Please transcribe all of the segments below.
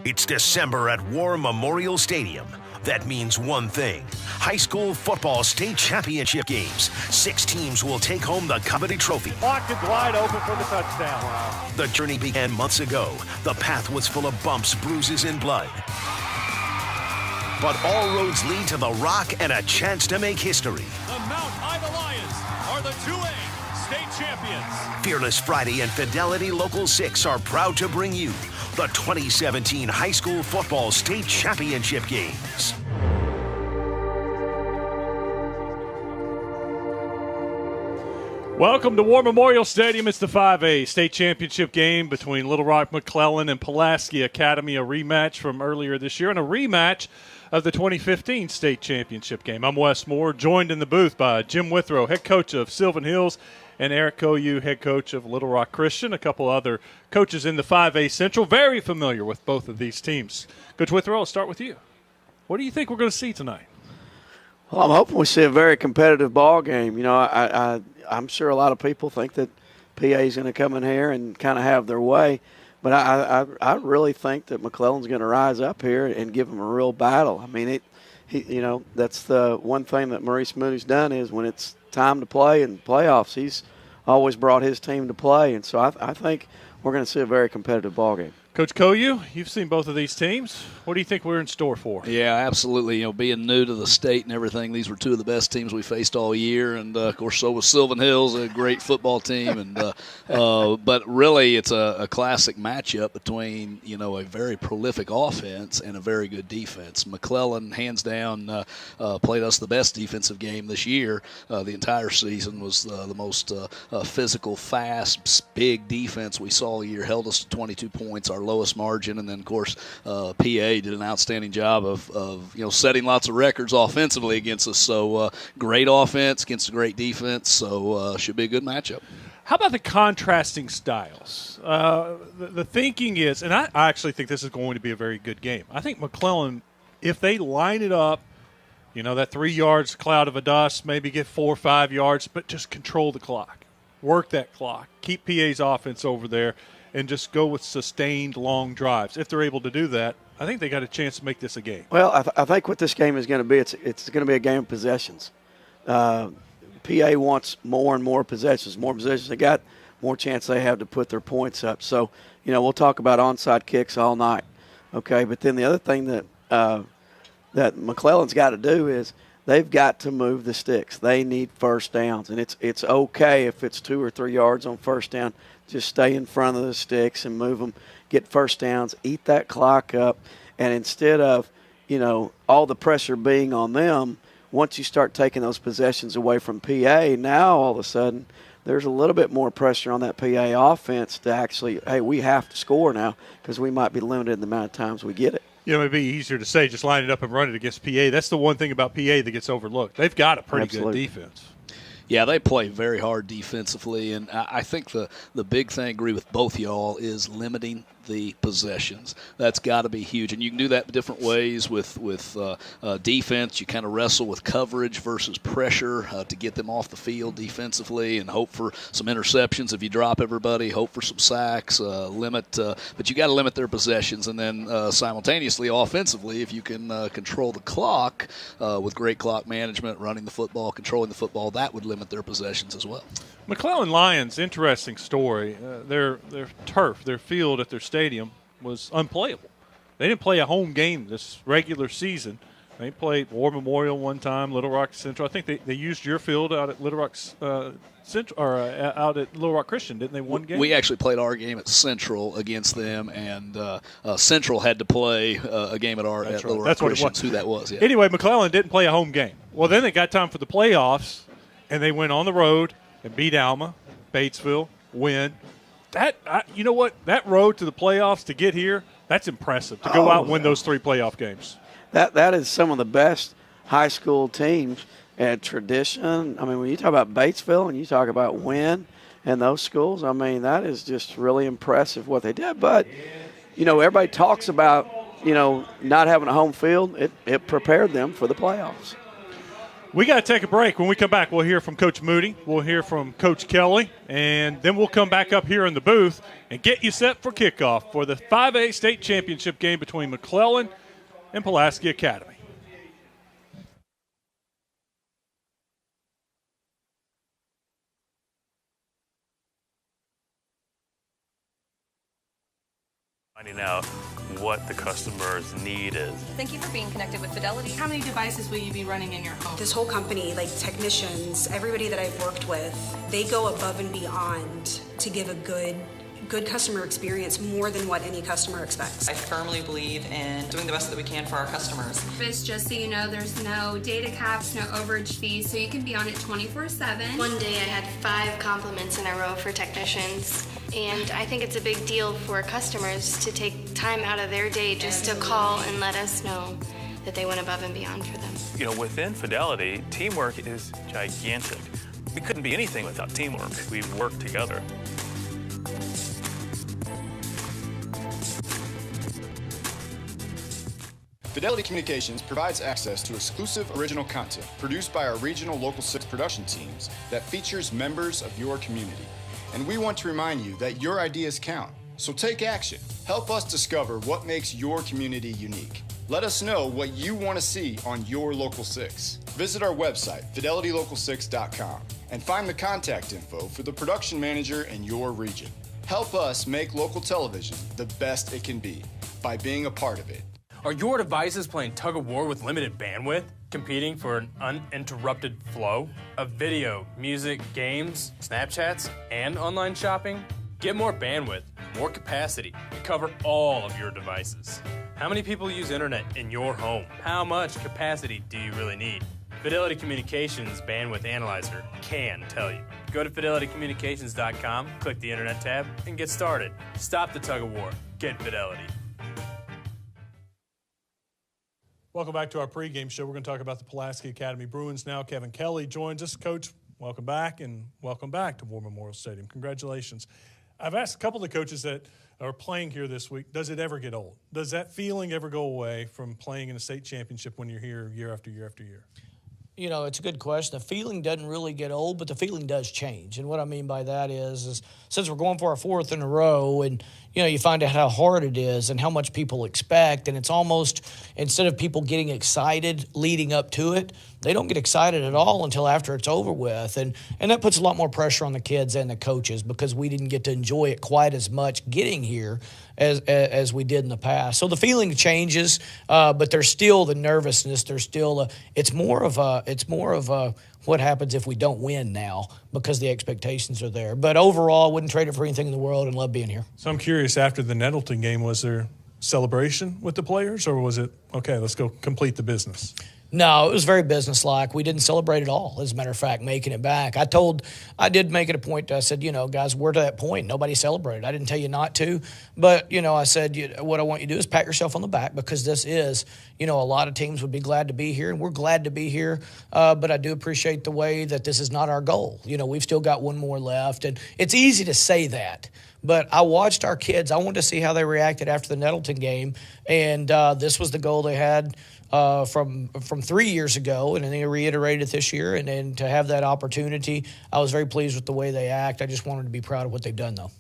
It's December at War Memorial Stadium. That means one thing. High school football state championship games. 6 teams will take home the coveted trophy. Blocked and wide open for the touchdown. Wow. The journey began months ago. The path was full of bumps, bruises, and blood. But all roads lead to the Rock and a chance to make history. The Mount Ida Lions are the 2A state champions. Fearless Friday and Fidelity Local 6 are proud to bring you the 2017 High School Football State Championship Games. Welcome to War Memorial Stadium. It's the 5A state championship game between Little Rock, McClellan, and Pulaski Academy, a rematch from earlier this year and a rematch of the 2015 state championship game. I'm Wes Moore, joined in the booth by Jim Withrow, head coach of Sylvan Hills, and Eric Koyu, head coach of Little Rock Christian, a couple other coaches in the 5A Central, very familiar with both of these teams. Coach Withrow, I'll start with you. What do you think we're going to see tonight? Well, I'm hoping we see a very competitive ball game. You know, I'm sure a lot of people think that PA is going to come in here and kind of have their way, but I really think that McClellan's going to rise up here and give them a real battle. I mean, that's the one thing that Maurice Mooney's done is when it's time to play in playoffs, he's always brought his team to play, and so I think we're going to see a very competitive ball game. Coach Koyu, you've seen both of these teams. What do you think we're in store for? Yeah, absolutely. You know, being new to the state and everything, these were two of the best teams we faced all year, and of course, so was Sylvan Hills, a great football team. And but really, it's a classic matchup between a very prolific offense and a very good defense. McClellan, hands down, played us the best defensive game this year. The entire season was the most physical, fast, big defense we saw all year. Held us to 22 points. Our lowest margin, and then of course PA did an outstanding job of setting lots of records offensively against us. So great offense against a great defense. So should be a good matchup. How about the contrasting styles? The thinking is, and I actually think this is going to be a very good game. I think McClellan, if they line it up, that 3 yards cloud of a dust, maybe get 4 or 5 yards, but just control the clock, work that clock, keep PA's offense over there, and just go with sustained long drives. If they're able to do that, I think they got a chance to make this a game. Well, I think what this game is going to be, it's going to be a game of possessions. PA wants more and more possessions. More possessions they got, more chance they have to put their points up. So, we'll talk about onside kicks all night, okay? But then the other thing that McClellan's got to do is they've got to move the sticks. They need first downs, and it's okay if it's 2 or 3 yards on first down. Just stay in front of the sticks and move them, get first downs, eat that clock up. And instead of, all the pressure being on them, once you start taking those possessions away from PA, now all of a sudden there's a little bit more pressure on that PA offense to actually, hey, we have to score now because we might be limited in the amount of times we get it. It'd be easier to say just line it up and run it against PA. That's the one thing about PA that gets overlooked. They've got a pretty good defense. Yeah, they play very hard defensively, and I think the big thing, I agree with both y'all, is limiting the possessions. That's got to be huge, and you can do that different ways with defense. You kind of wrestle with coverage versus pressure to get them off the field defensively and hope for some interceptions if you drop everybody, hope for some sacks, but you got to limit their possessions, and then simultaneously offensively, if you can control the clock with great clock management, running the football, controlling the football, that would limit their possessions as well. McClellan Lions, interesting story. Their turf, their field at their stadium was unplayable. They didn't play a home game this regular season. They played War Memorial one time, Little Rock Central. I think they used your field out at Little Rock Central or out at Little Rock Christian, didn't they? One game. We actually played our game at Central against them, and Central had to play a game at Little Rock Christian. That's who that was. Yeah. Anyway, McClellan didn't play a home game. Well, then they got time for the playoffs, and they went on the road and beat Alma, Batesville, win. You know what? That road to the playoffs to get here, that's impressive, to go out and win those 3 playoff games. That is some of the best high school teams at tradition. I mean, when you talk about Batesville and you talk about Wynn and those schools, I mean, that is just really impressive what they did. But, everybody talks about, not having a home field. It prepared them for the playoffs. We got to take a break. When we come back, we'll hear from Coach Moody. We'll hear from Coach Kelly. And then we'll come back up here in the booth and get you set for kickoff for the 5A state championship game between McClellan and Pulaski Academy. Finding out what the customer's need is. Thank you for being connected with Fidelity. How many devices will you be running in your home? This whole company, like technicians, everybody that I've worked with, they go above and beyond to give a good customer experience, more than what any customer expects. I firmly believe in doing the best that we can for our customers. It's just so you know, there's no data caps, no overage fees, so you can be on it 24/7. One day I had 5 compliments in a row for technicians, and I think it's a big deal for customers to take time out of their day just to call and let us know that they went above and beyond for them. You know, within Fidelity, teamwork is gigantic. We couldn't be anything without teamwork. We work together. Fidelity Communications provides access to exclusive original content produced by our regional Local 6 production teams that features members of your community. And we want to remind you that your ideas count. So take action. Help us discover what makes your community unique. Let us know what you want to see on your Local 6. Visit our website, fidelitylocal6.com, and find the contact info for the production manager in your region. Help us make local television the best it can be by being a part of it. Are your devices playing tug-of-war with limited bandwidth, competing for an uninterrupted flow of video, music, games, Snapchats, and online shopping? Get more bandwidth, more capacity to cover all of your devices. How many people use internet in your home? How much capacity do you really need? Fidelity Communications Bandwidth Analyzer can tell you. Go to fidelitycommunications.com, click the internet tab, and get started. Stop the tug-of-war. Get Fidelity. Welcome back to our pregame show. We're going to talk about the Pulaski Academy Bruins now. Kevin Kelly joins us. Coach, welcome back, and welcome back to War Memorial Stadium. Congratulations. I've asked a couple of the coaches that are playing here this week, does it ever get old? Does that feeling ever go away from playing in a state championship when you're here year after year after year? You know, it's a good question. The feeling doesn't really get old, but the feeling does change. And what I mean by that is since we're going for our 4th in a row and, you know, you find out how hard it is and how much people expect, and it's almost, instead of people getting excited leading up to it, they don't get excited at all until after it's over with. And that puts a lot more pressure on the kids and the coaches because we didn't get to enjoy it quite as much getting here as we did in the past. So the feeling changes, but there's still the nervousness. There's still it's more of a what happens if we don't win now because the expectations are there. But overall, I wouldn't trade it for anything in the world and love being here. So I'm curious, after the Nettleton game, was there celebration with the players, or was it, okay, let's go complete the business? No, it was very businesslike. We didn't celebrate at all, as a matter of fact, making it back. I did make it a point. I said, you know, guys, we're to that point. Nobody celebrated. I didn't tell you not to. But, you know, I said, what I want you to do is pat yourself on the back because this is, you know, a lot of teams would be glad to be here, and we're glad to be here. But I do appreciate the way that this is not our goal. You know, we've still got one more left. And it's easy to say that. But I watched our kids. I wanted to see how they reacted after the Nettleton game. And this was the goal they had from 3 years ago, and then they reiterated it this year. And then to have that opportunity, I was very pleased with the way they act. I just wanted to be proud of what they've done, though.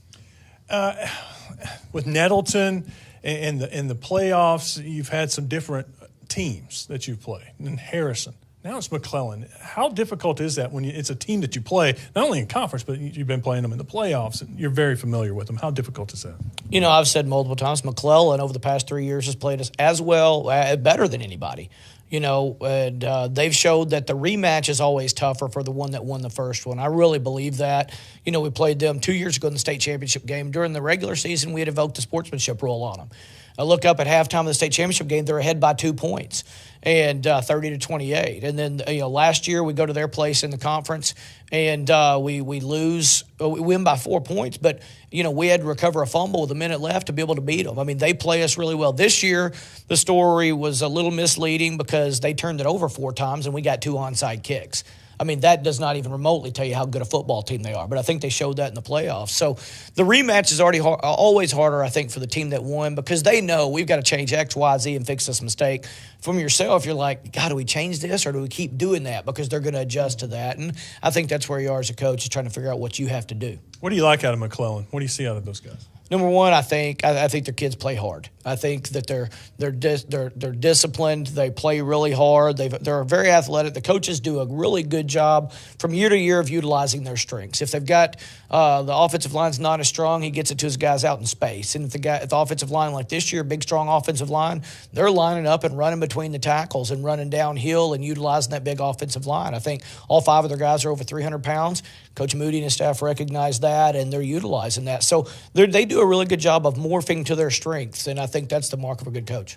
With Nettleton and the playoffs, you've had some different teams that you've played. And Harrison. Now it's McClellan. How difficult is that when it's a team that you play, not only in conference, but you've been playing them in the playoffs, and you're very familiar with them? How difficult is that? You know, I've said multiple times, McClellan over the past 3 years has played us as well, better than anybody. You know, and they've showed that the rematch is always tougher for the one that won the first one. I really believe that. You know, we played them 2 years ago in the state championship game. During the regular season, we had invoked the sportsmanship rule on them. I look up at halftime of the state championship game, they're ahead by 2 points. And 30-28. And then, you know, last year we go to their place in the conference and we lose. We win by 4 points, but, you know, we had to recover a fumble with a minute left to be able to beat them. I mean, they play us really well. This year, the story was a little misleading because they turned it over 4 times and we got 2 onside kicks. I mean, that does not even remotely tell you how good a football team they are. But I think they showed that in the playoffs. So the rematch is always harder, I think, for the team that won because they know we've got to change X, Y, Z and fix this mistake. From yourself, you're like, God, do we change this or do we keep doing that? Because they're going to adjust to that. And I think that's where you are as a coach, is trying to figure out what you have to do. What do you like out of McClellan? What do you see out of those guys? Number one, I think their kids play hard. I think that they're disciplined. They play really hard. They're very athletic. The coaches do a really good job from year to year of utilizing their strengths. If they've got the offensive line's not as strong, he gets it to his guys out in space. And if the offensive line like this year, big strong offensive line, they're lining up and running between the tackles and running downhill and utilizing that big offensive line. I think all 5 of their guys are over 300 pounds. Coach Moody and his staff recognize that, and they're utilizing that. So they do a really good job of morphing to their strengths, and I think that's the mark of a good coach.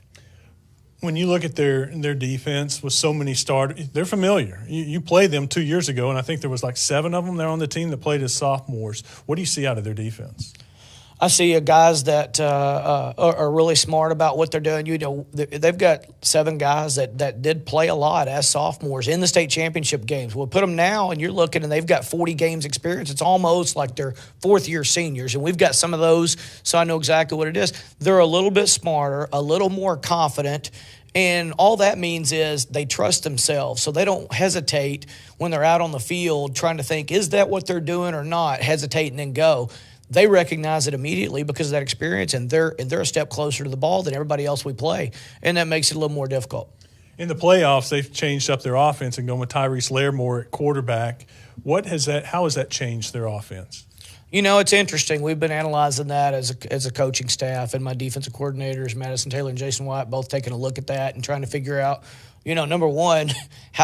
When you look at their defense with so many starters, they're familiar. You played them 2 years ago, and I think there was like 7 of them there on the team that played as sophomores. What do you see out of their defense? I see guys that are really smart about what they're doing. You know, they've got 7 guys that did play a lot as sophomores in the state championship games. We'll put them now, and you're looking, and they've got 40 games experience. It's almost like they're fourth-year seniors, and we've got some of those, so I know exactly what it is. They're a little bit smarter, a little more confident, and all that means is they trust themselves, so they don't hesitate when they're out on the field trying to think, is that what they're doing or not, hesitate and then go. They recognize it immediately because of that experience, and they're a step closer to the ball than everybody else we play, and that makes it a little more difficult. In the playoffs, they've changed up their offense and gone with Tyrese Larimore at quarterback. How has that changed their offense? You know, it's interesting. We've been analyzing that as a coaching staff, and my defensive coordinators, Madison Taylor and Jason White, both taking a look at that and trying to figure out, number one,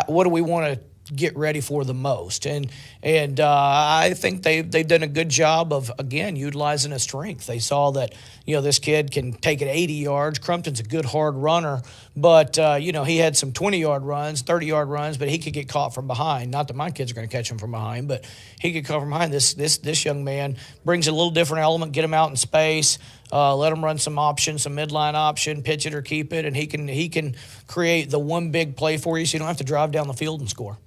what do we want to get ready for the most, and I think they've done a good job of, again, utilizing a strength. They saw that this kid can take it 80 yards. Crumpton's a good hard runner, but he had some 20-yard runs, 30-yard runs, but he could get caught from behind. Not that my kids are going to catch him from behind, but he could come from behind. This young man brings a little different element. Get him out in space. Let him run some options, some midline option, pitch it or keep it, and he can create the one big play for you, so you don't have to drive down the field and score.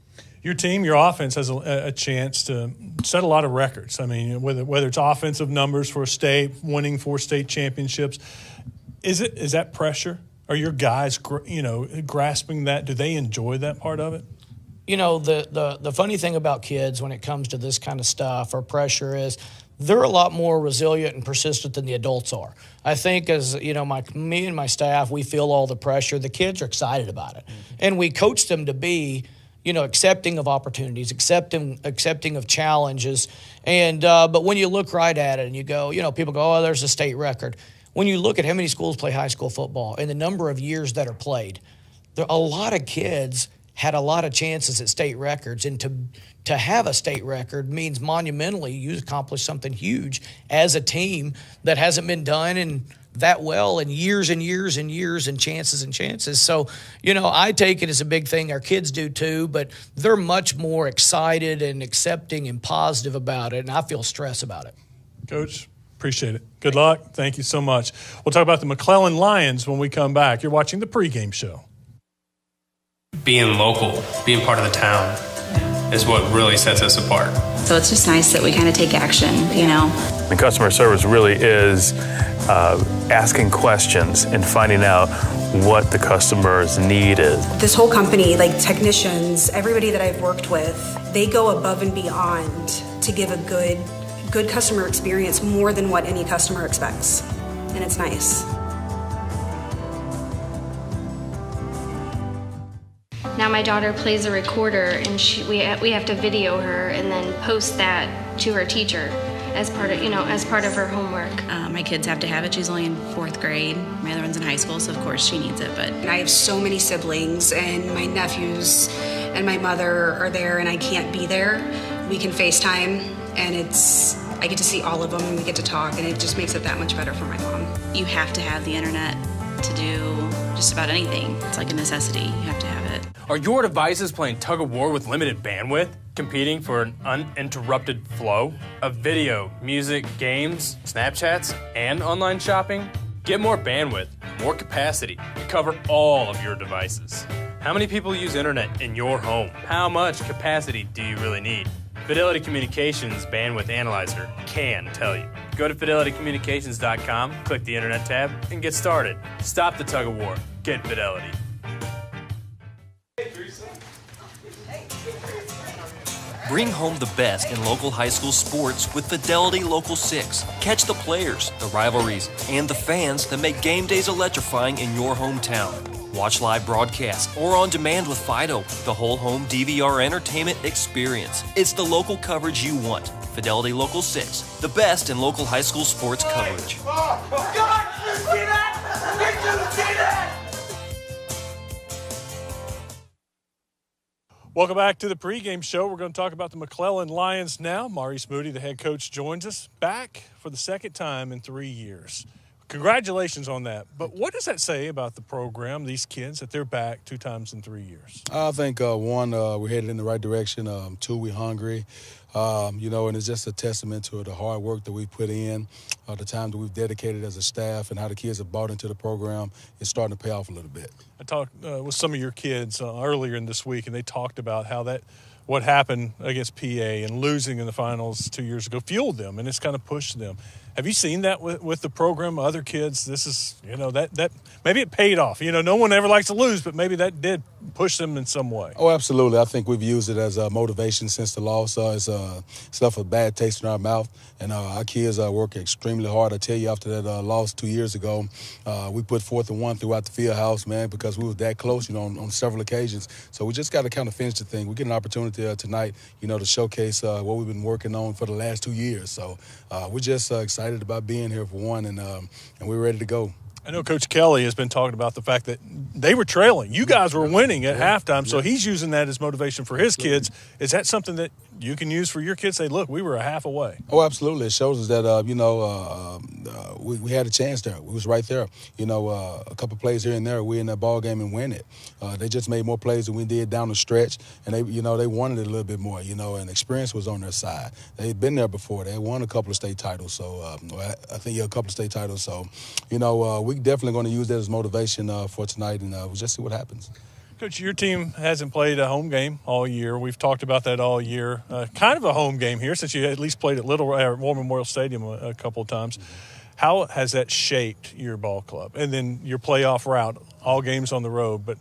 Your team, your offense has a chance to set a lot of records. I mean, whether it's offensive numbers for a state, winning 4 state championships, is that pressure? Are your guys, grasping that? Do they enjoy that part of it? The funny thing about kids when it comes to this kind of stuff or pressure is they're a lot more resilient and persistent than the adults are. I think as, me and my staff, we feel all the pressure. The kids are excited about it. Mm-hmm. And we coach them to be accepting of opportunities, accepting of challenges. And but when you look right at it and you go, people go, oh, there's a state record. When you look at how many schools play high school football and the number of years that are played, a lot of kids had a lot of chances at state records. And to have a state record means monumentally you accomplished something huge as a team that hasn't been done in that well in years and years and years and chances. So, I take it as a big thing. Our kids do too, but they're much more excited and accepting and positive about it, and I feel stress about it. Coach, appreciate it. Good luck. Thank you so much. We'll talk about the McClellan Lions when we come back. You're watching the pregame show. Being local, being part of the town is what really sets us apart. So it's just nice that we kind of take action, The customer service really is asking questions and finding out what the customer's need is. This whole company, like technicians, everybody that I've worked with, they go above and beyond to give a good customer experience more than what any customer expects. And it's nice. Now my daughter plays a recorder, and we have to video her and then post that to her teacher as part of her homework. My kids have to have it. She's only in 4th grade. My other one's in high school, so of course she needs it. But I have so many siblings, and my nephews and my mother are there, and I can't be there. We can FaceTime, and I get to see all of them, and we get to talk, and it just makes it that much better for my mom. You have to have the internet to do just about anything. It's like a necessity. You have to have it. Are your devices playing tug of war with limited bandwidth, competing for an uninterrupted flow of video, music, games, Snapchats, and online shopping? Get more bandwidth, more capacity to cover all of your devices. How many people use internet in your home? How much capacity do you really need? Fidelity Communications Bandwidth Analyzer can tell you. Go to fidelitycommunications.com, click the Internet tab, and get started. Stop the tug of war. Get Fidelity. Bring home the best in local high school sports with Fidelity Local 6. Catch the players, the rivalries, and the fans that make game days electrifying in your hometown. Watch live broadcasts or on demand with Fido, the whole home DVR entertainment experience. It's the local coverage you want. Fidelity Local 6, the best in local high school sports coverage. Welcome back to the pregame show. We're going to talk about the McClellan Lions now. Maurice Moody, the head coach, joins us back for the second time in 3 years. Congratulations on that. But what does that say about the program, these kids, that they're back 2 times in 3 years? I think, one, we're headed in the right direction. 2, we're hungry. And it's just a testament to the hard work that we put in, the time that we've dedicated as a staff, and how the kids have bought into the program. It's starting to pay off a little bit. I talked with some of your kids earlier in this week, and they talked about how what happened against PA and losing in the finals 2 years ago fueled them, and it's kind of pushed them. Have you seen that with the program? Other kids, this is, that maybe it paid off. No one ever likes to lose, but maybe that did push them in some way. Oh, absolutely. I think we've used it as a motivation since the loss. It's left a bad taste in our mouth, and our kids work extremely hard. I tell you, after that loss 2 years ago, we put 4th and 1 throughout the field house, man, because we were that close, on several occasions. So we just got to kind of finish the thing. We get an opportunity tonight, to showcase what we've been working on for the last 2 years. So we're just excited about being here for one, and we're ready to go. I know Coach Kelly has been talking about the fact that they were trailing. You guys were winning at halftime, so he's using that as motivation for his kids. Is that something that you can use for your kids? Say, look, we were a half away. Oh, absolutely. It shows us that, we had a chance there. We was right there. A couple plays here and there, we in that ball game and win it. They just made more plays than we did down the stretch, and they wanted it a little bit more, and experience was on their side. They'd been there before. They won a couple of state titles, so I think a couple of state titles. So, we definitely going to use that as motivation for tonight, and we'll just see what happens. Coach, your team hasn't played a home game all year. We've talked about that all year. Kind of a home game here since you at least played at War Memorial Stadium a couple of times. How has that shaped your ball club? And then your playoff route, all games on the road. But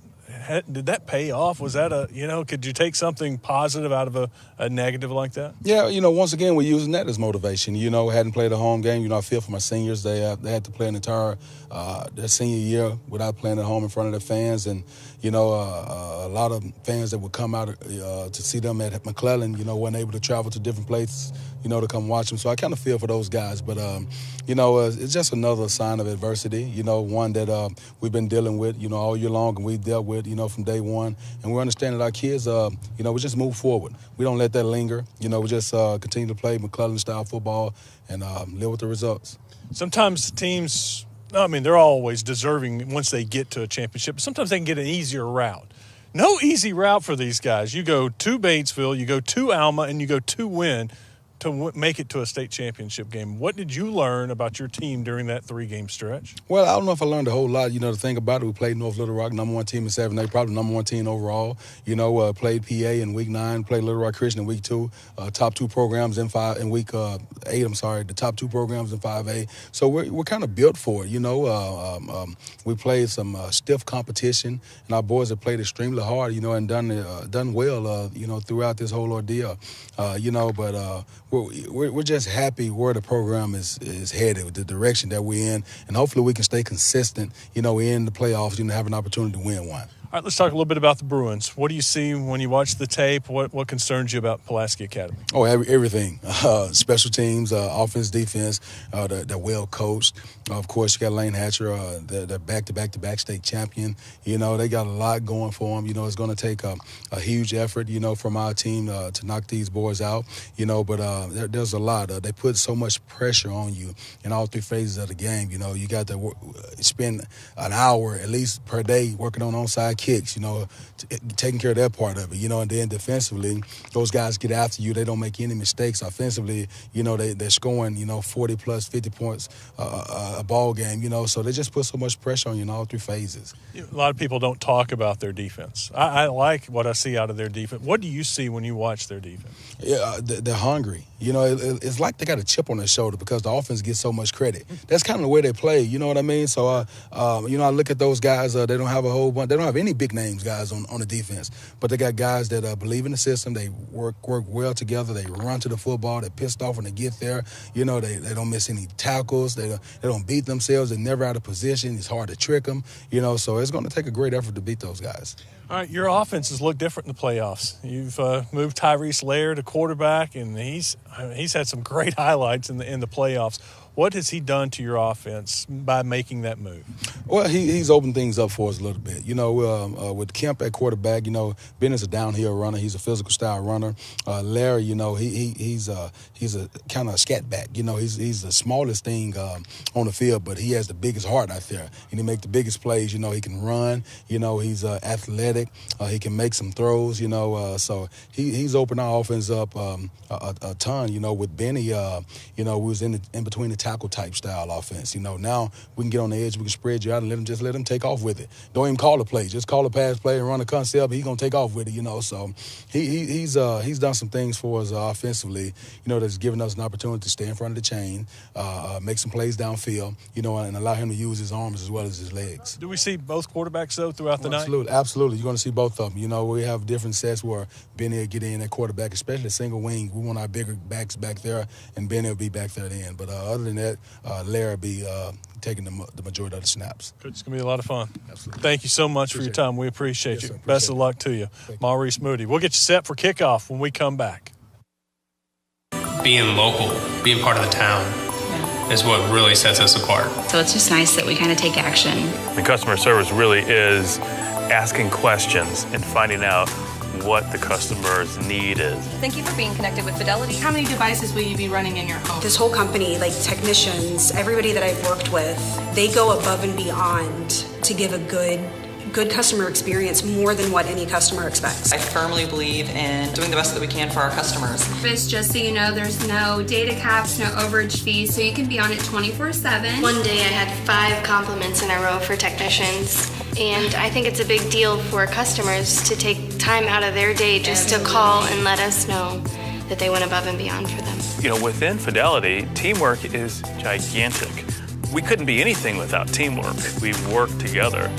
did that pay off? Was that could you take something positive out of a negative like that? Yeah, once again, we're using that as motivation. Hadn't played a home game. I feel for my seniors. They had to play an entire their senior year without playing at home in front of their fans. And, a lot of fans that would come out to see them at McClellan, weren't able to travel to different places, to come watch them. So I kind of feel for those guys. But, it's just another sign of adversity, one that we've been dealing with, all year long, and we've dealt with, from day one. And we understand that our kids, we just move forward. We don't let that linger. We just continue to play McClellan-style football and live with the results. Sometimes teams, they're always deserving once they get to a championship. But sometimes they can get an easier route. No easy route for these guys. You go to Batesville, you go to Alma, and you go to Wynn to make it to a state championship game. What did you learn about your team during that 3-game stretch? Well, I don't know if I learned a whole lot. The thing about it, we played North Little Rock, number 1 team in 7A, probably number 1 team overall. Played PA in week 9, played Little Rock Christian in week 2, top 2 programs in week 8. The top 2 programs in 5A. So we're kind of built for it. We played some stiff competition, and our boys have played extremely hard. And done well. Throughout this whole ordeal. But we're just happy where the program is headed, with the direction that we're in, and hopefully we can stay consistent, in the playoffs, have an opportunity to win one. All right, let's talk a little bit about the Bruins. What do you see when you watch the tape? What concerns you about Pulaski Academy? Oh, everything. Special teams, offense, defense, they're well coached. Of course, you got Lane Hatcher, the back-to-back state champion. They got a lot going for them. It's going to take a huge effort, from our team to knock these boys out. But there's a lot. They put so much pressure on you in all 3 phases of the game. You got to spend an hour at least per day working on onside kicks, taking care of that part of it, and then defensively, those guys get after you. They don't make any mistakes. Offensively, they're scoring, 40 plus 50 points a ball game, so they just put so much pressure on you in all three phases. A lot of people don't talk about their defense. I like what I see out of their defense. What do you see when you watch their defense? Yeah, they're hungry. It's like they got a chip on their shoulder because the offense gets so much credit. That's kind of the way they play, you know what I mean? So, I look at those guys, they don't have a whole bunch. They don't have any big names guys on the defense, but they got guys that believe in the system. They work well together. They run to the football. They're pissed off when they get there. They don't miss any tackles. They don't beat themselves. They're never out of position. It's hard to trick them, so it's going to take a great effort to beat those guys. All right, your offenses look different in the playoffs. You've moved Tyrese Lair to quarterback, and he's had some great highlights in the playoffs. What has he done to your offense by making that move? Well, he's opened things up for us a little bit. With Kemp at quarterback, Ben is a downhill runner. He's a physical style runner. Larry, he's a kind of a scat back. He's the smallest thing on the field, but he has the biggest heart out there, and he makes the biggest plays. He can run. He's athletic. He can make some throws. So he's opened our offense up a ton. With Benny, we was in between the tackle type style offense. Now we can get on the edge, we can spread you out and let him take off with it. Don't even call the play, just call a pass play and run a concept. He's gonna take off with it. So he's done some things for us offensively. That's given us an opportunity to stay in front of the chain, make some plays downfield. And allow him to use his arms as well as his legs. Do we see both quarterbacks though throughout the night? Absolutely. You're gonna see both of them. We have different sets where Benny will get in at quarterback, especially single wing. We want our bigger backs back there, and Benny will be back there at the end. But other than that, Larry will be taking the majority of the snaps. It's going to be a lot of fun. Absolutely. Thank you so much for your time. We appreciate you. Best of luck to you. Maurice Moody. We'll get you set for kickoff when we come back. Being local, being part of the town is what really sets us apart. So it's just nice that we kind of take action. The customer service really is asking questions and finding out what the customer's need is. Thank you for being connected with Fidelity. How many devices will you be running in your home? This whole company, like technicians, everybody that I've worked with, they go above and beyond to give a good customer experience more than what any customer expects. I firmly believe in doing the best that we can for our customers. It's just so you know, there's no data caps, no overage fees, so you can be on it 24/7. One day I had 5 compliments in a row for technicians, and I think it's a big deal for customers to take time out of their day just to call and let us know that they went above and beyond for them. Within Fidelity, teamwork is gigantic. We couldn't be anything without teamwork. We work together.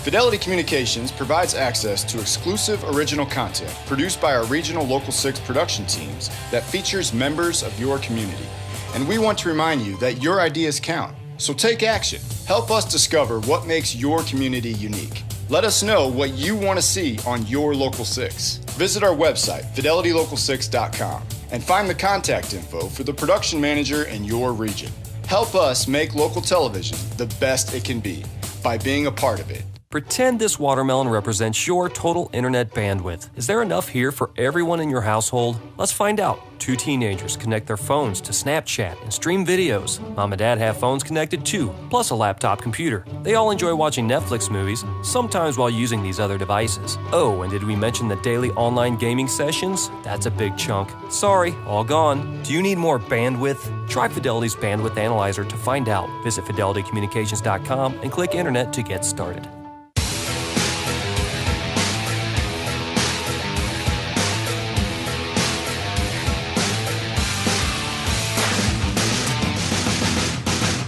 Fidelity Communications provides access to exclusive original content produced by our regional Local 6 production teams that features members of your community. And we want to remind you that your ideas count. So take action. Help us discover what makes your community unique. Let us know what you want to see on your Local 6. Visit our website, fidelitylocal6.com, and find the contact info for the production manager in your region. Help us make local television the best it can be by being a part of it. Pretend this watermelon represents your total internet bandwidth. Is there enough here for everyone in your household? Let's find out. 2 teenagers connect their phones to Snapchat and stream videos. Mom and Dad have phones connected too, plus a laptop computer. They all enjoy watching Netflix movies, sometimes while using these other devices. Oh, and did we mention the daily online gaming sessions? That's a big chunk. Sorry, all gone. Do you need more bandwidth? Try Fidelity's Bandwidth Analyzer to find out. Visit fidelitycommunications.com and click Internet to get started.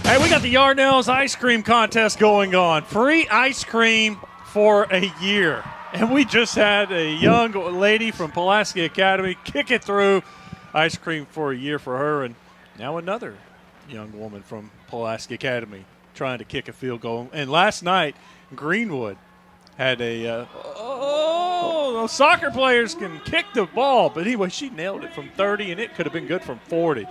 Hey, we got the Yarnell's ice cream contest going on. Free ice cream for a year. And we just had a young lady from Pulaski Academy kick it through. Ice cream for a year for her. And now another young woman from Pulaski Academy trying to kick a field goal. And last night, Greenwood had soccer players can kick the ball. But anyway, she nailed it from 30, and it could have been good from 40.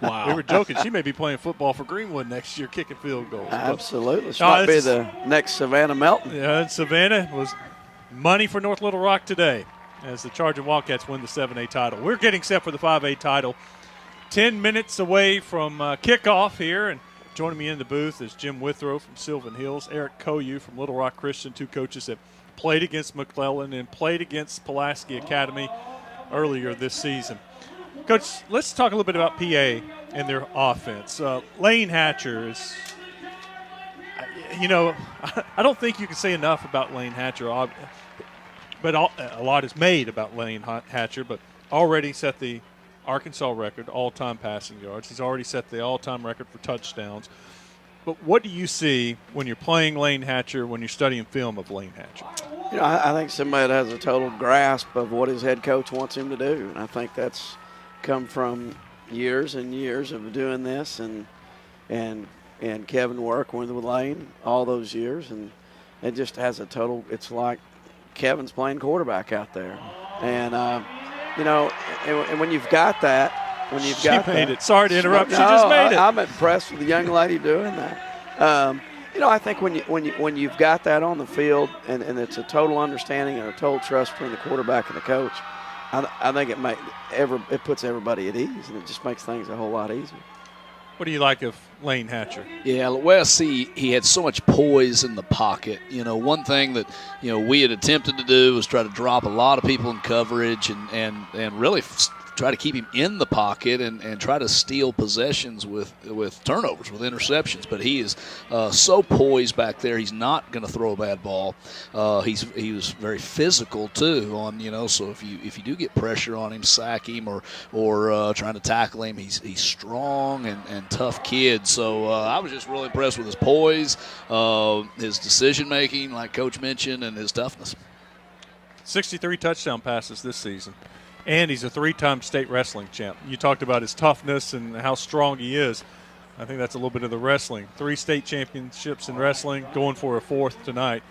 Wow. We were joking. She may be playing football for Greenwood next year, kicking field goals. Absolutely. She might be the next Savannah Melton. Yeah, Savannah was money for North Little Rock today as the Charging Wildcats win the 7A title. We're getting set for the 5A title 10 minutes away from kickoff here, and joining me in the booth is Jim Withrow from Sylvan Hills, Eric Koyu from Little Rock Christian, two coaches that played against McClellan and played against Pulaski Academy earlier this season. Coach, let's talk a little bit about PA and their offense. Lane Hatcher is, I don't think you can say enough about Lane Hatcher, but a lot is made about Lane Hatcher, but already set the Arkansas record, all-time passing yards. He's already set the all-time record for touchdowns. But what do you see when you're playing Lane Hatcher, when you're studying film of Lane Hatcher? I think somebody that has a total grasp of what his head coach wants him to do. And I think that's come from years and years of doing this and Kevin working with Lane all those years. And it just has a total – it's like Kevin's playing quarterback out there. And, and when you've got that – She made it. Sorry to interrupt. She just made it. I'm impressed with the young lady doing that. I think when you've got that on the field and it's a total understanding and a total trust between the quarterback and the coach, I think it puts everybody at ease, and it just makes things a whole lot easier. What do you like of Lane Hatcher? Yeah, Wes, he had so much poise in the pocket. One thing that we had attempted to do was try to drop a lot of people in coverage and really try to keep him in the pocket and try to steal possessions with turnovers, with interceptions. But he is so poised back there. He's not going to throw a bad ball. He was very physical too. So if you do get pressure on him, sack him or trying to tackle him, he's strong and tough kid. So I was just really impressed with his poise, his decision making, like Coach mentioned, and his toughness. 63 touchdown passes this season. And he's a 3-time state wrestling champ. You talked about his toughness and how strong he is. I think that's a little bit of the wrestling. 3 state championships in wrestling, going for a 4th tonight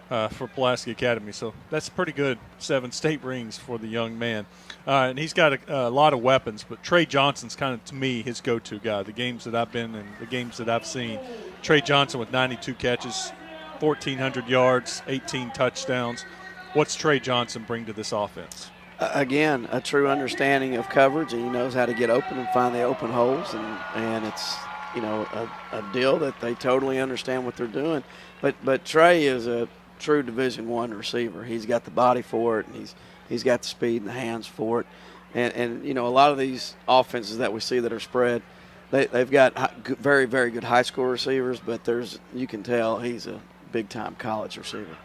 for Pulaski Academy. So that's pretty good. 7 state rings for the young man. And he's got a lot of weapons, but Trey Johnson's kind of, to me, his go-to guy. The games that I've been in, the games that I've seen, Trey Johnson with 92 catches, 1,400 yards, 18 touchdowns. What's Trey Johnson bring to this offense? Again, a true understanding of coverage, and he knows how to get open and find the open holes, and it's a deal that they totally understand what they're doing. But Trey is a true Division I receiver. He's got the body for it, and he's got the speed and the hands for it. And a lot of these offenses that we see that are spread, they've got very, very good high school receivers, but you can tell he's a big-time college receiver.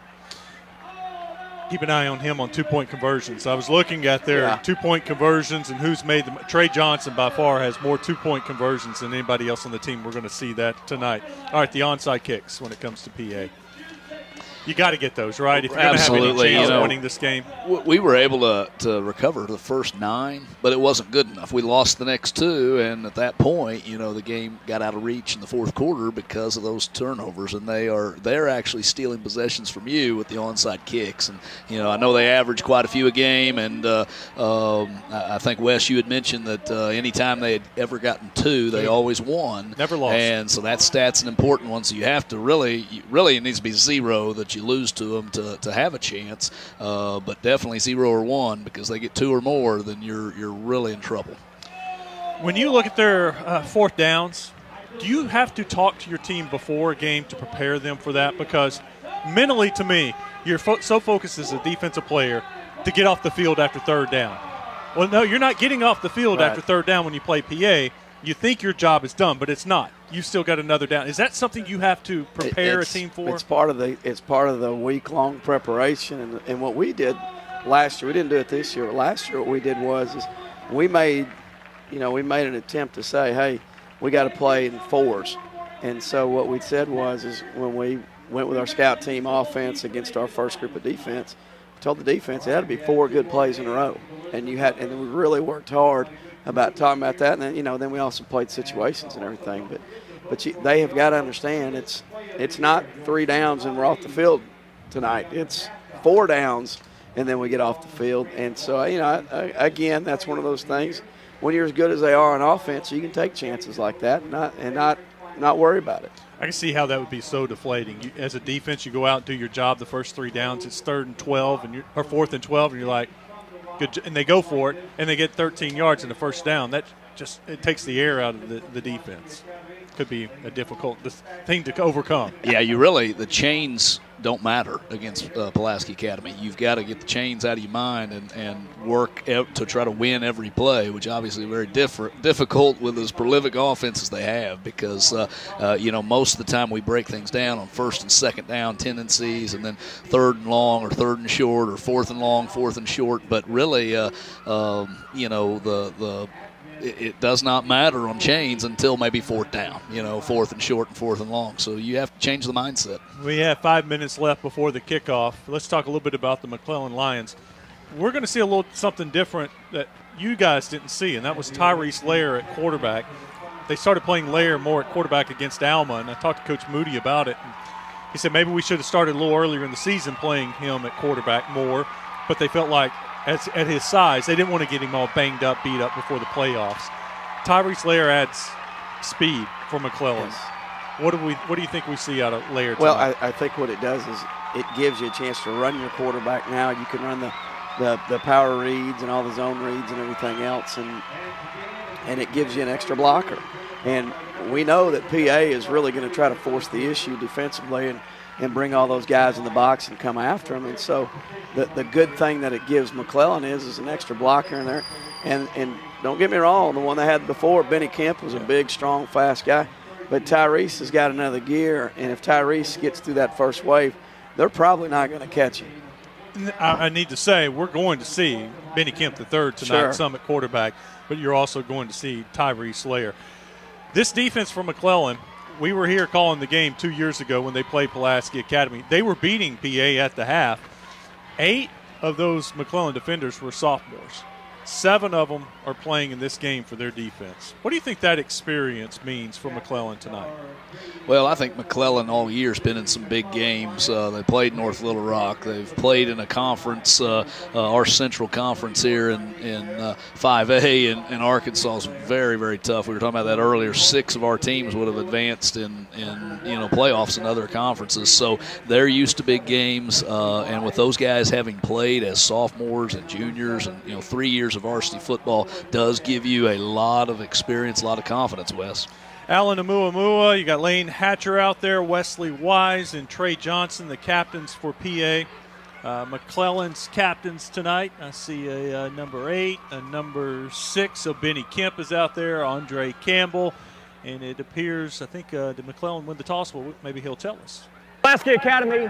Keep an eye on him on 2-point conversions. I was looking at their 2-point conversions and who's made them. Trey Johnson by far has more 2-point conversions than anybody else on the team. We're going to see that tonight. All right, the onside kicks when it comes to PA. You got to get those, right? If you're going to have any chance of winning this game. We were able to recover the first 9, but it wasn't good enough. We lost the next 2, and at that point, the game got out of reach in the fourth quarter because of those turnovers, and they're actually stealing possessions from you with the onside kicks. And I know they average quite a few a game, and I think Wes, you had mentioned that anytime they had ever gotten 2, they always won. Never lost. And so that stat's an important one. So you have to really it needs to be 0 that you lose to them to have a chance, but definitely 0 or 1, because they get 2 or more, then you're really in trouble. When you look at their 4th downs, do you have to talk to your team before a game to prepare them for that? Because mentally, to me, you're so focused as a defensive player to get off the field after 3rd down. Well, no, you're not getting off the field after 3rd down when you play PA. You think your job is done, but it's not. You've still got another down. Is that something you have to prepare a team for? It's part of the week-long preparation. And what we did last year, we didn't do it this year. Last year, what we did was we made an attempt to say, hey, we got to play in 4s. And so what we said was when we went with our scout team offense against our first group of defense, we told the defense it had to be 4 good plays in a row. And we really worked hard about talking about that, and then we also played situations and everything. But they have got to understand it's not 3 downs and we're off the field tonight. It's 4 downs and then we get off the field. And so again, that's one of those things. When you're as good as they are on offense, you can take chances like that and not worry about it. I can see how that would be so deflating. As a defense, you go out and do your job the first 3 downs. It's 3rd and 12 or 4th and 12, and you're like, good, and they go for it, and they get 13 yards in the first down. it takes the air out of the defense. Could be a difficult thing to overcome. Yeah, the chains don't matter against Pulaski Academy. You've got to get the chains out of your mind and work to try to win every play, which obviously very difficult with as prolific offenses they have because, most of the time we break things down on first and second down tendencies and then third and long or third and short or fourth and long, fourth and short. But really, it does not matter on chains until maybe fourth down, fourth and short and fourth and long. So you have to change the mindset. We have 5 minutes left before the kickoff. Let's talk a little bit about the McClellan Lions. We're going to see a little something different that you guys didn't see, and that was Tyrese Lair at quarterback. They started playing Lair more at quarterback against Alma, and I talked to Coach Moody about it. And he said maybe we should have started a little earlier in the season playing him at quarterback more, but they felt like at his size, they didn't want to get him all banged up, beat up before the playoffs. Tyrese Lair adds speed for McClellan. Yes. What do you think we see out of Lair tonight? Well, I think what it does is it gives you a chance to run your quarterback now. You can run the power reads and all the zone reads and everything else, and it gives you an extra blocker. And we know that PA is really going to try to force the issue defensively and bring all those guys in the box and come after them. And so the good thing that it gives McClellan is an extra blocker in there. And don't get me wrong, the one they had before, Benny Kemp, was a big, strong, fast guy. But Tyrese has got another gear, and if Tyrese gets through that first wave, they're probably not going to catch him. I need to say we're going to see Benny Kemp III tonight, sure. Some at quarterback, but you're also going to see Tyrese Lair. This defense for McClellan, we were here calling the game 2 years ago when they played Pulaski Academy. They were beating PA at the half. 8 of those McClellan defenders were sophomores. 7 of them are playing in this game for their defense. What do you think that experience means for McClellan tonight? Well, I think McClellan all year has been in some big games. They played North Little Rock. They've played in a conference, our Central Conference here in 5A, and Arkansas is very, very tough. We were talking about that earlier. 6 of our teams would have advanced in playoffs in other conferences. So they're used to big games, and with those guys having played as sophomores and juniors and 3 years of varsity football does give you a lot of experience, a lot of confidence, Wes. Alan Amuamua, you got Lane Hatcher out there, Wesley Wise, and Trey Johnson, the captains for PA. McClellan's captains tonight. I see a number 8, a number 6. So Benny Kemp is out there, Andre Campbell, and it appears, I think, did McClellan win the toss? Well, maybe he'll tell us. Pulaski Academy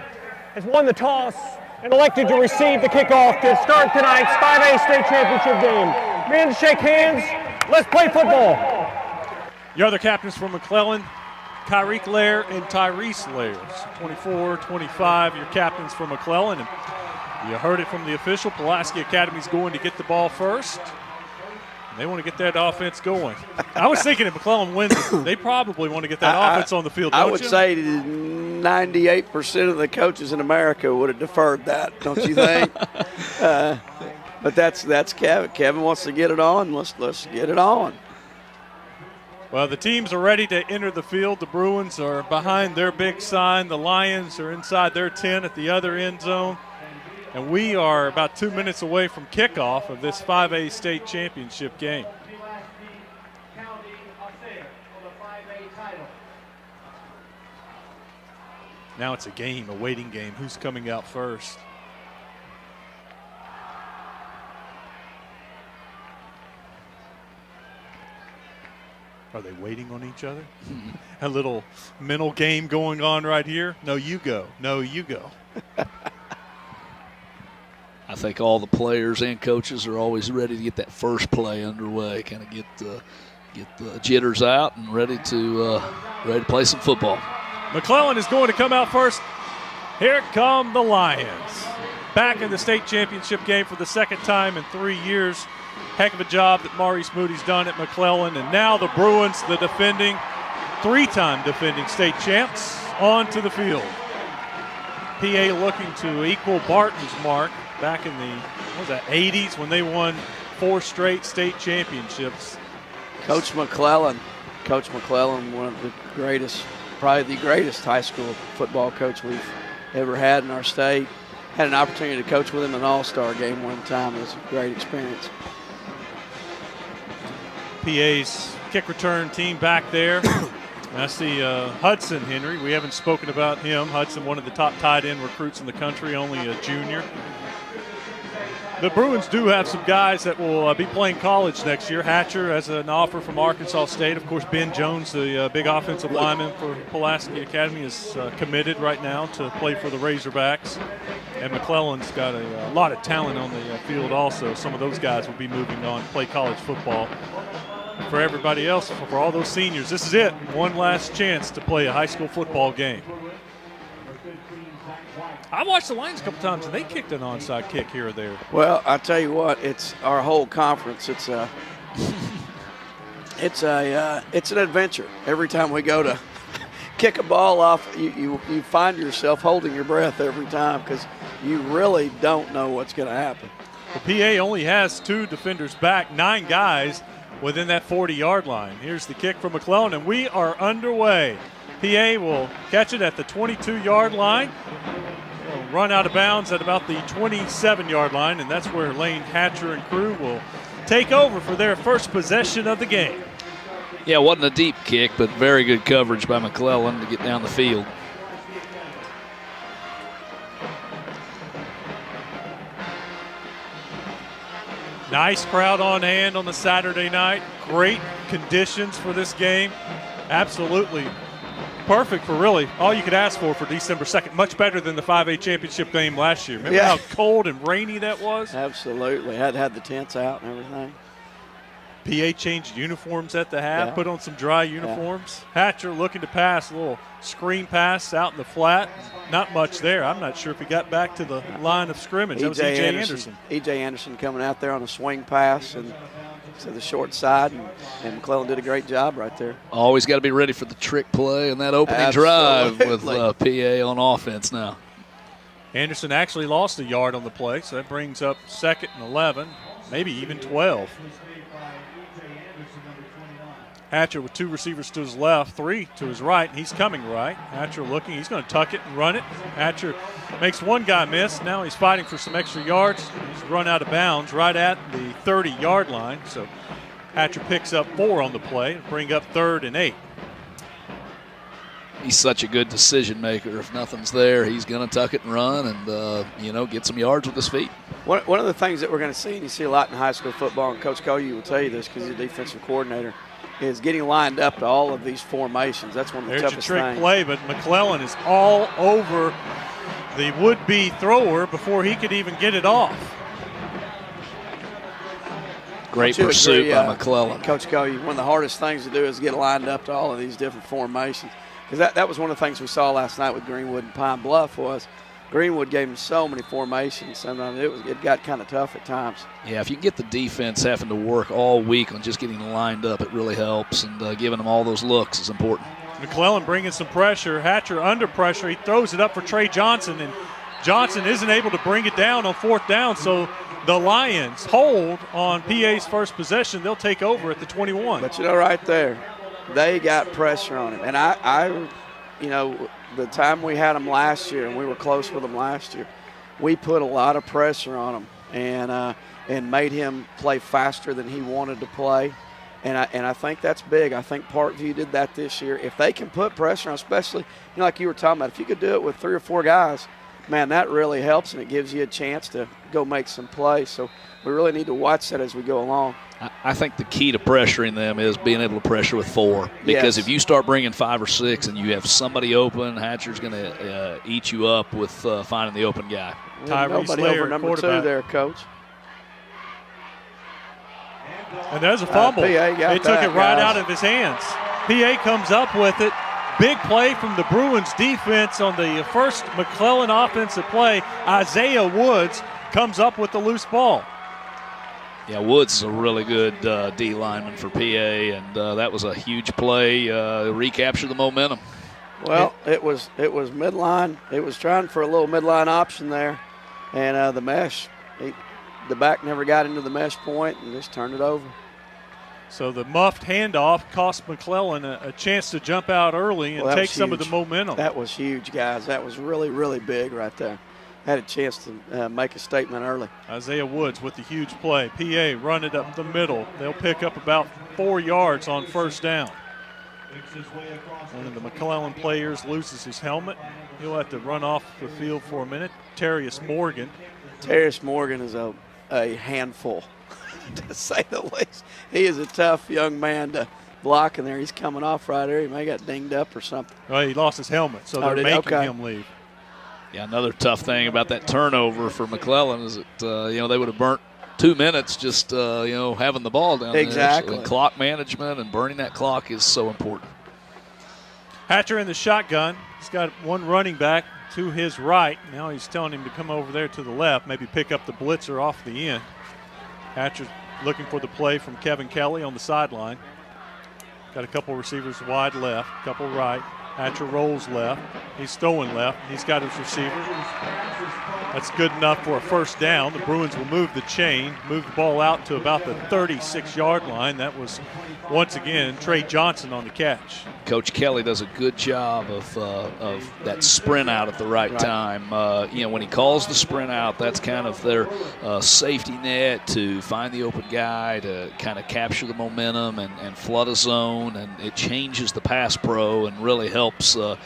has won the toss and elected to receive the kickoff to start tonight's 5A state championship game. Men, shake hands. Let's play football. Your other captains for McClellan, Kyrique Lair and Tyrese Lair. 24, 25, your captains for McClellan. And you heard it from the official. Pulaski Academy's going to get the ball first. And they want to get that offense going. I was thinking if McClellan wins, they probably want to get that offense on the field, don't I would say 98% of the coaches in America would have deferred that, don't you think? But that's Kevin. Kevin wants to get it on. Let's get it on. Well, the teams are ready to enter the field. The Bruins are behind their big sign. The Lions are inside their 10 at the other end zone. And we are about 2 minutes away from kickoff of this 5A state championship game. Now it's a waiting game. Who's coming out first? Are they waiting on each other? A little mental game going on right here. No, you go. No, you go. I think all the players and coaches are always ready to get that first play underway, kind of get the jitters out and ready to play some football. McClellan is going to come out first. Here come the Lions. Back in the state championship game for the second time in 3 years. Heck of a job that Maurice Moody's done at McClellan. And now the Bruins, the three-time defending state champs, onto the field. PA looking to equal Barton's mark back in the 80s when they won 4 straight state championships. Coach McClellan, one of the greatest, probably the greatest high school football coach we've ever had in our state. Had an opportunity to coach with him in an all-star game one time. It was a great experience. PA's kick return team back there. I see Hudson Henry. We haven't spoken about him. Hudson, one of the top tight end recruits in the country, only a junior. The Bruins do have some guys that will be playing college next year. Hatcher has an offer from Arkansas State. Of course, Ben Jones, the big offensive lineman for Pulaski Academy, is committed right now to play for the Razorbacks. And McClellan's got a lot of talent on the field also. Some of those guys will be moving on to play college football. For everybody else, for all those seniors, this is it. One last chance to play a high school football game. I watched the Lions a couple times, and they kicked an onside kick here or there. Well, I tell you what, it's our whole conference. It's an adventure. Every time we go to kick a ball off, you find yourself holding your breath every time because you really don't know what's going to happen. The PA only has 2 defenders back, 9 guys within that 40-yard line. Here's the kick from McClellan, and we are underway. PA will catch it at the 22-yard line. Will run out of bounds at about the 27-yard line, and that's where Lane Hatcher and crew will take over for their first possession of the game. Yeah, it wasn't a deep kick, but very good coverage by McClellan to get down the field. Nice crowd on hand on the Saturday night. Great conditions for this game. Absolutely perfect for really all you could ask for December 2nd. Much better than the 5A championship game last year. Remember how cold and rainy that was? Absolutely. Had the tents out and everything. PA changed uniforms at the half, put on some dry uniforms. Hatcher looking to pass, a little screen pass out in the flat. Not much there. I'm not sure if he got back to the line of scrimmage. That was E.J. Anderson. E.J. Anderson coming out there on a swing pass and to the short side, and McClellan did a great job right there. Always got to be ready for the trick play and that opening drive with PA on offense now. Anderson actually lost a yard on the play, so that brings up 2nd and 11, maybe even 12. Hatcher with 2 receivers to his left, 3 to his right, and he's coming right. Hatcher looking, he's going to tuck it and run it. Hatcher makes one guy miss. Now he's fighting for some extra yards. He's run out of bounds right at the 30-yard line. So Hatcher picks up 4 on the play, bring up 3rd and 8. He's such a good decision maker. If nothing's there, he's going to tuck it and run and, get some yards with his feet. One of the things that we're going to see, and you see a lot in high school football, and Coach Coley will tell you this because he's a defensive coordinator, is getting lined up to all of these formations. That's one of the toughest things. There's a trick play, but McClellan is all over the would-be thrower before he could even get it off. Great pursuit by McClellan. Coach Coley, one of the hardest things to do is get lined up to all of these different formations. Because that was one of the things we saw last night with Greenwood and Pine Bluff was Greenwood gave him so many formations. Sometimes it got kind of tough at times. Yeah, if you get the defense having to work all week on just getting lined up, it really helps, and giving them all those looks is important. McClellan bringing some pressure. Hatcher under pressure. He throws it up for Trey Johnson, and Johnson isn't able to bring it down on 4th down, so the Lions hold on PA's first possession. They'll take over at the 21. But right there, they got pressure on him. And I the time we had them last year, and we were close with them last year, we put a lot of pressure on him and made him play faster than he wanted to play. And I think that's big. I think Parkview did that this year. If they can put pressure on, especially like you were talking about, if you could do it with 3 or 4 guys, man, that really helps, and it gives you a chance to go make some plays. So we really need to watch that as we go along. I think the key to pressuring them is being able to pressure with 4. Because if you start bringing 5 or 6 and you have somebody open, Hatcher's going to eat you up with finding the open guy. Nobody over number 2 there, Coach. And there's a fumble. They took it right out of his hands. PA comes up with it. Big play from the Bruins defense on the first McClellan offensive play. Isaiah Woods comes up with the loose ball. Yeah, Woods is a really good D lineman for PA, and that was a huge play. Recapture the momentum. Well, it was midline. It was trying for a little midline option there, and the mesh. The back never got into the mesh point and just turned it over. So the muffed handoff cost McClellan a chance to jump out early and take some of the momentum. That was huge, guys. That was really, really big right there. had a chance to make a statement early. Isaiah Woods with the huge play. PA run it up the middle. They'll pick up about 4 yards on first down. One of the McClellan players loses his helmet. He'll have to run off the field for a minute. Terrius Morgan. Terrius Morgan is a handful, to say the least. He is a tough young man to block in there. He's coming off right there. He may have got dinged up or something. Well, he lost his helmet, so they're making him leave. Yeah, another tough thing about that turnover for McClellan is that, they would have burnt 2 minutes just, having the ball down there. Exactly. And clock management and burning that clock is so important. Hatcher in the shotgun. He's got one running back to his right. Now he's telling him to come over there to the left, maybe pick up the blitzer off the end. Hatcher looking for the play from Kevin Kelly on the sideline. Got a couple receivers wide left, a couple right. Hatcher rolls left. He's throwing left. He's got his receiver. That's good enough for a first down. The Bruins will move the chain, move the ball out to about the 36-yard line. That was, once again, Trey Johnson on the catch. Coach Kelly does a good job of that sprint out at the right time. When he calls the sprint out, that's kind of their safety net to find the open guy, to kind of capture the momentum and flood a zone, and it changes the pass pro and really helps the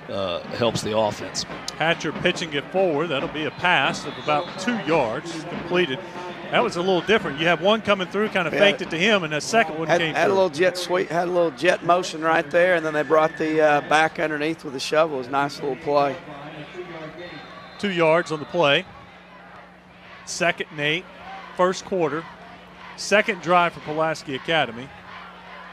offense. Hatcher pitching it forward. That'll be a pass of about 2 yards completed. That was a little different. You have one coming through, kind of faked it to him, and a second one came had through. A little jet sweep, had a little jet motion right there, and then they brought the back underneath with the shovel. It was a nice little play. 2 yards on the play. 2nd and 8, first quarter. Second drive for Pulaski Academy.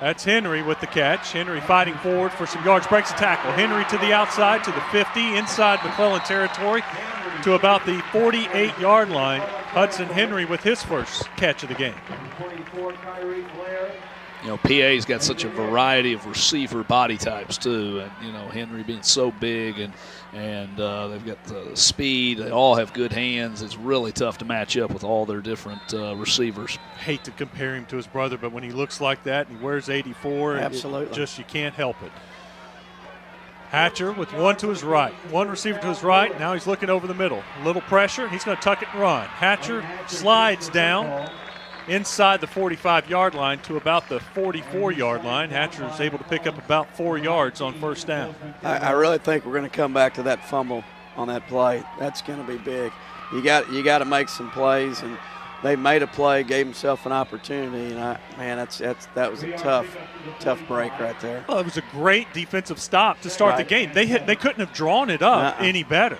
That's Henry with the catch. Henry fighting forward for some yards, breaks a tackle. Henry to the outside, to the 50, inside McClellan territory, to about the 48-yard line. Hudson Henry with his first catch of the game. PA's got such a variety of receiver body types too, and Henry being so big, and they've got the speed. They all have good hands. It's really tough to match up with all their different receivers. Hate to compare him to his brother, but when he looks like that and he wears 84, absolutely, you can't help it. Hatcher with one to his right, one receiver to his right. Now he's looking over the middle. A little pressure. He's going to tuck it and run. Hatcher slides down inside the 45-yard line to about the 44-yard line. Hatcher is able to pick up about 4 yards on first down. I really think we're going to come back to that fumble on that play. That's going to be big. You got to make some plays, and they made a play, gave himself an opportunity, and that was a tough break right there. Well, it was a great defensive stop to start the game. They couldn't have drawn it up any better.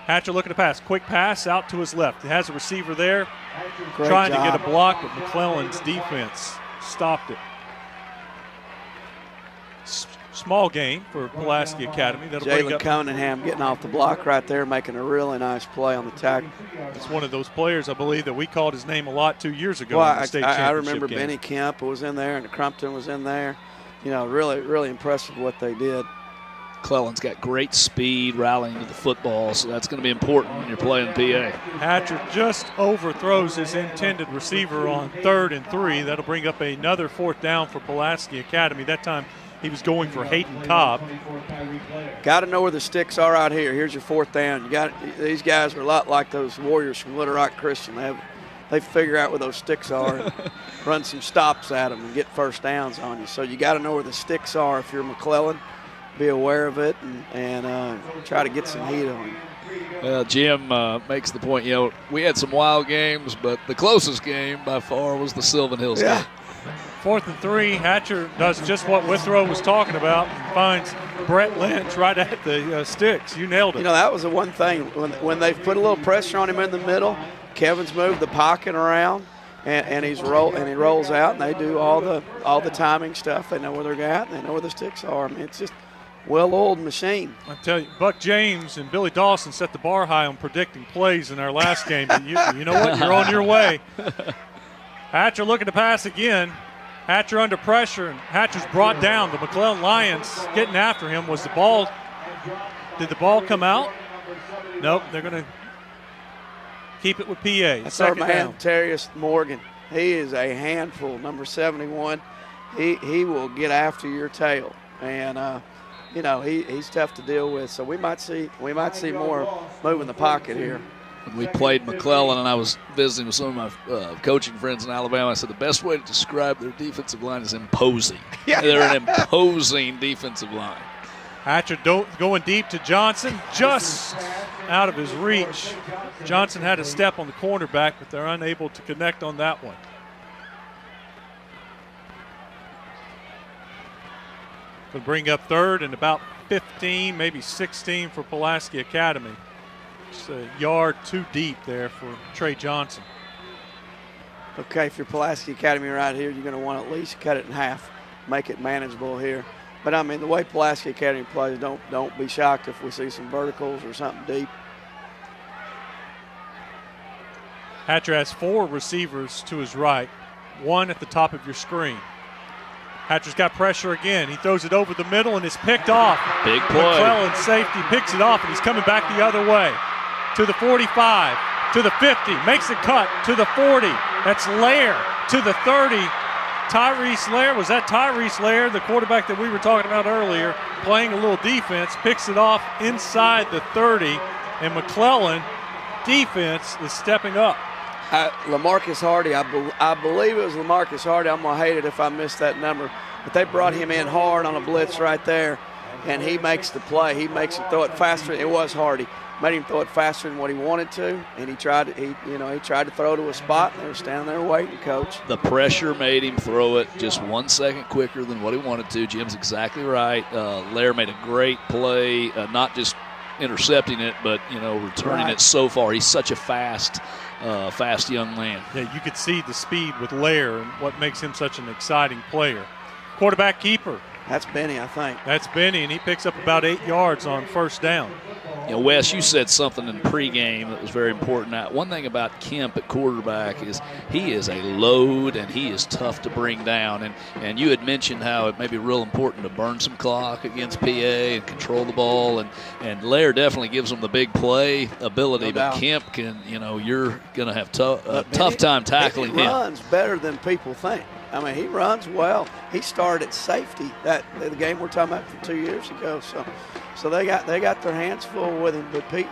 Hatcher looking to pass. Quick pass out to his left. He has a receiver there trying to get a block, but McClellan's defense stopped it. Small gain for Pulaski Academy. That'll bring up Cunningham getting off the block right there, making a really nice play on the tackle. It's one of those players, I believe, that we called his name a lot 2 years ago in the state championship I remember game. Benny Kemp was in there, and Crumpton was in there. Really, really impressive what they did. McClellan's got great speed rallying to the football, so that's going to be important when you're playing PA. Hatcher just overthrows his intended receiver on 3rd and 3. That'll bring up another 4th down for Pulaski Academy. That time he was going for Hayden Cobb. Got to know where the sticks are out here. Here's your 4th down. These guys are a lot like those Warriors from Little Rock Christian. They figure out where those sticks are and run some stops at them and get first downs on you. So you got to know where the sticks are if you're McClellan. Be aware of it and try to get some heat on him. Well, Jim makes the point, we had some wild games, but the closest game by far was the Sylvan Hills game. 4th and 3, Hatcher does just what Withrow was talking about and finds Brett Lynch right at the sticks. You nailed it. That was the one thing. When they've put a little pressure on him in the middle, Kevin's moved the pocket around, and he rolls out, and they do all the timing stuff. They know where they're at, and they know where the sticks are. I mean, it's just well-oiled machine. I tell you, Buck James and Billy Dawson set the bar high on predicting plays in our last game. But you know what? You're on your way. Hatcher looking to pass again. Hatcher under pressure, and Hatcher's brought down. The McClellan Lions getting after him. Did the ball come out? Nope, they're going to keep it with PA. That's our man, Terrius Morgan. He is a handful, number 71. He will get after your tail. And, you know, he's tough to deal with. So we might see more moving the pocket here. When we played McClellan, and I was visiting with some of my coaching friends in Alabama, I said the best way to describe their defensive line is imposing. Yeah. They're an imposing defensive line. Hatcher going deep to Johnson, just out of his reach. Johnson had a step on the cornerback, but they're unable to connect on that one. Going to bring up third and about 15, maybe 16 for Pulaski Academy. It's a yard too deep there for Trey Johnson. Okay, if you're Pulaski Academy right here, you're going to want to at least cut it in half, make it manageable here. But, I mean, the way Pulaski Academy plays, don't be shocked if we see some verticals or something deep. Hatcher has 4 receivers to his right, 1 at the top of your screen. Hatcher's got pressure again. He throws it over the middle and is picked off. Big play. McClellan safety picks it off, and he's coming back the other way. To the 45, to the 50, makes a cut to the 40. That's Lair to the 30. Tyrese Lair, was that Tyrese Lair, the quarterback that we were talking about earlier, playing a little defense, picks it off inside the 30, and McClellan defense is stepping up. LaMarcus Hardy, I believe it was LaMarcus Hardy. I'm going to hate it if I missed that number. But they brought him in hard on a blitz right there, and he makes the play. He makes him throw it faster. It was Hardy. Made him throw it faster than what he wanted to, and he tried to throw to a spot, and they were standing there waiting, Coach. The pressure made him throw it just 1 second quicker than what he wanted to. Jim's exactly right. Lair made a great play, not just intercepting it, but returning it so far. He's such a fast young man. Yeah, you could see the speed with Lair and what makes him such an exciting player. Quarterback keeper. That's Benny, I think. That's Benny, and he picks up about 8 yards on first down. Wes, you said something in pregame that was very important. Now, one thing about Kemp at quarterback is he is a load and he is tough to bring down. And you had mentioned how it may be real important to burn some clock against PA and control the ball. And Lair definitely gives them the big play ability. But Kemp can, you're going to have tough time tackling him. He runs better than people think. I mean, he runs well. He started at safety the game we're talking about from 2 years ago. So they got their hands full with him. But PA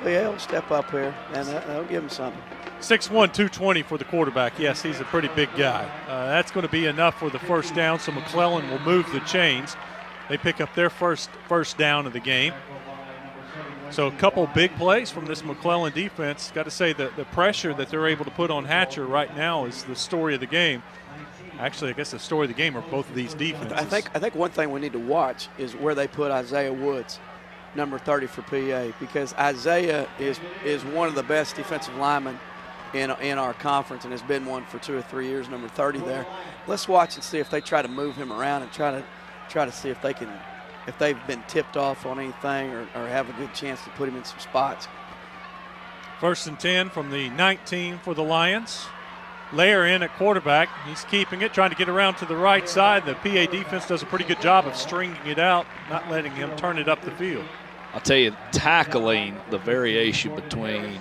will step up here, and they'll give him something. 6'1", 220 for the quarterback. Yes, he's a pretty big guy. That's going to be enough for the first down, so McClellan will move the chains. They pick up their first down of the game. So a couple big plays from this McClellan defense. Got to say that the pressure that they're able to put on Hatcher right now is the story of the game. Actually, I guess the story of the game are both of these defenses. I think one thing we need to watch is where they put Isaiah Woods, number 30 for PA, because Isaiah is one of the best defensive linemen in our conference and has been one for 2 or 3 years, number 30 there. Let's watch and see if they try to move him around and try to see if they've been tipped off on anything or have a good chance to put him in some spots. 1st and 10 from the 19 for the Lions. Lair in at quarterback. He's keeping it, trying to get around to the right side. The PA defense does a pretty good job of stringing it out, not letting him turn it up the field. I'll tell you, tackling the variation between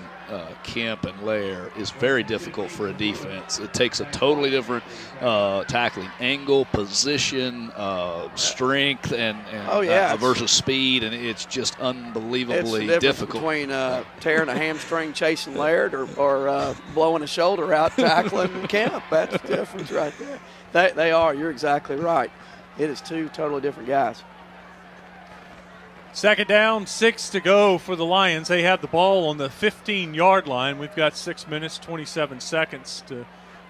Kemp and Lair is very difficult for a defense. It takes a totally different tackling angle, position, strength, and versus speed, and it's just unbelievably difficult. Between tearing a hamstring chasing Laird or blowing a shoulder out tackling Kemp. That's the difference right there. They are. You're exactly right. It is 2 totally different guys. 2nd down, 6 to go for the Lions. They have the ball on the 15-yard line. We've got 6 minutes, 27 seconds to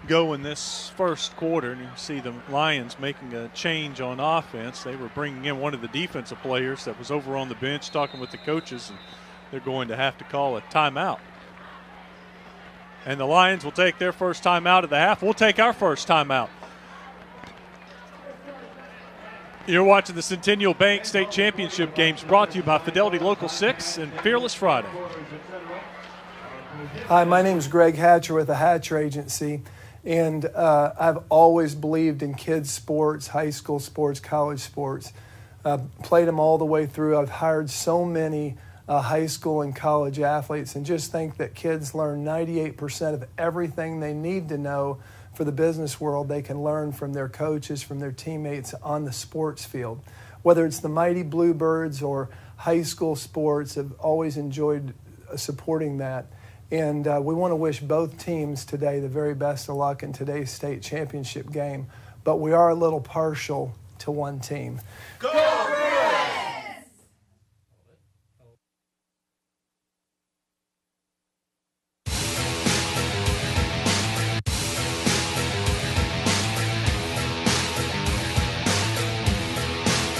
go in this first quarter. And you see the Lions making a change on offense. They were bringing in one of the defensive players that was over on the bench talking with the coaches, and they're going to have to call a timeout. And the Lions will take their first timeout of the half. We'll take our first timeout. You're watching the Centennial Bank State Championship games brought to you by Fidelity Local 6 and Fearless Friday. Hi, my name is Greg Hatcher with the Hatcher Agency, and I've always believed in kids' sports, high school sports, college sports. Played them all the way through. I've hired so many high school and college athletes, and just think that kids learn 98% of everything they need to know for the business world. They can learn from their coaches, from their teammates on the sports field. whether it's the Mighty Bluebirds or high school sports, have always enjoyed supporting that. And we want to wish both teams today the very best of luck in today's state championship game. But we are a little partial to one team. Go Reds!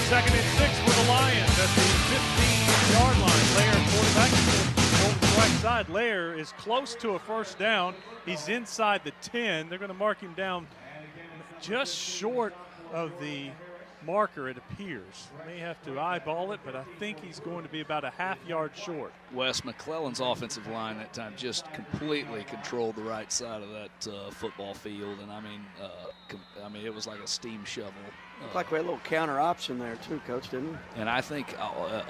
Second and 6 for the Lions at the 15-yard line. Lair, quarterback, over the right side. Lair is close to a first down. He's inside the 10. They're going to mark him down just short of the marker, it appears. May have to eyeball it, but I think he's going to be about a half-yard short. Wes McClellan's offensive line that time just completely controlled the right side of that football field, and I mean, it was like a steam shovel. Looked like we had a little counter option there too, Coach, didn't we? And I think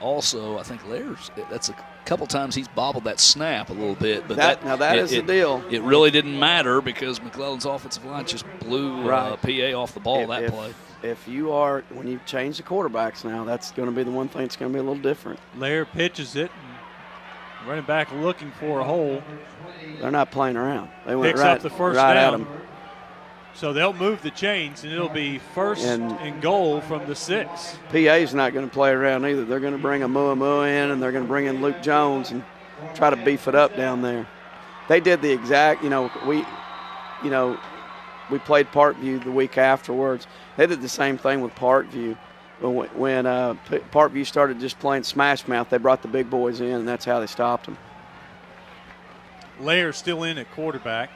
also, I think Lair's, that's a couple times he's bobbled that snap a little bit. But that is the deal. It really didn't matter because McClellan's offensive line just blew PA off the ball that play. If you are, when you change the quarterbacks now, that's going to be the one thing that's going to be a little different. Lair pitches it. Running back looking for a hole. They're not playing around. They went Picks up the first down. At him. So they'll move the chains, and it'll be first and goal from the 6. PA's not going to play around either. They're going to bring a Mua in, and they're going to bring in Luke Jones and try to beef it up down there. They did the exact, we played Parkview the week afterwards. They did the same thing with Parkview. When Parkview started just playing smash mouth, they brought the big boys in, and that's how they stopped them. Lair still in at quarterback.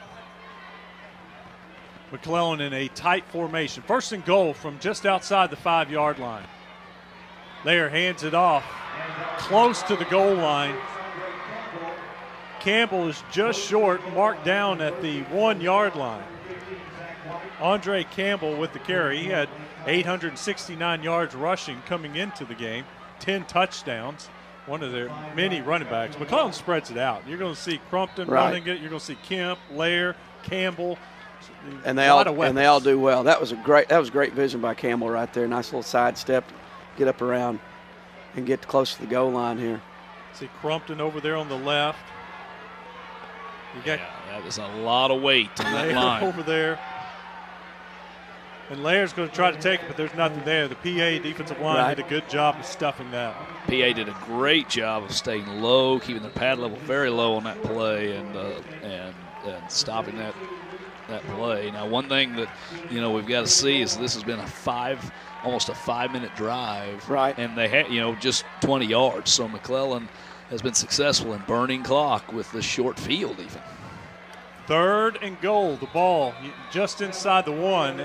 McClellan in a tight formation. First and goal from just outside the 5-yard line. Lair hands it off close to the goal line. Campbell is just short, marked down at the 1-yard line. Andre Campbell with the carry. He had 869 yards rushing coming into the game, 10 touchdowns, one of their many running backs. McClellan spreads it out. You're going to see Crumpton running it. You're going to see Kemp, Lair, Campbell. And they all do well. That was great vision by Campbell right there. Nice little sidestep, get up around and get close to the goal line here. See Crumpton over there on the left. That was a lot of weight on that line. Over there. And Lair's going to try to take it, but there's nothing there. The PA defensive line did a good job of stuffing that. PA did a great job of staying low, keeping their pad level very low on that play, and stopping that play. Now, one thing that we've got to see is this has been almost a 5-minute drive, and they had just 20 yards. So McClellan has been successful in burning clock with the short field even. 3rd and goal. The ball just inside the 1.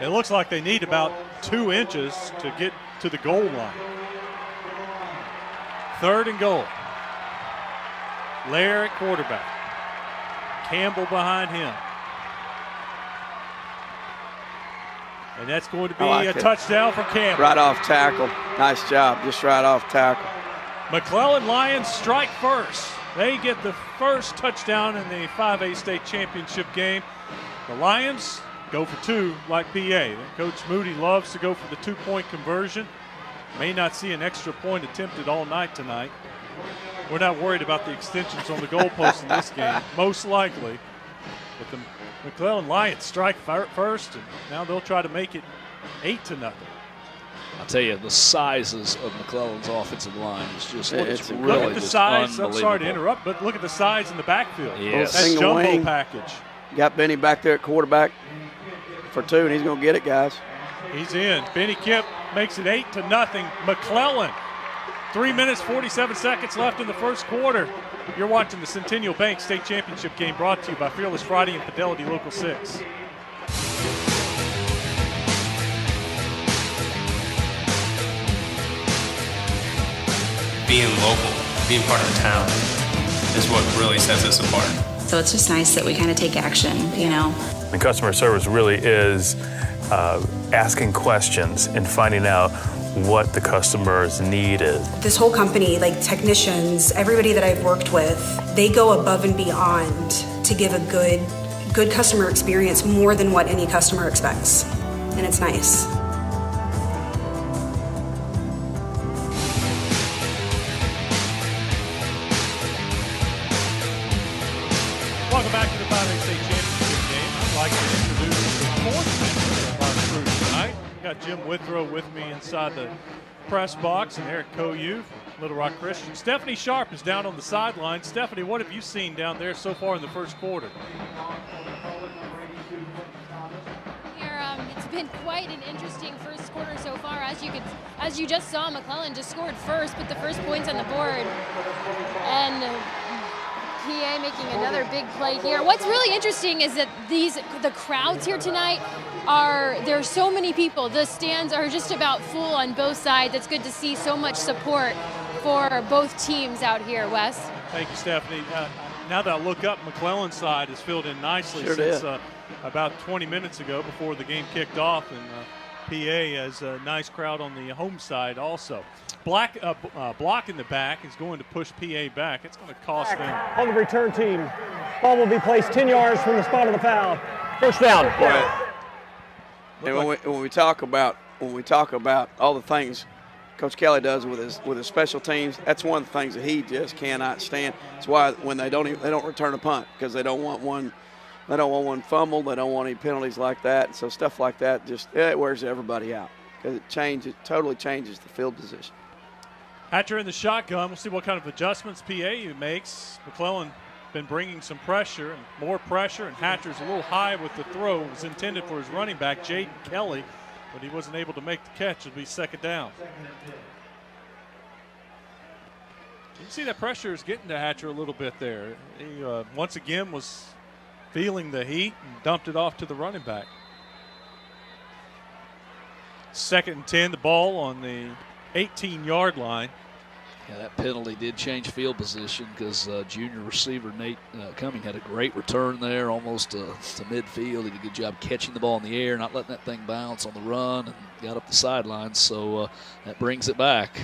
It looks like they need about 2 inches to get to the goal line. 3rd and goal. Lair at quarterback. Campbell behind him. And that's going to be a touchdown for Campbell. Right off tackle. Nice job. Just right off tackle. McClellan Lions strike first. They get the first touchdown in the 5A state championship game. The Lions go for 2 like PA. Coach Moody loves to go for the 2-point conversion. May not see an extra point attempted all night tonight. We're not worried about the extensions on the goalpost in this game, most likely. But the McClellan Lions strike first, and now they'll try to make it 8-0. I'll tell you, the sizes of McClellan's offensive line is just really look at the size. I'm sorry to interrupt, but look at the size in the backfield. Yes. That's jumbo package. Got Benny back there at quarterback for 2, and he's going to get it, guys. He's in. Benny Kemp makes it 8-0. McClellan. 3 minutes, 47 seconds left in the first quarter. You're watching the Centennial Bank State Championship game brought to you by Fearless Friday and Fidelity Local 6. Being local, being part of town is what really sets us apart. So it's just nice that we kind of take action, And customer service really is asking questions and finding out what the customer's need is. This whole company, like technicians, everybody that I've worked with, they go above and beyond to give a good customer experience, more than what any customer expects. And it's nice. got Jim Withrow with me inside the press box and Eric Koyu from Little Rock Christian. Stephanie Sharp is down on the sideline. Stephanie, what have you seen down there so far in the first quarter? It's been quite an interesting first quarter so far. As you just saw, McClellan just scored first, put the first points on the board, and PA making another big play here. What's really interesting is that the crowds here tonight there are so many people. The stands are just about full on both sides. It's good to see so much support for both teams out here, Wes. Thank you, Stephanie. Now that I look up, McClellan's side is filled in nicely since about 20 minutes ago before the game kicked off, and PA has a nice crowd on the home side also. Block in the back is going to push PA back. It's going to cost them. On the return team, ball will be placed 10 yards from the spot of the foul. First down. And when we talk about all the things Coach Kelly does with his special teams, that's one of the things that he just cannot stand. That's why when they don't return a punt, because they don't want one fumble, they don't want any penalties like that. So stuff like that it wears everybody out because it totally changes the field position. Hatcher in the shotgun. We'll see what kind of adjustments PA makes. McClellan been bringing some pressure and more pressure, and Hatcher's a little high with the throw. It was intended for his running back, Jaden Kelly, but he wasn't able to make the catch. It'll be second down. You can see that pressure is getting to Hatcher a little bit there. He once again was feeling the heat and dumped it off to the running back. Second and 10, the ball on the 18-yard line. Yeah, that penalty did change field position because junior receiver Nate Cumming had a great return there, almost to midfield. He did a good job catching the ball in the air, not letting that thing bounce on the run, and got up the sidelines. So that brings it back.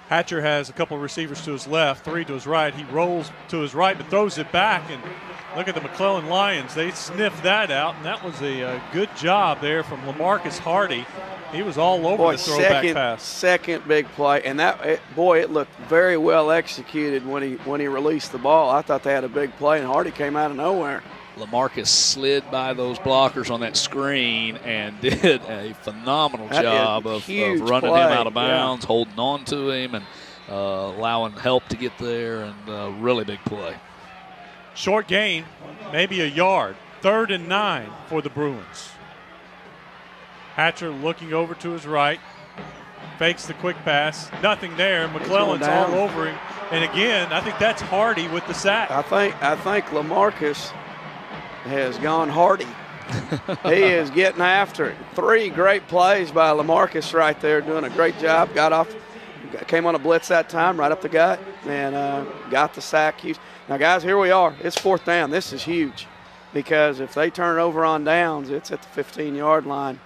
Hatcher has a couple of receivers to his left, three to his right. He rolls to his right but throws it back, and look at the McClellan Lions. They sniffed that out, and that was a good job there from LaMarcus Hardy. He was all over the throwback pass. Second big play, and it looked very well executed when he released the ball. I thought they had a big play, and Hardy came out of nowhere. LaMarcus slid by those blockers on that screen and did a phenomenal job of running him out of bounds, holding on to him, and allowing help to get there, and really big play. Short gain, maybe a yard. 3rd and 9 for the Bruins. Hatcher looking over to his right, fakes the quick pass. Nothing there. McClellan's all over him. And again, I think that's Hardy with the sack. I think LaMarcus has gone Hardy. He is getting after it. 3 great plays by LaMarcus right there, doing a great job. Came on a blitz that time, right up the gut, and got the sack. Now, guys, here we are. It's 4th down. This is huge because if they turn it over on downs, it's at the 15-yard line.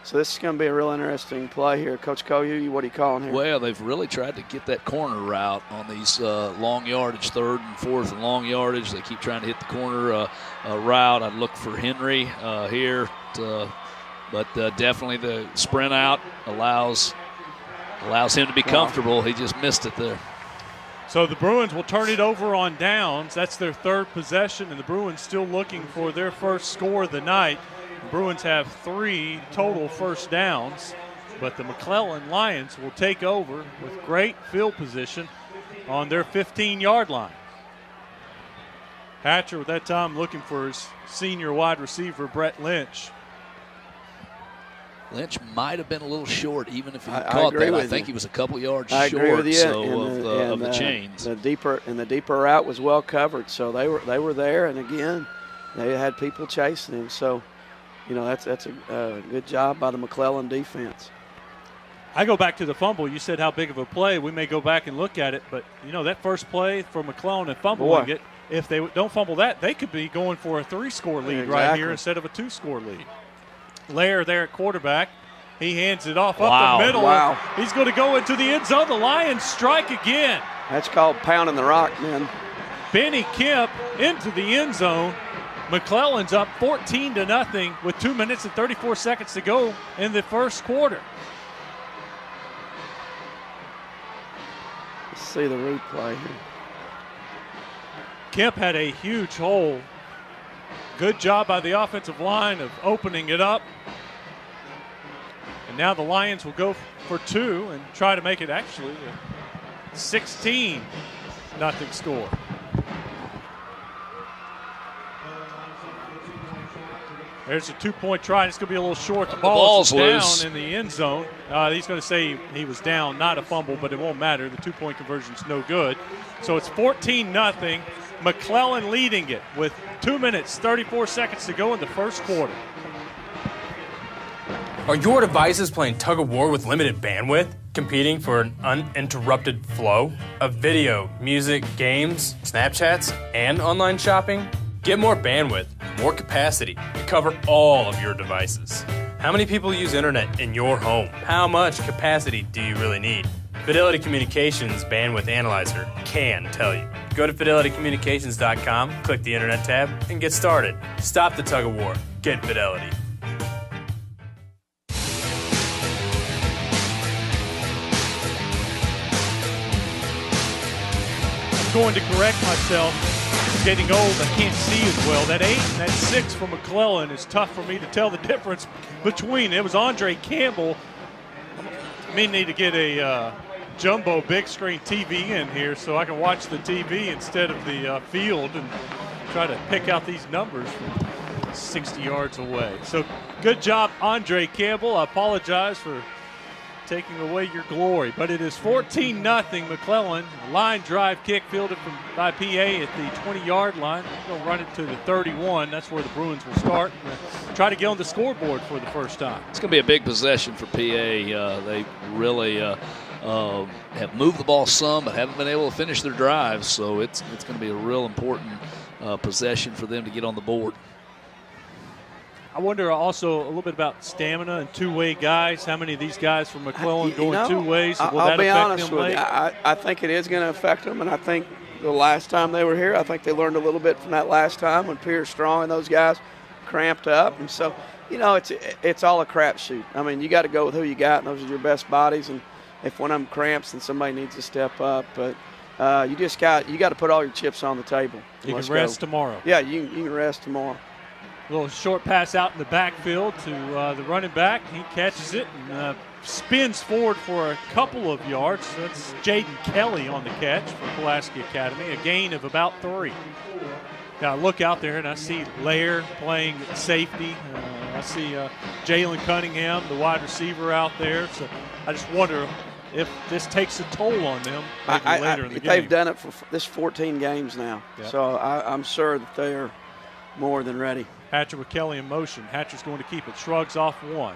So this is going to be a real interesting play here. Coach Koyu, what are you calling here? Well, they've really tried to get that corner route on these long yardage, 3rd and 4th and long yardage. They keep trying to hit the corner route. I'd look for Henry here, but definitely the sprint out allows him to be comfortable. He just missed it there. So the Bruins will turn it over on downs. That's their 3rd possession, and the Bruins still looking for their first score of the night. The Bruins have 3 total first downs, but the McClellan Lions will take over with great field position on their 15-yard line. Hatcher with that time looking for his senior wide receiver, Brett Lynch. Lynch might have been a little short, even if he caught that. I think he was a couple yards short of the chains. The deeper route was well covered, so they were there, and again, they had people chasing him. So, that's a good job by the McClellan defense. I go back to the fumble. You said how big of a play. We may go back and look at it, but that first play for McClellan and fumbling it. If they don't fumble that, they could be going for a 3-score lead right here instead of a 2-score lead. Lair there at quarterback. He hands it off up the middle. Wow. He's going to go into the end zone. The Lions strike again. That's called pounding the rock, man. Benny Kemp into the end zone. McClellan's up 14-0 with 2 minutes and 34 seconds to go in the first quarter. Let's see the replay here. Kemp had a huge hole. Good job by the offensive line of opening it up. And now the Lions will go for 2 and try to make it actually a 16-0 score. There's a 2-point try, and it's going to be a little short. The ball's loose. Down in the end zone. He's going to say he was down, not a fumble, but it won't matter. The 2-point conversion's no good. So it's 14-0. McClellan leading it with 2 minutes, 34 seconds to go in the first quarter. Are your devices playing tug of war with limited bandwidth, competing for an uninterrupted flow of video, music, games, Snapchats, and online shopping? Get more bandwidth, more capacity to cover all of your devices. How many people use internet in your home? How much capacity do you really need? Fidelity Communications Bandwidth Analyzer can tell you. Go to fidelitycommunications.com, click the internet tab, and get started. Stop the tug of war. Get Fidelity. I'm going to correct myself. Getting old, I can't see as well. That 8 and that 6 from McClellan is tough for me to tell the difference between. It was Andre Campbell. I need to get a jumbo big screen TV in here so I can watch the TV instead of the field and try to pick out these numbers from 60 yards away. So good job, Andre Campbell. I apologize for taking away your glory, but it is 14-0 McClellan. Line drive kick fielded by PA at the 20-yard line. We're going to run it to the 31. That's where the Bruins will start. Try to get on the scoreboard for the first time. It's going to be a big possession for PA. They really have moved the ball some, but haven't been able to finish their drives. So it's going to be a real important possession for them to get on the board. I wonder also a little bit about stamina and two-way guys. How many of these guys from McClellan going two ways? Will I'll that be affect honest them with late? you. I think it is going to affect them, and I think the last time they were here, I think they learned a little bit from that last time when Pierce Strong and those guys cramped up. And so, it's all a crapshoot. I mean, you got to go with who you got, and those are your best bodies. And if one of them cramps, then somebody needs to step up. But you got to put all your chips on the table. You can rest tomorrow. Yeah, you can rest tomorrow. A little short pass out in the backfield to the running back. He catches it and spins forward for a couple of yards. That's Jaden Kelly on the catch for Pulaski Academy, a gain of about 3. Now I look out there and I see Lair playing safety. I see Jalen Cunningham, the wide receiver, out there. So I just wonder if this takes a toll on them later in the game. They've done it for this 14 games now. Yep. So I'm sure that they are more than ready. Hatcher with Kelly in motion. Hatcher's going to keep it. Shrugs off one.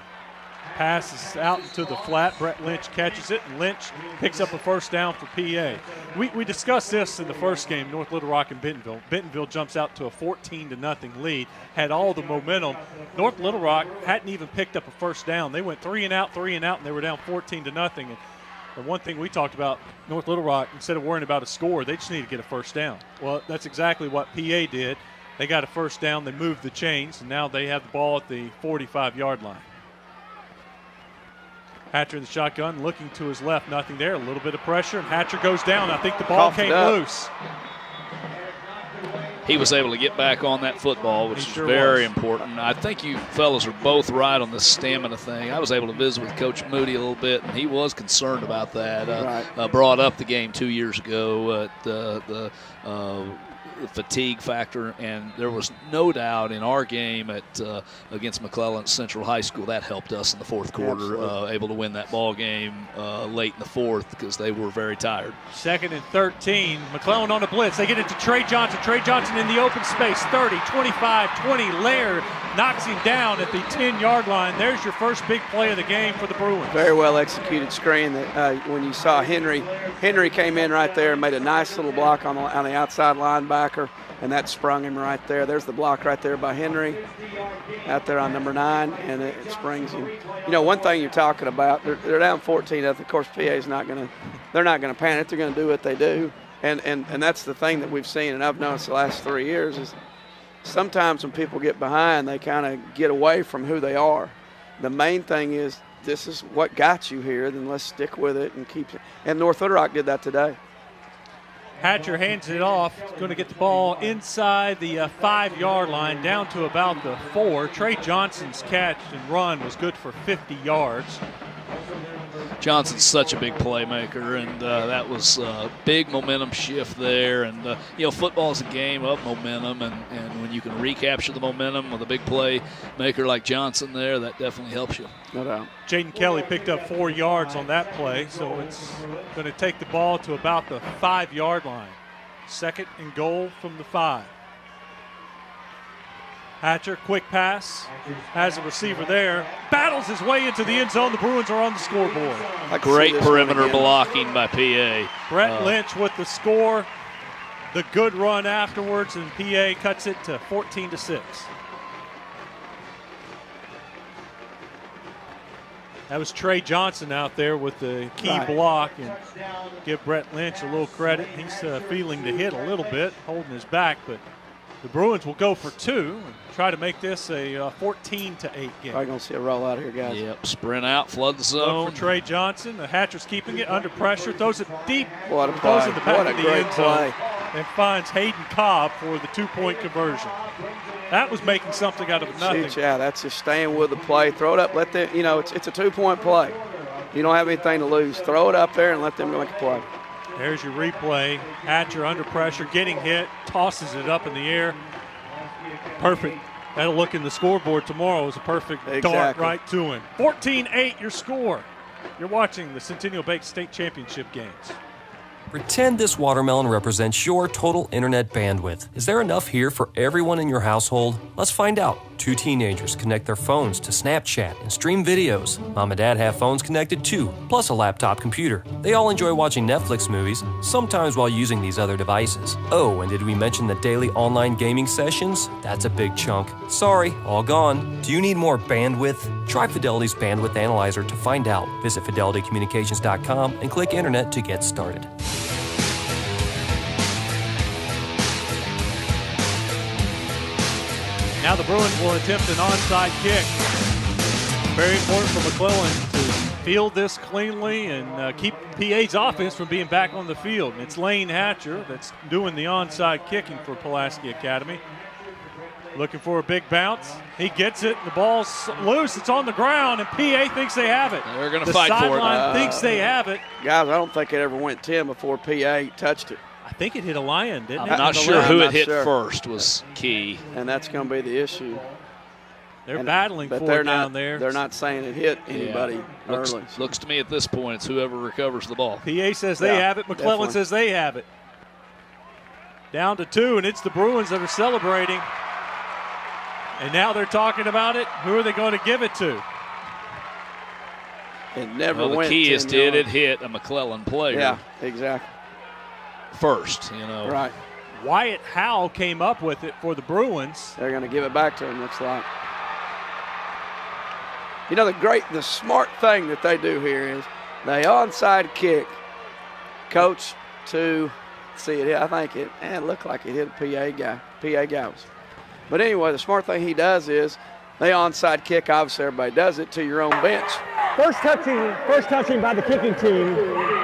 Passes out into the flat. Brett Lynch catches it, and Lynch picks up a first down for PA. We discussed this in the first game, North Little Rock and Bentonville. Bentonville jumps out to a 14-0 lead, had all the momentum. North Little Rock hadn't even picked up a first down. They went 3 and out, and they were down 14-0. And the one thing we talked about, North Little Rock, instead of worrying about a score, they just need to get a first down. Well, that's exactly what PA did. They got a first down, they moved the chains, and now they have the ball at the 45-yard line. Hatcher in the shotgun, looking to his left, nothing there. A little bit of pressure, and Hatcher goes down. I think the ball came loose. He was able to get back on that football, which is very important. I think you fellas are both right on this stamina thing. I was able to visit with Coach Moody a little bit, and he was concerned about that. Brought up the game 2 years ago at the fatigue factor, and there was no doubt in our game against McClellan Central High School that helped us in the fourth quarter, able to win that ball game late in the fourth because they were very tired. 2nd and 13. McClellan on the blitz. They get it to Trey Johnson. Trey Johnson in the open space. 30, 25, 20. Lair knocks him down at the 10-yard line. There's your first big play of the game for the Bruins. Very well executed screen. That when you saw Henry came in right there and made a nice little block on the outside linebacker, and that sprung him right there. There's the block right there by Henry out there on number 9, and it springs him. One thing you're talking about, they're down 14. Of course, PA's not going to panic. They're going to do what they do, and that's the thing that we've seen, and I've noticed the last 3 years is sometimes when people get behind, they kind of get away from who they are. The main thing is this is what got you here, then let's stick with it and keep it. And North Little Rock did that today. Hatcher hands it off. Going to get the ball inside the 5-yard line, down to about the 4. Trey Johnson's catch and run was good for 50 yards. Johnson's such a big playmaker, and that was a big momentum shift there. And, football's a game of momentum, and when you can recapture the momentum with a big playmaker like Johnson there, that definitely helps you. No doubt. Jaden Kelly picked up 4 yards on that play, so it's going to take the ball to about the 5-yard line. 2nd and goal from the 5. Hatcher, quick pass, has a receiver there, battles his way into the end zone. The Bruins are on the scoreboard. Great perimeter blocking by PA. Brett Lynch with the score, the good run afterwards, and PA cuts it to 14-6. That was Trey Johnson out there with the key block, and give Brett Lynch a little credit. He's feeling the hit a little bit, holding his back, but the Bruins will go for 2 and try to make this a 14-8 game. Probably going to see a roll out here, guys. Yep, sprint out, flood the zone. Look for Trey Johnson. The Hatcher's keeping it under pressure, throws it deep, what a throws play. in the back What a of the great end zone, play. and finds Hayden Cobb for the 2-point conversion. That was making something out of nothing. Yeah, that's just staying with the play. Throw it up. Let them, it's a 2-point play. You don't have anything to lose. Throw it up there and let them make a play. There's your replay. Hatcher under pressure, getting hit, tosses it up in the air. Perfect. That'll look in the scoreboard tomorrow as a perfect dart right to him. 14-8 your score. You're watching the Centennial Bank State Championship games. Pretend this watermelon represents your total internet bandwidth. Is there enough here for everyone in your household? Let's find out. 2 teenagers connect their phones to Snapchat and stream videos. Mom and Dad have phones connected too, plus a laptop computer. They all enjoy watching Netflix movies, sometimes while using these other devices. Oh, and did we mention the daily online gaming sessions? That's a big chunk. Sorry, all gone. Do you need more bandwidth? Try Fidelity's Bandwidth Analyzer to find out. Visit fidelitycommunications.com and click Internet to get started. Now the Bruins will attempt an onside kick. Very important for McClellan to field this cleanly and keep PA's offense from being back on the field. And it's Lane Hatcher that's doing the onside kicking for Pulaski Academy. Looking for a big bounce. He gets it. The ball's loose. It's on the ground, and PA thinks they have it. They're going to fight for it. The sideline thinks they have it. Guys, I don't think it ever went 10 before PA touched it. I think it hit a lion, didn't it? I'm not sure who it hit first was key. And that's going to be the issue. They're battling for it down there. They're not saying it hit anybody early. Looks to me at this point it's whoever recovers the ball. PA says they have it. McClellan says they have it. Down to 2, and it's the Bruins that are celebrating. And now they're talking about it. Who are they going to give it to? It never went. The key is, did it hit a McClellan player? Yeah, exactly. First, Right. Wyatt Howe came up with it for the Bruins. They're going to give it back to him, looks like. The smart thing that they do here is they onside kick, coach to see it. I think it looked like it hit a PA guy. PA guy was. But anyway, the smart thing he does is they onside kick. Obviously, everybody does it to your own bench. First touching by the kicking team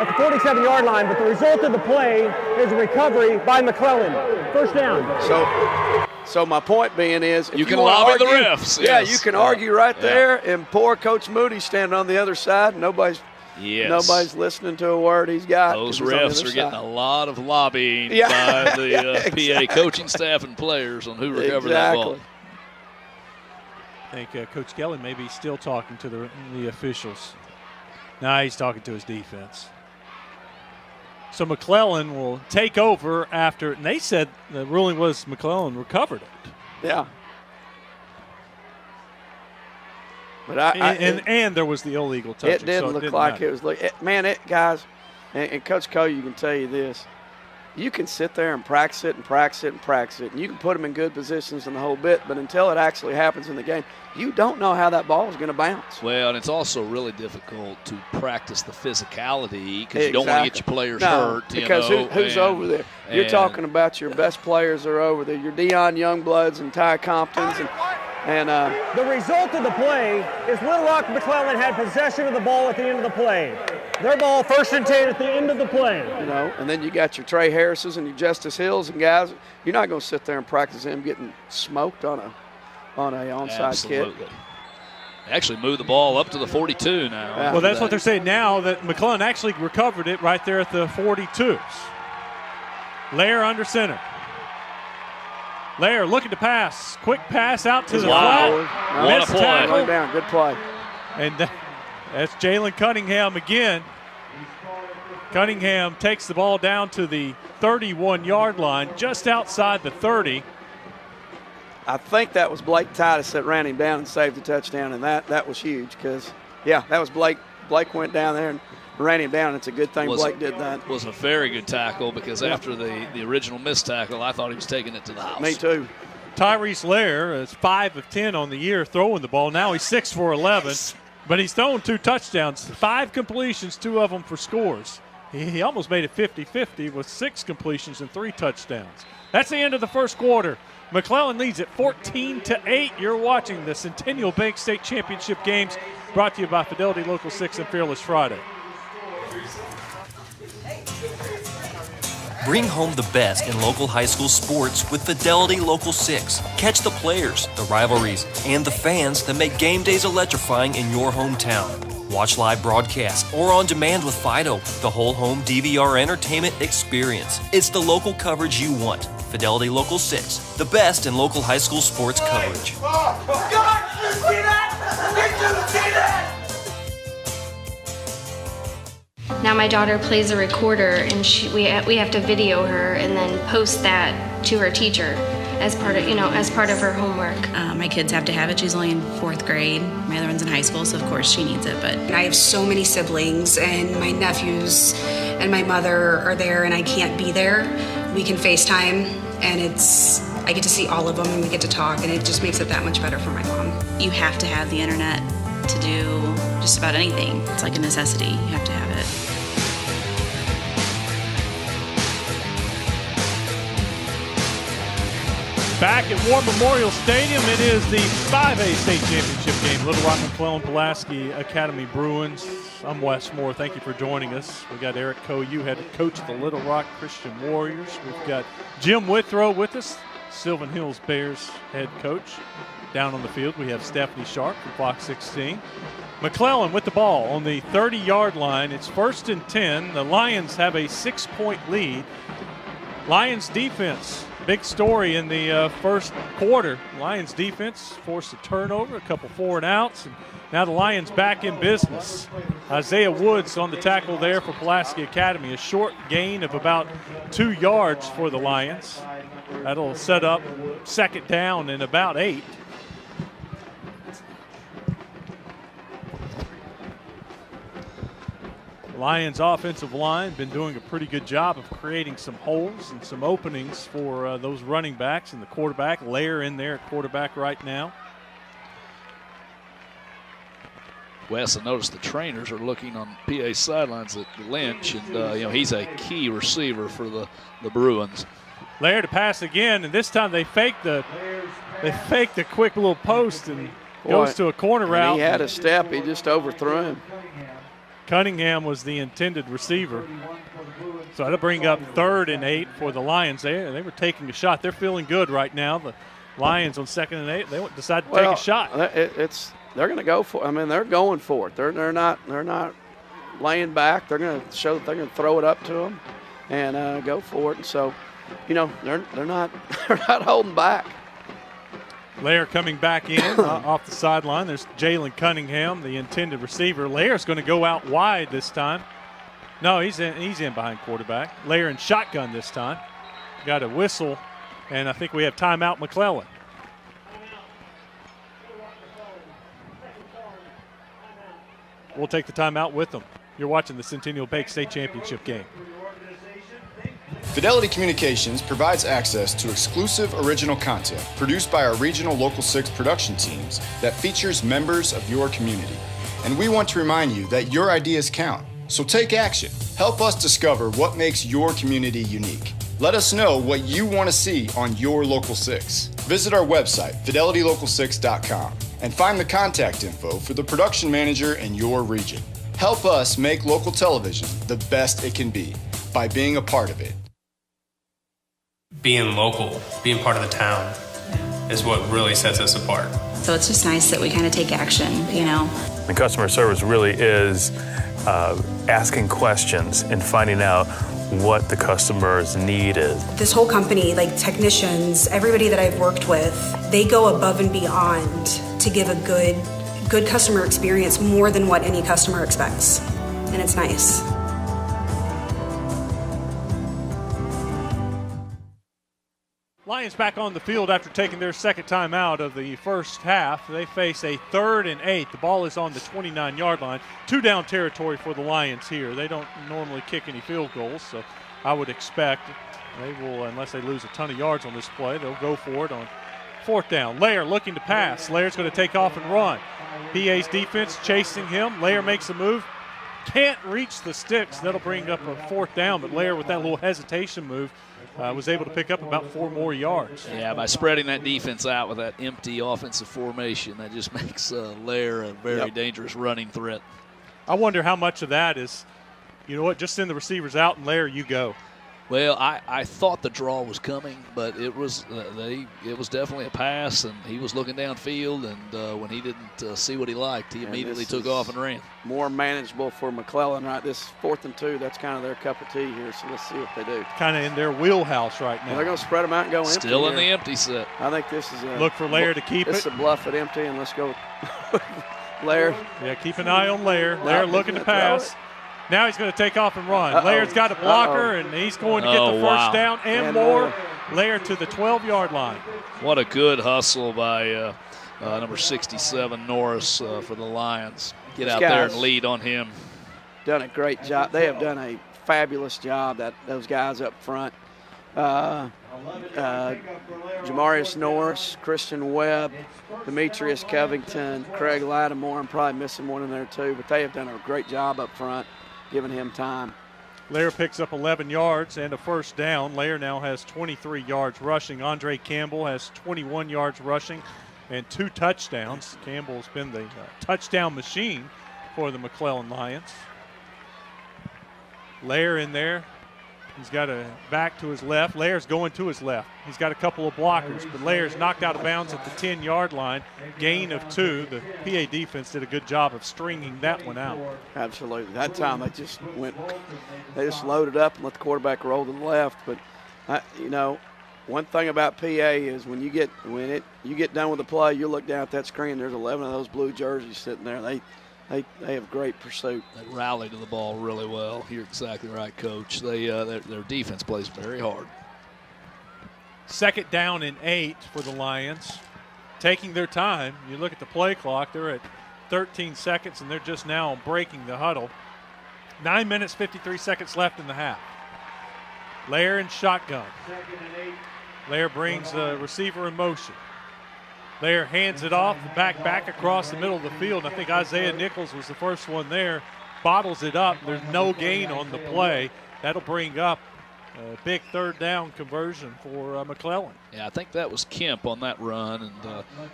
at the 47-yard line, but the result of the play is a recovery by McClellan. First down. So my point being is, if you can lobby the refs. Yeah, you can argue right there, and poor Coach Moody standing on the other side. Nobody's listening to a word he's got. Those refs are getting a lot of lobbying by the PA coaching staff and players on who recovered that ball. I think Coach Kelly may be still talking to the officials. Now he's talking to his defense. So McClellan will take over after, and they said the ruling was McClellan recovered it. Yeah. But and there was the illegal touch. It didn't look like it was. Guys, and Coach Cole, you can tell you this. You can sit there and practice it and practice it and practice it, and you can put them in good positions and the whole bit, but until it actually happens in the game, you don't know how that ball is going to bounce. Well, and it's also really difficult to practice the physicality because you don't want to get your players hurt. Because who's over there? You're talking about your best players are over there. Your Deion Youngbloods and Ty Comptons And the result of the play is Little Rock McClellan had possession of the ball at the end of the play. Their ball, 1st and 10 at the end of the play. You know, and then you got your Trey Harrises and your Justice Hills and guys. You're not going to sit there and practice him getting smoked on a onside kick. They actually moved the ball up to the 42 now. Well, that's what they're saying now, that McClellan actually recovered it right there at the 42s. Lair under center. Lair looking to pass. Quick pass out to the flat. What a play. Tackle. Down. Good play. And that's Jalen Cunningham again. Cunningham takes the ball down to the 31-yard line, just outside the 30. I think that was Blake Titus that ran him down and saved the touchdown, and that was huge because, that was Blake. Blake went down there and ran him down. It's a good thing Blake did that. Was a very good tackle because after the original missed tackle, I thought he was taking it to the house. Me too. Tyrese Lair is 5 of 10 on the year throwing the ball. Now he's 6 for 11, but he's thrown 2 touchdowns, 5 completions, 2 of them for scores. He almost made it 50-50 with 6 completions and 3 touchdowns. That's the end of the first quarter. McClellan leads at 14-8. You're watching the Centennial Bank State Championship games, brought to you by Fidelity Local 6 and Fearless Friday. Bring home the best in local high school sports with Fidelity Local 6. Catch the players, the rivalries, and the fans that make game days electrifying in your hometown. Watch live broadcasts or on demand with Fido, the whole home DVR entertainment experience. It's the local coverage you want. Fidelity Local 6, the best in local high school sports coverage. Now my daughter plays a recorder, and we have to video her and then post that to her teacher as part of her homework. My kids have to have it. She's only in 4th grade. My other one's in high school, so of course she needs it. But I have so many siblings, and my nephews and my mother are there, and I can't be there. We can FaceTime, and I get to see all of them, and we get to talk, and it just makes it that much better for my mom. you have to have the internet to do just about anything. It's like a necessity. You have to have it. Back at War Memorial Stadium, it is the 5A state championship game. Little Rock, McClellan, Pulaski Academy Bruins. I'm Wes Moore. Thank you for joining us. We got Eric Coe, head coach of the Little Rock Christian Warriors. We've got Jim Withrow with us, Sylvan Hills Bears head coach. Down on the field, we have Stephanie Sharp from Fox 16. McClellan with the ball on the 30-yard line. It's 1st and 10. The Lions have a 6-point lead. Lions defense, big story in the first quarter. Lions defense forced a turnover, a couple 4-and-outs, and now the Lions back in business. Isaiah Woods on the tackle there for Pulaski Academy. A short gain of about 2 yards for the Lions. That'll set up second down and about 8. Lions offensive line been doing a pretty good job of creating some holes and some openings for those running backs and the quarterback. Lair in there at quarterback right now. Wes, I noticed the trainers are looking on PA sidelines at Lynch, and he's a key receiver for the Bruins. Lair to pass again, and this time they faked the quick little post and goes to a corner route. He had a step, he just overthrew him. Cunningham was the intended receiver. So that'll bring up 3rd and 8 for the Lions. They were taking a shot. They're feeling good right now. The Lions on 2nd and 8, they decided to take a shot. They're going to go for it. I mean, they're going for it. They're not laying back. They're going to show that they're going to throw it up to them and go for it. And so, they're not holding back. Lair coming back in off the sideline. There's Jalen Cunningham, the intended receiver. Lair's going to go out wide this time. No, he's in behind quarterback. Lair in shotgun this time. Got a whistle, and I think we have timeout McClellan. We'll take the timeout with them. You're watching the Centennial Bank State Championship game. Fidelity Communications provides access to exclusive original content produced by our regional Local 6 production teams that features members of your community. And we want to remind you that your ideas count. So take action. Help us discover what makes your community unique. Let us know what you want to see on your Local 6. Visit our website, fidelitylocal6.com, and find the contact info for the production manager in your region. Help us make local television the best it can be by being a part of it. Being local, being part of the town, is what really sets us apart. So it's just nice that we kind of take action, you know. The customer service really is asking questions and finding out what the customer's need is. This whole company, like technicians, everybody that I've worked with, they go above and beyond to give a good customer experience, more than what any customer expects. And it's nice. Lions back on the field after taking their second time out of the first half. They face a 3rd and 8. The ball is on the 29-yard line. 2-down territory for the Lions here. They don't normally kick any field goals, so I would expect they will, unless they lose a ton of yards on this play, they'll go for it on 4th down. Lair looking to pass. Lair's going to take off and run. PA's defense chasing him. Lair makes a move. Can't reach the sticks. That'll bring up a 4th down, but Lair with that little hesitation move was able to pick up about 4 more yards. Yeah, by spreading that defense out with that empty offensive formation, that just makes Lair a very dangerous running threat. I wonder how much of that is, you know what, just send the receivers out and Lair, you go. Well, I thought the draw was coming, but it was definitely a pass, and he was looking downfield, and when he didn't see what he liked, he immediately took off and ran. More manageable for McClellan, right? This 4th and 2, that's kind of their cup of tea here, so let's see what they do. Kind of in their wheelhouse right now. Well, they're going to spread them out and go empty. Still in here. the empty set. I think this is a look for Lair to keep this it. This is a bluff at empty, and let's go with Lair. Yeah, keep an eye on Lair. Lair looking to pass. Now he's going to take off and run. Lair's got a blocker, and he's going to get the first down and more. Lair to the 12-yard line. What a good hustle by number 67, Norris, for the Lions. Get out there and lead on him. Done a great job. They have done a fabulous job, those guys up front. Jamarius Norris, Christian Webb, Demetrius Covington, Craig Lattimore. I'm probably missing one in there too, but they have done a great job up front, giving him time. Lair picks up 11 yards and a first down. Lair now has 23 yards rushing. Andre Campbell has 21 yards rushing and 2 touchdowns. Campbell's been the touchdown machine for the McClellan Lions. Lair in there. He's got a back to his left. Lair's going to his left. He's got a couple of blockers, but Lair's knocked out of bounds at the 10-yard line. Gain of 2. The PA defense did a good job of stringing that one out. Absolutely. That time they just loaded up and let the quarterback roll to the left. But, one thing about PA is when you get done with the play, you look down at that screen, there's 11 of those blue jerseys sitting there. They have great pursuit. They rally to the ball really well. You're exactly right, Coach. Their defense plays very hard. 2nd down and 8 for the Lions. Taking their time. You look at the play clock, they're at 13 seconds, and they're just now breaking the huddle. 9 minutes, 53 seconds left in the half. Lair in shotgun. Lair brings the receiver in motion. Lair hands it off, back across the middle of the field. I think Isaiah Nichols was the first one there. Bottles it up. There's no gain on the play. That'll bring up a big 3rd down conversion for McClellan. Yeah, I think that was Kemp on that run,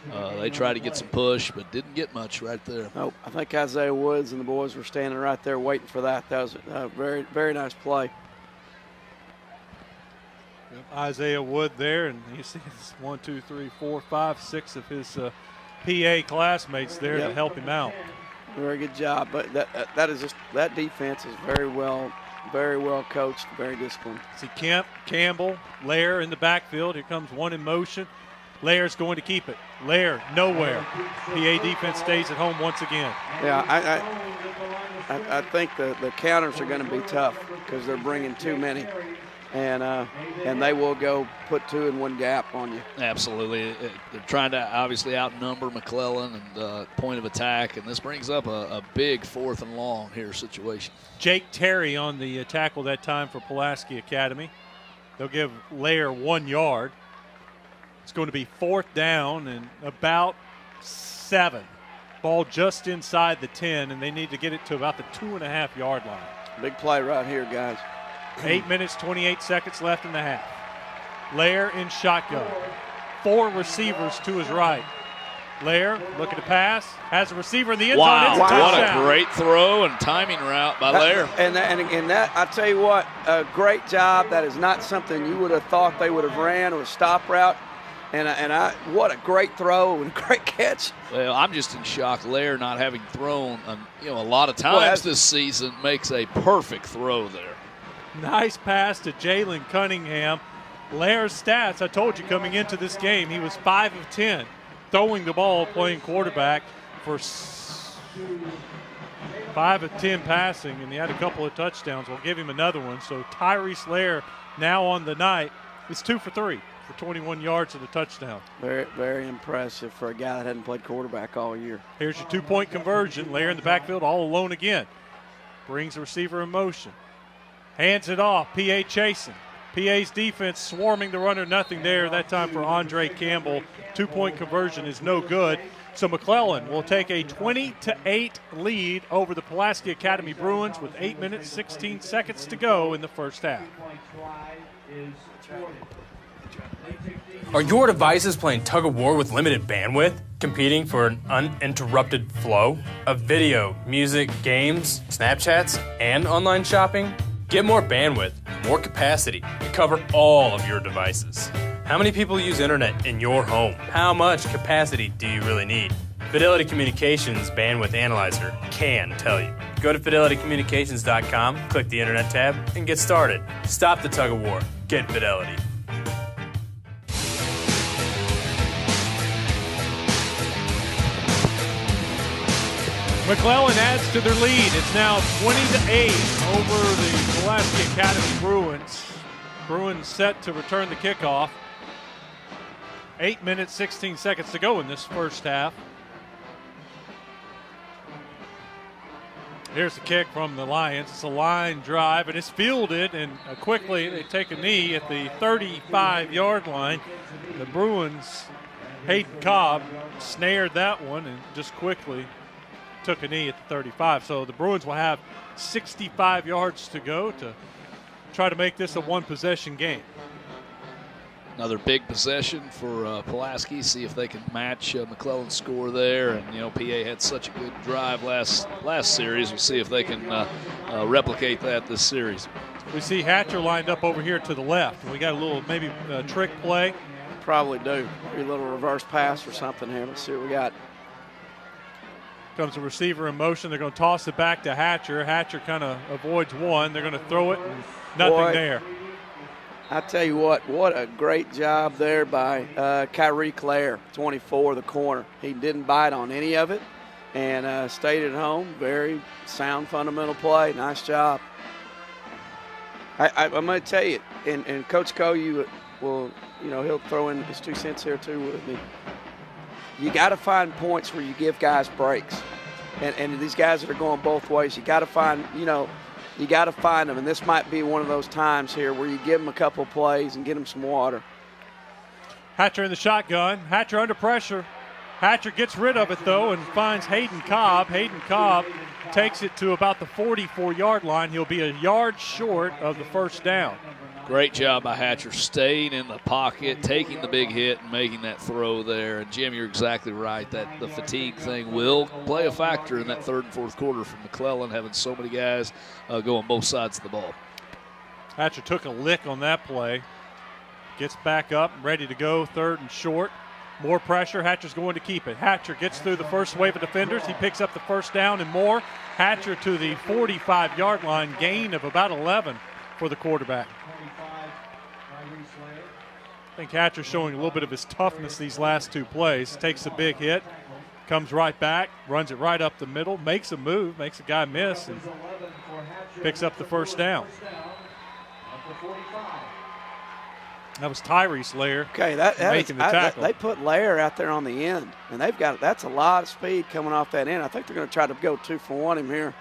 and they tried to get some push, but didn't get much right there. Nope. I think Isaiah Woods and the boys were standing right there waiting for that. That was a very, very nice play. Isaiah Wood there, and you see 1, 2, 3, 4, 5, 6 of his PA classmates there to help him out. Very good job, but that defense is very well coached, very disciplined. See Kemp, Campbell, Lair in the backfield. Here comes one in motion. Lair's going to keep it. Lair nowhere. PA defense stays at home once again. Yeah, I think the counters are going to be tough because they're bringing too many. And they will go put 2 in 1 gap on you. Absolutely. They're trying to obviously outnumber McClellan and point of attack, and this brings up a big 4th and long here situation. Jake Terry on the tackle that time for Pulaski Academy. They'll give Lair 1 yard. It's going to be 4th down and about 7. Ball just inside the 10, and they need to get it to about the 2.5-yard line. Big play right here, guys. 8 minutes, 28 seconds left in the half. Lair in shotgun. 4 receivers to his right. Lair looking to pass, has a receiver in the end zone. Wow, It's a touchdown. what a great throw and timing route by Lair. And that, I tell you what, a great job. That is not something you would have thought they would have ran, or a stop route. What a great throw and great catch. Well, I'm just in shock. Lair, not having thrown a lot of times this season, makes a perfect throw there. Nice pass to Jalen Cunningham. Lair's stats, I told you coming into this game, he was 5 of 10 throwing the ball, playing quarterback, for 5 of 10 passing, and he had a couple of touchdowns. We'll give him another one. So Tyrese Lair now on the night is 2 for 3 for 21 yards and a touchdown. Very, very impressive for a guy that hadn't played quarterback all year. Here's your 2-point conversion. Lair in the backfield all alone again. Brings the receiver in motion. Hands it off. PA chasing. PA's defense swarming the runner. Nothing there that time for Andre Campbell. 2-point conversion is no good. So McClellan will take a 20-8 lead over the Pulaski Academy Bruins with 8 minutes, 16 seconds to go in the first half. Are your devices playing tug of war with limited bandwidth, competing for an uninterrupted flow of video, music, games, Snapchats, and online shopping? Get more bandwidth, more capacity to cover all of your devices. How many people use internet in your home? How much capacity do you really need? Fidelity Communications Bandwidth Analyzer can tell you. Go to fidelitycommunications.com, click the internet tab, and get started. Stop the tug of war. Get Fidelity. McClellan adds to their lead. It's now 20-8 over the Pulaski Academy Bruins. Bruins set to return the kickoff. 8 minutes, 16 seconds to go in this first half. Here's the kick from the Lions. It's a line drive, and it's fielded, and quickly they take a knee at the 35-yard line. The Bruins, Hayden Cobb, snared that one and just quickly took a knee at the 35. So the Bruins will have 65 yards to go to try to make this a one-possession game. Another big possession for Pulaski. See if they can match McClellan's score there. And PA had such a good drive last series. We'll see if they can replicate that this series. We see Hatcher lined up over here to the left. We got a little maybe trick play. Probably do. Maybe a little reverse pass or something here. Let's see what we got. Comes a receiver in motion. They're going to toss it back to Hatcher. Hatcher kind of avoids one. They're going to throw it, and nothing there. I tell you what a great job there by Kyrie Clare, 24, the corner. He didn't bite on any of it and stayed at home. Very sound fundamental play. Nice job. I'm going to tell you, and Coach Coe, he'll throw in his 2 cents here too with me. You got to find points where you give guys breaks. And these guys that are going both ways, you got to find, you got to find them. And this might be one of those times here where you give them a couple plays and get them some water. Hatcher in the shotgun. Hatcher under pressure. Hatcher gets rid of it, though, and finds Hayden Cobb. Hayden Cobb takes it to about the 44-yard line. He'll be a yard short of the first down. Great job by Hatcher, staying in the pocket, taking the big hit, and making that throw there. And, Jim, you're exactly right. That the fatigue thing will play a factor in that third and fourth quarter for McClellan, having so many guys go on both sides of the ball. Hatcher took a lick on that play. Gets back up, ready to go, third and short. More pressure. Hatcher's going to keep it. Hatcher gets through the first wave of defenders. He picks up the first down and more. Hatcher to the 45-yard line, gain of about 11 for the quarterback. I think Hatcher's showing a little bit of his toughness these last 2 plays. Takes a big hit, comes right back, runs it right up the middle, makes a move, makes a guy miss, and picks up the first down. That was Tyrese Lair making the tackle. They put Lair out there on the end, and that's a lot of speed coming off that end. I think they're going to try to go 2-for-1 him here.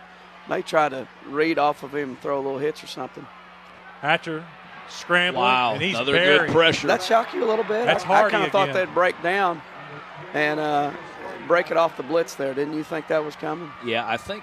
They try to read off of him and throw a little hits or something. Hatcher scrambling, and he's another buried. good pressure. That shock you a little bit? That's hard. I kind of thought they'd break down and break it off the blitz there. Didn't you think that was coming? Yeah, I think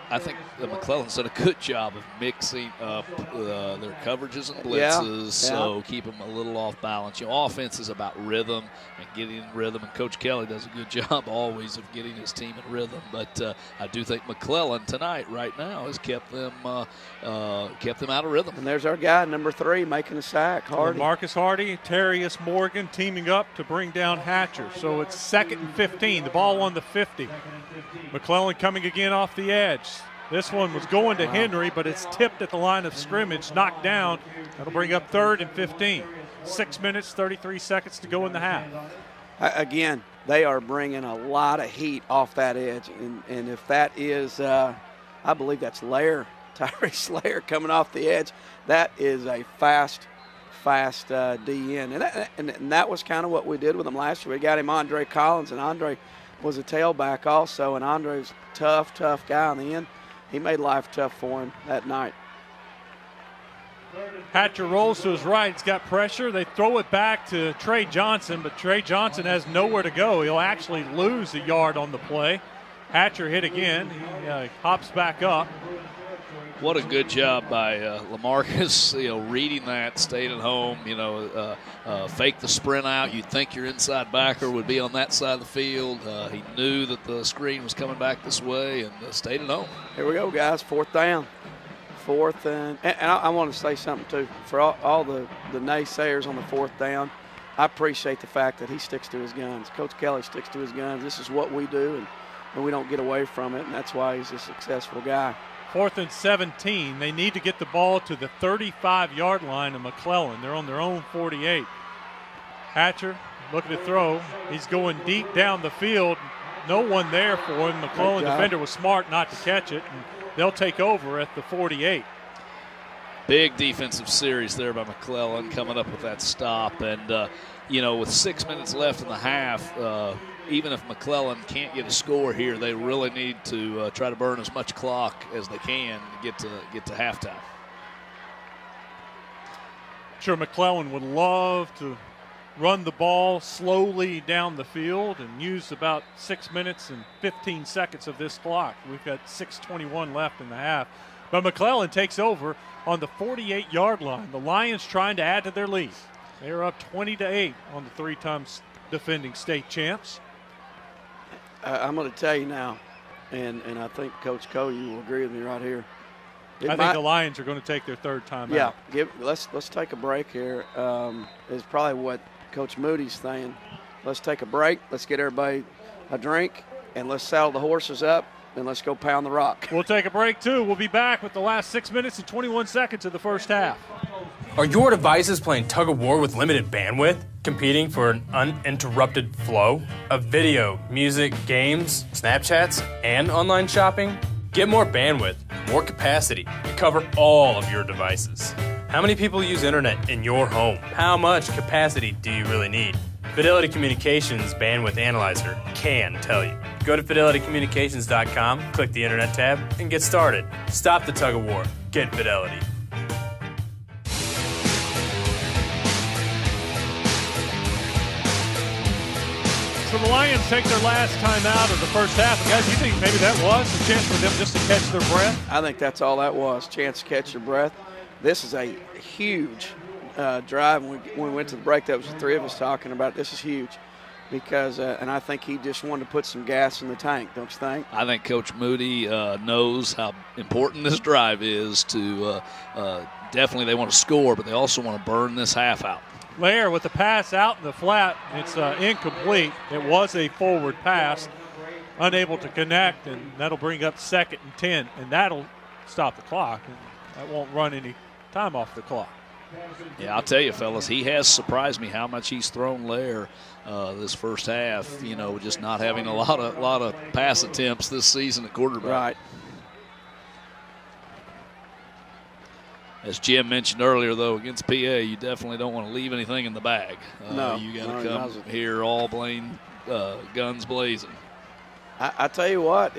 I think McClellan's done a good job of mixing up their coverages and blitzes, so keep them a little off balance. Offense is about rhythm and getting in rhythm, and Coach Kelly does a good job always of getting his team in rhythm. But I do think McClellan tonight, right now, has kept them out of rhythm. And there's our guy, number 3, making a sack, Hardy. Marcus Hardy, Terrius Morgan teaming up to bring down Hatcher. So it's 2nd and 15. The ball on the 50. McClellan coming again off the edge. This one was going to Henry, but it's tipped at the line of scrimmage, knocked down. That'll bring up 3rd and 15. 6 minutes, 33 seconds to go in the half. Again, they are bringing a lot of heat off that edge. And if that is, I believe that's Lair, Tyrese Lair coming off the edge. That is a fast DN. And that was kind of what we did with him last year. We got him Andre Collins, and Andre was a tailback also. And Andre's tough guy on the end. He made life tough for him that night. Hatcher rolls to his right. He's got pressure. They throw it back to Trey Johnson, but Trey Johnson has nowhere to go. He'll actually lose a yard on the play. Hatcher hit again. He hops back up. What a good job by LaMarcus, reading that, staying at home, fake the sprint out. You'd think your inside backer would be on that side of the field. He knew that the screen was coming back this way and stayed at home. Here we go, guys, 4th down. 4th, and I want to say something, too. For all the naysayers on the 4th down, I appreciate the fact that he sticks to his guns. Coach Kelly sticks to his guns. This is what we do, and we don't get away from it, and that's why he's a successful guy. 4th and 17. They need to get the ball to the 35-yard line of McClellan. They're on their own 48. Hatcher looking to throw. He's going deep down the field. No one there for him. McClellan defender was smart not to catch it, and they'll take over at the 48. Big defensive series there by McClellan coming up with that stop. And, with 6 minutes left in the half, even if McClellan can't get a score here, they really need to try to burn as much clock as they can to get to halftime. Sure, McClellan would love to run the ball slowly down the field and use about 6 minutes and 15 seconds of this clock. We've got 6:21 left in the half. But McClellan takes over on the 48-yard line. The Lions trying to add to their lead. They are up 20-8 on the 3-time defending state champs. I'm going to tell you now, and I think Coach Cole, you will agree with me right here. I think the Lions are going to take their 3rd time out. Yeah, let's take a break here. Is probably what Coach Moody's saying. Let's take a break. Let's get everybody a drink, and let's saddle the horses up, and let's go pound the rock. We'll take a break, too. We'll be back with the last 6 minutes and 21 seconds of the first half. Are your devices playing tug of war with limited bandwidth, competing for an uninterrupted flow of video, music, games, Snapchats, and online shopping? Get more bandwidth, more capacity to cover all of your devices. How many people use internet in your home? How much capacity do you really need? Fidelity Communications Bandwidth Analyzer can tell you. Go to fidelitycommunications.com, click the Internet tab, and get started. Stop the tug of war. Get Fidelity. So the Lions take their last time out of the first half. And guys, you think maybe that was a chance for them just to catch their breath? I think that's all that was, chance to catch your breath. This is a huge drive. When we went to the break, that was the 3 of us talking about it. This is huge because, and I think he just wanted to put some gas in the tank, don't you think? I think Coach Moody knows how important this drive is to definitely they want to score, but they also want to burn this half out. Lair with the pass out in the flat. It's incomplete. It was a forward pass. Unable to connect, and that'll bring up 2nd and 10, and that'll stop the clock. And that won't run any time off the clock. Yeah, I'll tell you, fellas, he has surprised me how much he's thrown Lair this first half. Just not having a lot of pass attempts this season at quarterback. Right. As Jim mentioned earlier, though, against PA, you definitely don't want to leave anything in the bag. No. You got to come here all guns blazing. I tell you what,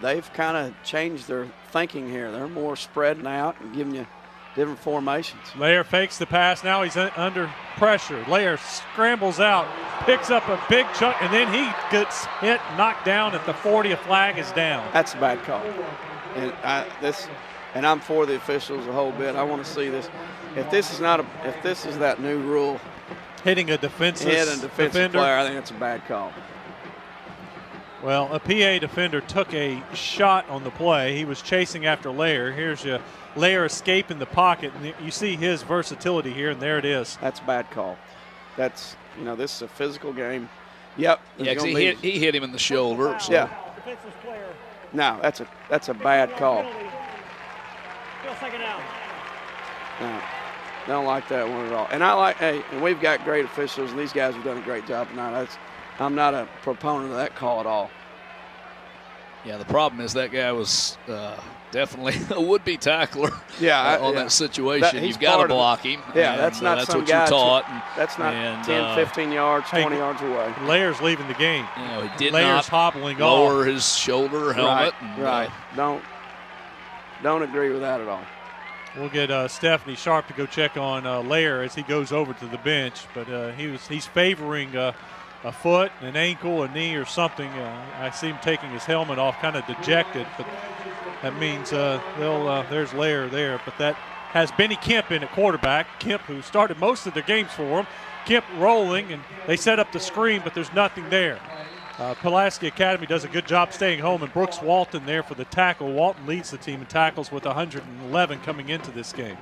they've kind of changed their thinking here. They're more spreading out and giving you different formations. Lair fakes the pass. Now he's under pressure. Lair scrambles out picks up a big chunk, and then he gets hit, knocked down at the 40. A flag is down. That's a bad call. And I'm for the officials a whole bit. I want to see this. If this is that new rule, hitting a defensive defender, player, I think that's a bad call. Well, a PA defender took a shot on the play. He was chasing after Lair. Here's Lair escaping the pocket, and you see his versatility here, and there it is. That's a bad call. That's, this is a physical game. Yep. Yeah, because he hit him in the shoulder. So. Yeah. No, that's a bad call. Still second down. No, don't like that one at all. And and we've got great officials, and these guys have done a great job tonight. I'm not a proponent of that call at all. Yeah, the problem is that guy was definitely a would-be tackler on that situation. You've got to block him. Yeah, that's not that's some what guy. you're taught. That's not 10, 15 yards, 20 yards away. Lair's leaving the game. He did Lair's not hobbling lower off. his shoulder helmet. Right. Don't agree with that at all. We'll get Stephanie Sharp to go check on Lair as he goes over to the bench, but he's favoring a foot, an ankle, a knee, or something. I see him taking his helmet off, kind of dejected, but that means there's Lair there. But that has Benny Kemp in at quarterback. Kemp, who started most of their games for him. Kemp rolling, and they set up the screen, but there's nothing there. Pulaski Academy does a good job staying home, and Brooks Walton there for the tackle. Walton leads the team in tackles with 111 coming into this game.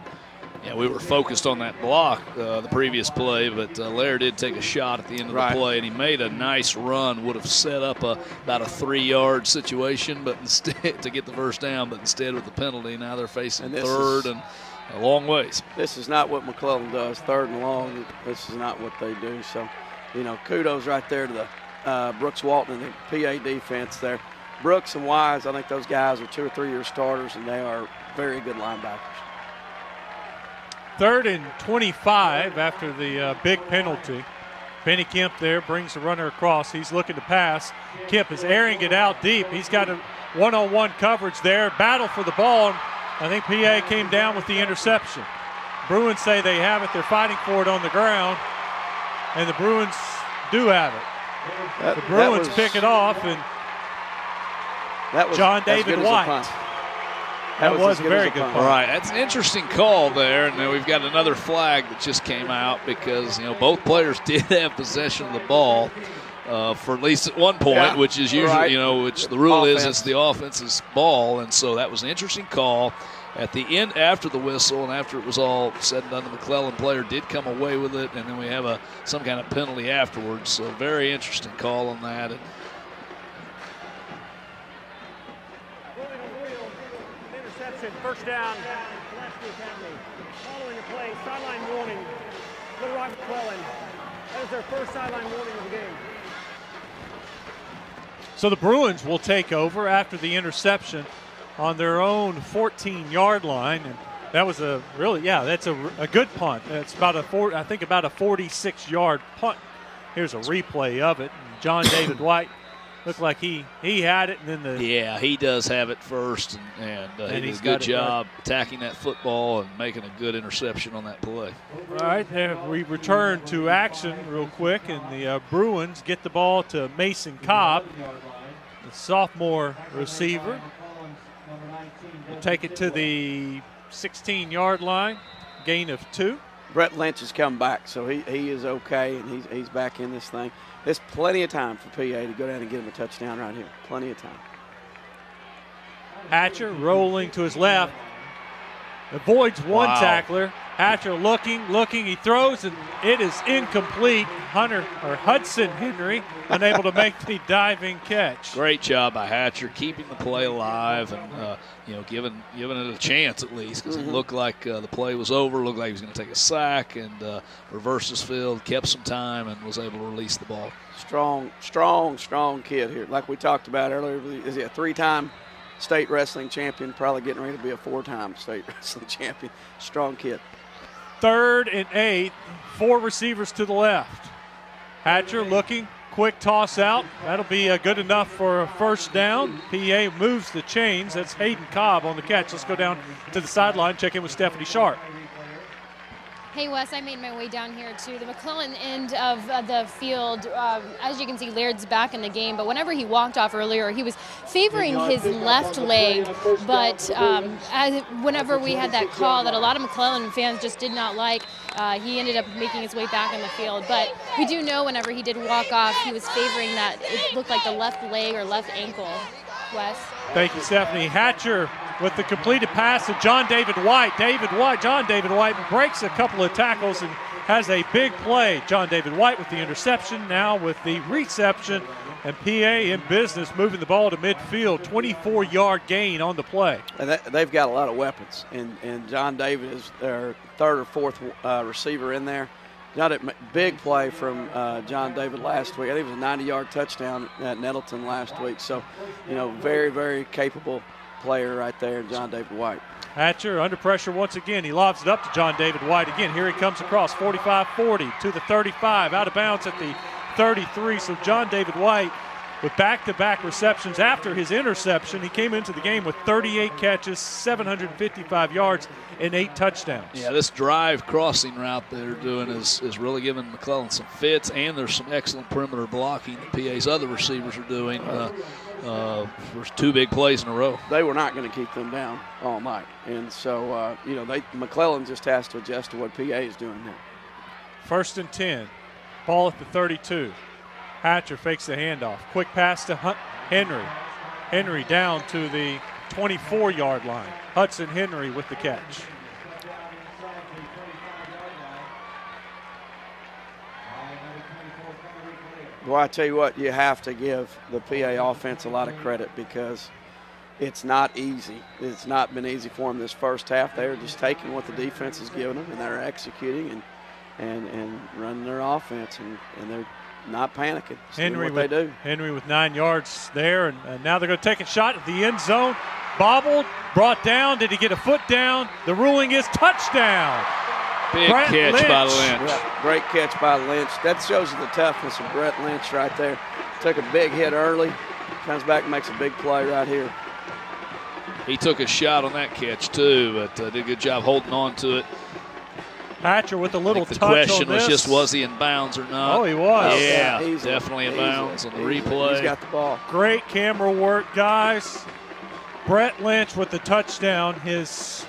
Yeah, we were focused on that block the previous play, but Lair did take a shot at the end of the play, and he made a nice run. Would have set up about a 3-yard situation, but instead to get the first down. But instead with the penalty, now they're facing third and a long ways. This is not what McClellan does, third and long. This is not what they do. So, kudos right there to the Brooks Walton and the PA defense there. Brooks and Wise, I think those guys are 2 or 3 year starters, and they are very good linebackers. 3rd and 25 after the big penalty. Benny Kemp there brings the runner across. He's looking to pass. Kemp is airing it out deep. He's got a one-on-one coverage there. Battle for the ball. I think PA came down with the interception. Bruins say they have it. They're fighting for it on the ground, and the Bruins do have it. The Bruins pick it off, and John David White. That was a very good punt. All right, that's an interesting call there, and then we've got another flag that just came out because both players did have possession of the ball for at least at one point, which is usually which the rule is it's the offense's ball, and so that was an interesting call. At the end, after the whistle and after it was all said and done, the McClellan player did come away with it, and then we have some kind of penalty afterwards. So very interesting call on that. Interception, first down, Pulaski Academy. Following the play, sideline warning. Little Rock McClellan. That is their first sideline warning of the game. So the Bruins will take over after the interception on their own 14-yard line, and that was that's a good punt. It's about a 46-yard punt. Here's a replay of it. And John David White looked like he had it, and then he does have it first, and he did a good job attacking that football and making a good interception on that play. All right, we return to action real quick, and the Bruins get the ball to Mason Cobb, the sophomore receiver. We'll take it to the 16-yard line, gain of 2. Brett Lynch has come back, so he is okay, and he's back in this thing. There's plenty of time for PA to go down and get him a touchdown right here. Plenty of time. Hatcher rolling to his left. Avoids one tackler. Hatcher looking. He throws, and it is incomplete. Hudson Henry unable to make the diving catch. Great job by Hatcher, keeping the play alive and giving it a chance at least, because it looked like the play was over. Looked like he was going to take a sack and reverse his field. Kept some time and was able to release the ball. Strong kid here. Like we talked about earlier, is he a 3-time state wrestling champion? Probably getting ready to be a 4-time state wrestling champion. Strong kid. 3rd and 8, 4 receivers to the left. Hatcher looking, quick toss out. That'll be good enough for a first down. PA moves the chains. That's Hayden Cobb on the catch. Let's go down to the sideline, check in with Stephanie Sharp. Hey, Wes, I made my way down here to the McClellan end of the field. As you can see, Laird's back in the game, but whenever he walked off earlier, he was favoring his left leg, but whenever we had that call that a lot of McClellan fans just did not like, he ended up making his way back in the field. But we do know whenever he did walk off, he was favoring that, it looked like the left leg or left ankle. Wes? Thank you, Stephanie. Hatcher with the completed pass to John David White. John David White breaks a couple of tackles and has a big play. John David White with the interception, now with the reception, and PA in business, moving the ball to midfield. 24-yard gain on the play. And they've got a lot of weapons, and John David is their third or fourth receiver in there. Got a big play from John David last week. I think it was a 90-yard touchdown at Nettleton last week. So, very, very capable player right there, John David White. Hatcher under pressure once again. He lobs it up to John David White again. Here he comes across 45-40 to the 35, out of bounds at the 33. So John David White with back-to-back receptions after his interception. He came into the game with 38 catches, 755 yards, and 8 touchdowns. Yeah, this drive crossing route they're doing is really giving McClellan some fits, and there's some excellent perimeter blocking that PA's other receivers are doing. There's 2 big plays in a row. They were not going to keep them down all night. And so, McClellan just has to adjust to what PA is doing now. 1st and 10. Ball at the 32. Hatcher fakes the handoff. Quick pass to Henry. Henry down to the 24-yard line. Hudson Henry with the catch. Well, I tell you what, you have to give the PA offense a lot of credit because it's not easy. It's not been easy for them this first half. They're just taking what the defense is giving them, and they're executing and running their offense, and they're not panicking. Henry what they do. Henry with 9 yards there, and now they're going to take a shot at the end zone. Bobbled, brought down. Did he get a foot down? The ruling is touchdown. Big catch by Lynch. Yeah, great catch by Lynch. That shows you the toughness of Brett Lynch right there. Took a big hit early, comes back and makes a big play right here. He took a shot on that catch too, but did a good job holding on to it. Hatcher with a little touch on this. The question was just, was he in bounds or not? Oh, he was. Yeah, definitely in bounds on the replay. He's got the ball. Great camera work, guys. Brett Lynch with the touchdown, his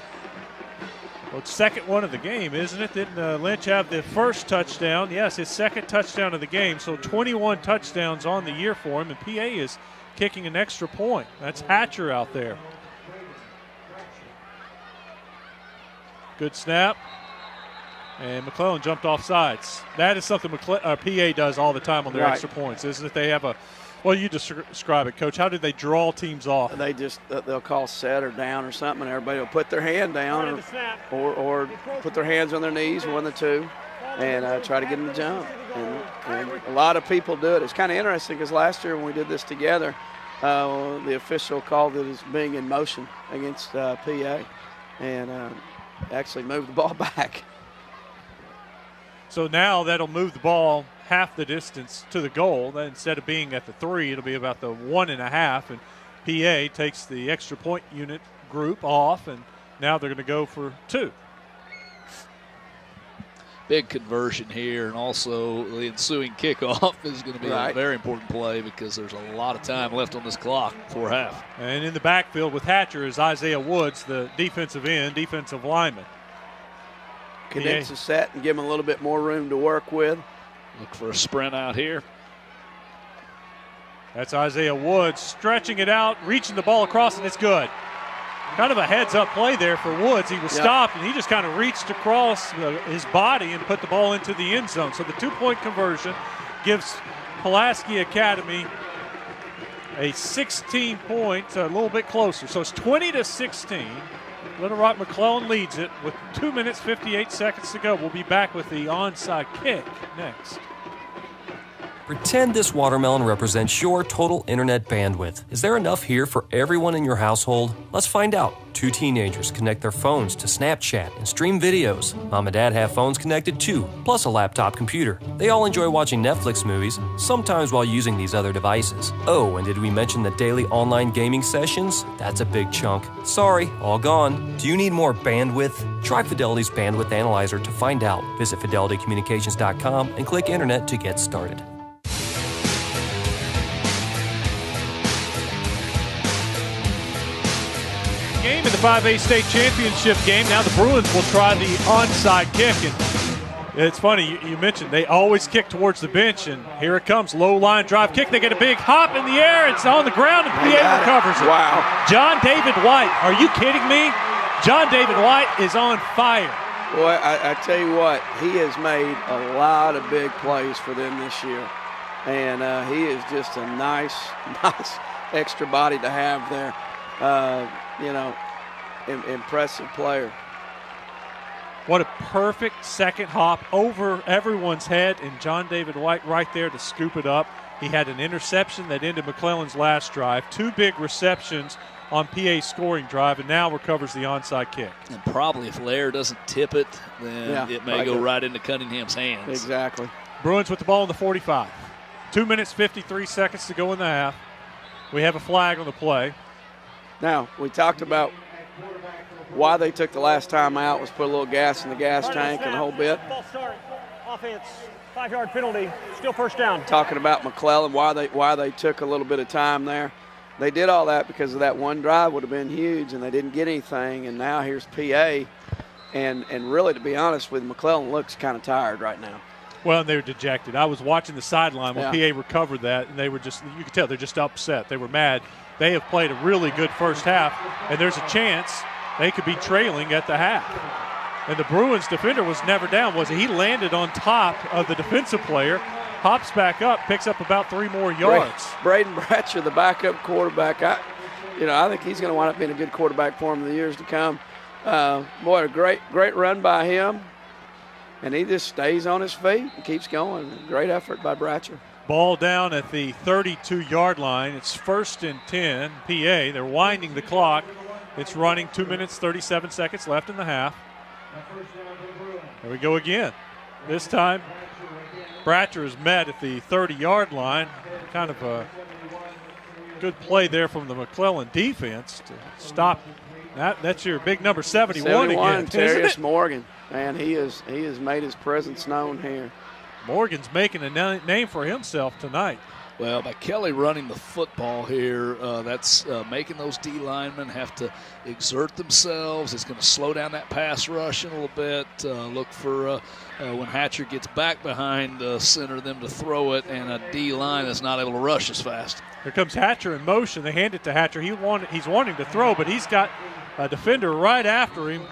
second one of the game, isn't it? Didn't Lynch have the first touchdown? Yes, his second touchdown of the game. So 21 touchdowns on the year for him, and PA is kicking an extra point. That's Hatcher out there. Good snap. And McClellan jumped off sides. That is something PA does all the time on their extra points, isn't it? They have you describe it, Coach. How did they draw teams off? They just, they'll call set or down or something, and everybody will put their hand down or put their hands on their knees, one of the two, and try to get them to jump. And a lot of people do it. It's kind of interesting because last year when we did this together, the official called it as being in motion against PA and actually moved the ball back. So now that'll move the ball half the distance to the goal. Then instead of being at the 3, it'll be about the 1.5. And PA takes the extra point unit group off, and now they're going to go for 2. Big conversion here, and also the ensuing kickoff is going to be a very important play because there's a lot of time left on this clock before half. And in the backfield with Hatcher is Isaiah Woods, the defensive lineman. Condense the set and give them a little bit more room to work with. Look for a sprint out here. That's Isaiah Woods stretching it out, reaching the ball across, and it's good. Kind of a heads-up play there for Woods. He was stopped, and he just kind of reached across his body and put the ball into the end zone. So the 2-point conversion gives Pulaski Academy a 16-point, a little bit closer. So it's 20-16. Little Rock McClellan leads it with 2 minutes, 58 seconds to go. We'll be back with the onside kick next. Pretend this watermelon represents your total internet bandwidth. Is there enough here for everyone in your household? Let's find out. 2 teenagers connect their phones to Snapchat and stream videos. Mom and Dad have phones connected too, plus a laptop computer. They all enjoy watching Netflix movies, sometimes while using these other devices. Oh, and did we mention the daily online gaming sessions? That's a big chunk. Sorry, all gone. Do you need more bandwidth? Try Fidelity's Bandwidth Analyzer to find out. Visit fidelitycommunications.com and click Internet to get started. Game in the 5A state championship game. Now the Bruins will try the onside kick. And it's funny, you mentioned they always kick towards the bench, and here it comes. Low line drive kick. They get a big hop in the air. It's on the ground, and PA recovers it. Wow. John David White. Are you kidding me? John David White is on fire. Boy, I tell you what, he has made a lot of big plays for them this year. And he is just a nice extra body to have there. Impressive player. What a perfect second hop over everyone's head, and John David White right there to scoop it up. He had an interception that ended McClellan's last drive, 2 big receptions on PA's scoring drive, and now recovers the onside kick. And probably if Lair doesn't tip it, then it may go right into Cunningham's hands. Exactly. Bruins with the ball in the 45. 2 minutes, 53 seconds to go in the half. We have a flag on the play. Now, we talked about why they took the last time out was put a little gas in the gas tank and the whole bit. Ball start. Offense, 5-yard penalty, still first down. Talking about McClellan, why they took a little bit of time there. They did all that because of that one drive would have been huge, and they didn't get anything. And now here's PA, and really, to be honest with McClellan, looks kind of tired right now. Well, they were dejected. I was watching the sideline when PA recovered that, and they were just, you could tell they're just upset. They were mad. They have played a really good first half, and there's a chance they could be trailing at the half. And the Bruins defender was never down, was he? He landed on top of the defensive player, hops back up, picks up about 3 more yards. Braden Bratcher, the backup quarterback, I think he's going to wind up being a good quarterback for him in the years to come. Boy, a great run by him. And he just stays on his feet and keeps going. Great effort by Bratcher. Ball down at the 32-yard line. It's 1st and 10, PA. They're winding the clock. It's running 2 minutes, 37 seconds left in the half. There we go again. This time, Bratcher is met at the 30-yard line. Kind of a good play there from the McClellan defense to stop. That's your big number 71 again. Terrius Morgan. Man, he has made his presence known here. Morgan's making a name for himself tonight. Well, by Kelly running the football here, that's making those D linemen have to exert themselves. It's going to slow down that pass rush a little bit. Look for when Hatcher gets back behind center, them to throw it, and a D line that's not able to rush as fast. Here comes Hatcher in motion. They hand it to Hatcher. He's wanting to throw, but he's got a defender right after him.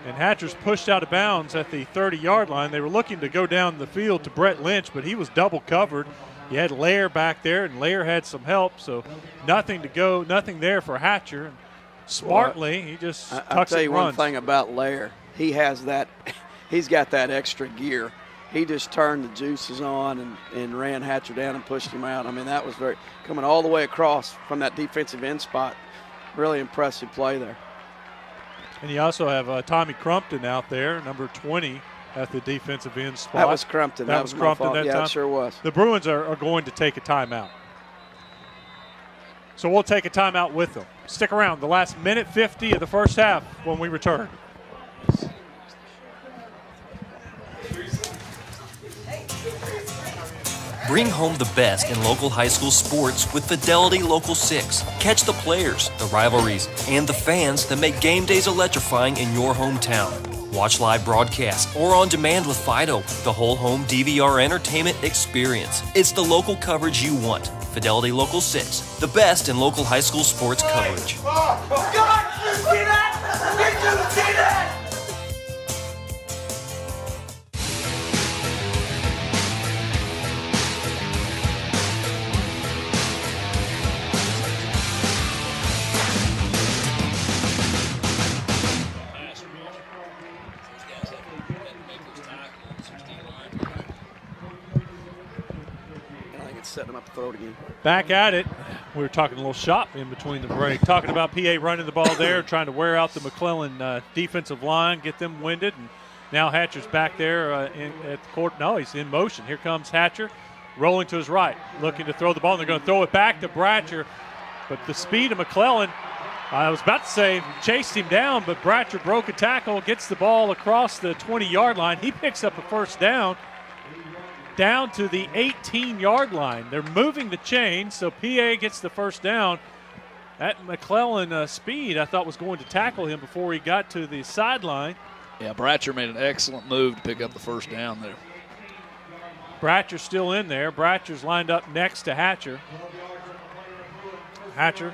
And Hatcher's pushed out of bounds at the 30-yard line. They were looking to go down the field to Brett Lynch, but he was double covered. You had Lair back there, and Lair had some help, so nothing there for Hatcher. Smartly, he just tucks I'll tell you and runs. one thing about Lair. He's got that extra gear. He just turned the juices on and ran Hatcher down and pushed him out. I mean, that was coming all the way across from that defensive end spot. Really impressive play there. And you also have Tommy Crumpton out there, number 20 at the defensive end spot. That was Crumpton. That was Crumpton that time? Yeah, it sure was. The Bruins are going to take a timeout. So we'll take a timeout with them. Stick around. The last minute 50 of the first half when we return. Bring home the best in local high school sports with Fidelity Local 6. Catch the players, the rivalries, and the fans that make game days electrifying in your hometown. Watch live broadcasts or on demand with Fido, the whole home DVR entertainment experience. It's the local coverage you want. Fidelity Local 6, the best in local high school sports coverage. God, you see that? Did you see that? setting him up to throw it again. Back at it. We were talking a little shop in between the break, talking about PA running the ball there, trying to wear out the McClellan defensive line, get them winded. And now Hatcher's back there at the court. No, he's in motion. Here comes Hatcher, rolling to his right, looking to throw the ball. And they're going to throw it back to Bratcher. But the speed of McClellan, I was about to say, chased him down, but Bratcher broke a tackle, gets the ball across the 20-yard line. He picks up a first down to the 18-yard line. They're moving the chain, so PA gets the first down. That McClellan speed, I thought, was going to tackle him before he got to the sideline. Yeah, Bratcher made an excellent move to pick up the first down there. Bratcher's still in there. Bratcher's lined up next to Hatcher. Hatcher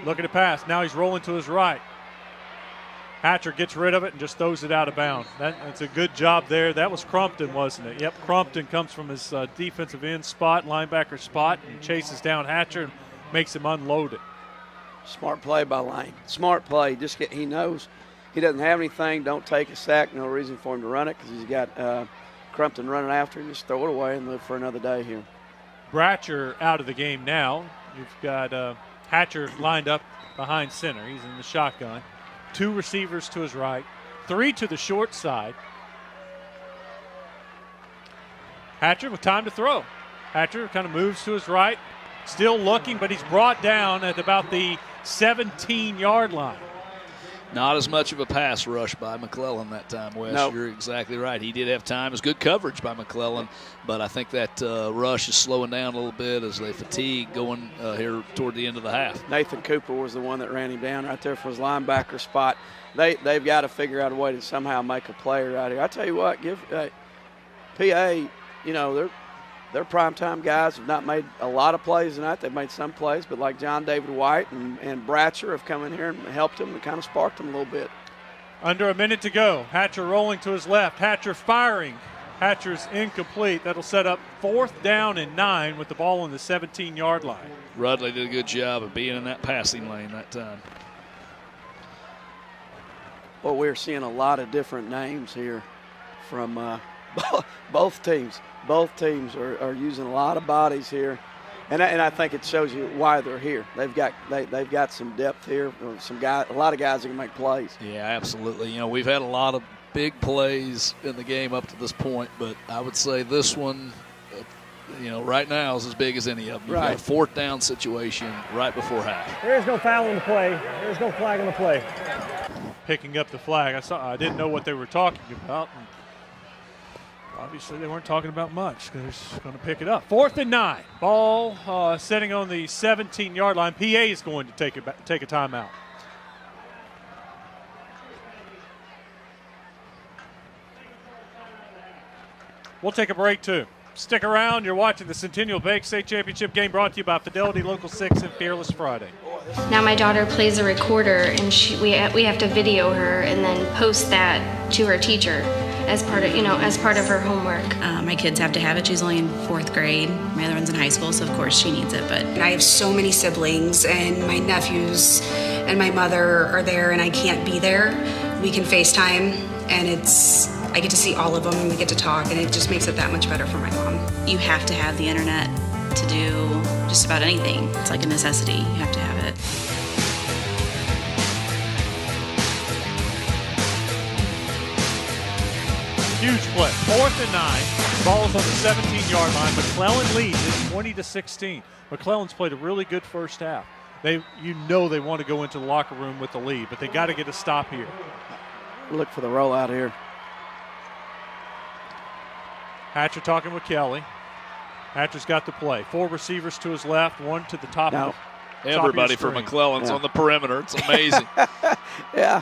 looking to pass. Now he's rolling to his right. Hatcher gets rid of it and just throws it out of bounds. That's a good job there. That was Crumpton, wasn't it? Yep, Crumpton comes from his defensive end spot, linebacker spot, and chases down Hatcher and makes him unload it. Smart play by Lane. Smart play. He knows he doesn't have anything. Don't take a sack. No reason for him to run it because he's got Crumpton running after him. Just throw it away and live for another day here. Bratcher out of the game now. You've got Hatcher lined up behind center. He's in the shotgun. 2 receivers to his right, 3 to the short side. Hatcher with time to throw. Hatcher kind of moves to his right, still looking, but he's brought down at about the 17-yard line. Not as much of a pass rush by McClellan that time, Wes. Nope. You're exactly right. He did have time. It was good coverage by McClellan, but I think that rush is slowing down a little bit as they fatigue going here toward the end of the half. Nathan Cooper was the one that ran him down right there for his linebacker spot. They've got to figure out a way to somehow make a play right here. I tell you what, give PA, they're primetime guys, have not made a lot of plays tonight. They've made some plays, but like John David White and Bratcher have come in here and helped them and kind of sparked them a little bit. Under a minute to go. Hatcher rolling to his left. Hatcher firing. Hatcher's incomplete. That'll set up 4th down and 9 with the ball on the 17-yard line. Rudley did a good job of being in that passing lane that time. Well, we're seeing a lot of different names here from both teams. Both teams are using a lot of bodies here, and I think it shows you why they're here. They've got some depth here, a lot of guys that can make plays. Yeah, absolutely. We've had a lot of big plays in the game up to this point, but I would say this one, right now is as big as any of them. You've got a 4th down situation right before half. There is no foul on the play. There is no flag on the play. Picking up the flag. I didn't know what they were talking about. Obviously, they weren't talking about much because they're going to pick it up. 4th and 9. Ball sitting on the 17-yard line. PA is going to take a timeout. We'll take a break, too. Stick around. You're watching the Centennial Bank State Championship game brought to you by Fidelity Local 6 and Fearless Friday. Now my daughter plays a recorder, and we have to video her and then post that to her teacher as part of her homework. My kids have to have it. She's only in 4th grade. My other one's in high school, so of course she needs it. But I have so many siblings, and my nephews and my mother are there, and I can't be there. We can FaceTime, and I get to see all of them, and we get to talk, and it just makes it that much better for my mom. you have to have the internet to do just about anything. It's like a necessity. You have to have it. Huge play. 4th and 9. Ball's on the 17-yard line. McClellan leads it 20-16. McClellan's played a really good first half. They want to go into the locker room with the lead, but they got to get a stop here. Look for the rollout here. Hatcher talking with Kelly. Hatcher's got the play. 4 receivers to his left, 1 to the top. Now, everybody for McClellan's on the perimeter. It's amazing. Yeah.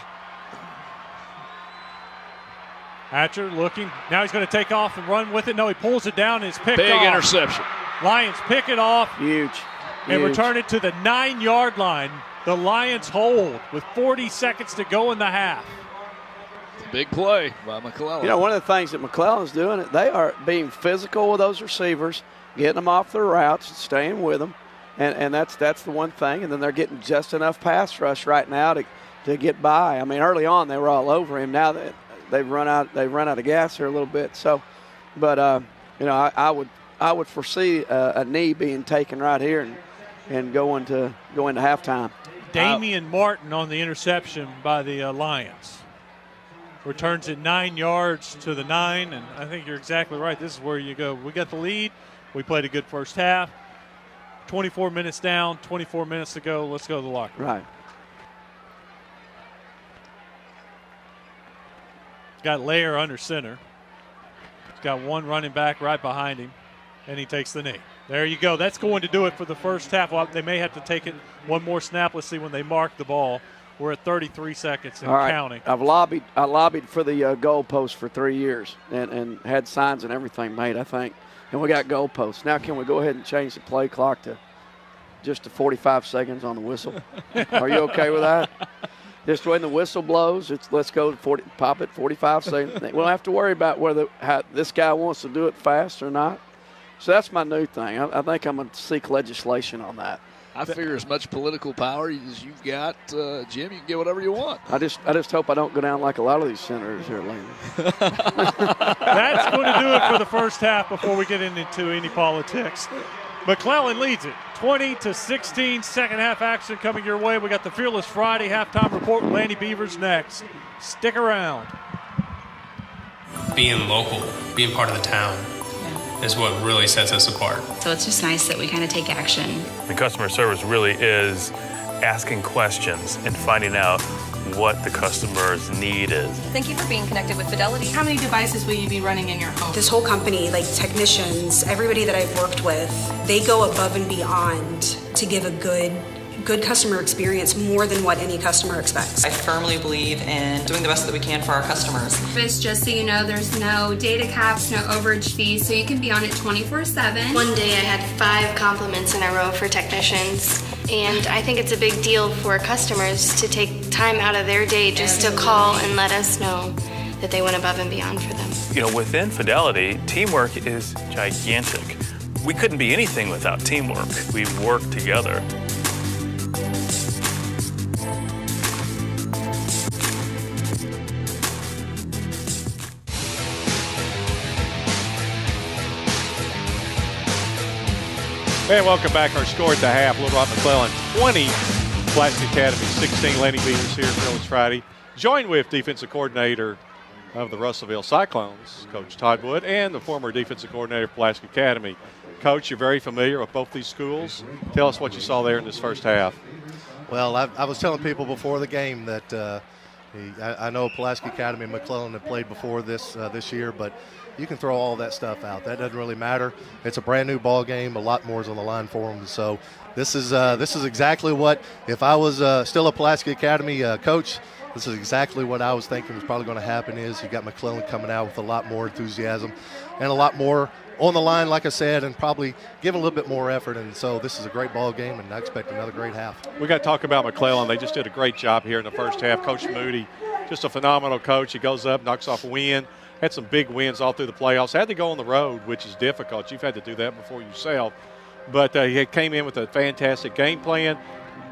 Hatcher looking. Now he's going to take off and run with it. No, he pulls it down and it's picked off. Big interception. Lions pick it off. Huge. And return it to the 9-yard line. The Lions hold with 40 seconds to go in the half. It's a big play by McClellan. You know, one of the things that McClellan's doing, they are being physical with those receivers, getting them off their routes, and staying with them. And that's the one thing. And then they're getting just enough pass rush right now to get by. I mean, early on they were all over him. Now they've run out of gas here a little bit. So, but I I would foresee a knee being taken right here and go into halftime. Damian Martin on the interception by the Lions. Returns it 9 yards to the 9, and I think you're exactly right. This is where you go. We got the lead. We played a good first half. 24 minutes down, 24 minutes to go. Let's go to the locker room. Right. Got Lair under center. He's got one running back right behind him, and he takes the knee. There you go. That's going to do it for the first half. Well, they may have to take it one more snap. Let's see when they mark the ball. We're at 33 seconds and counting. I lobbied for the goalpost for 3 years and had signs and everything made, I think. And we got goalposts. Now can we go ahead and change the play clock to just to 45 seconds on the whistle? Are you okay with that? Just when the whistle blows, let's go to pop it 45 seconds. We don't have to worry about how this guy wants to do it fast or not. So that's my new thing. I think I'm going to seek legislation on that. I figure as much political power as you've got, Jim, you can get whatever you want. I just hope I don't go down like a lot of these senators here lately. That's going to do it for the first half before we get into any politics. McClellan leads it 20-16. Second half action coming your way. We got the Fearless Friday halftime report with Lanny Beavers next. Stick around. Being local, being part of the town, is what really sets us apart. So it's just nice that we kind of take action. And customer service really is asking questions and finding out what the customer's need is. Thank you for being connected with Fidelity. How many devices will you be running in your home? This whole company, like technicians, everybody that I've worked with, they go above and beyond to give a good customer experience, more than what any customer expects. I firmly believe in doing the best that we can for our customers. Just so you know, there's no data caps, no overage fees, so you can be on it 24/7. One day I had 5 compliments in a row for technicians, and I think it's a big deal for customers to take time out of their day just to call and let us know that they went above and beyond for them. You know, within Fidelity, teamwork is gigantic. We couldn't be anything without teamwork. We work together. And welcome back. Our score at the half, Little Rock McClellan 20, Pulaski Academy 16. Lanny Beavers here, Fearless Friday. Joined with defensive coordinator of the Russellville Cyclones, Coach Todd Wood, and the former defensive coordinator of Pulaski Academy. Coach, you're very familiar with both these schools. Tell us what you saw there in this first half. Well, I was telling people before the game that I know Pulaski Academy and McClellan have played before this year, but you can throw all that stuff out. That doesn't really matter. It's a brand new ball game. A lot more is on the line for them. So this is exactly what, if I was still a Pulaski Academy coach, this is exactly what I was thinking was probably going to happen. Is you got McClellan coming out with a lot more enthusiasm and a lot more on the line, like I said, and probably giving a little bit more effort. And so this is a great ball game, and I expect another great half. We got to talk about McClellan. They just did a great job here in the first half. Coach Moody, just a phenomenal coach. He goes up, knocks off a win. Had some big wins all through the playoffs. Had to go on the road, which is difficult. You've had to do that before yourself. But he came in with a fantastic game plan.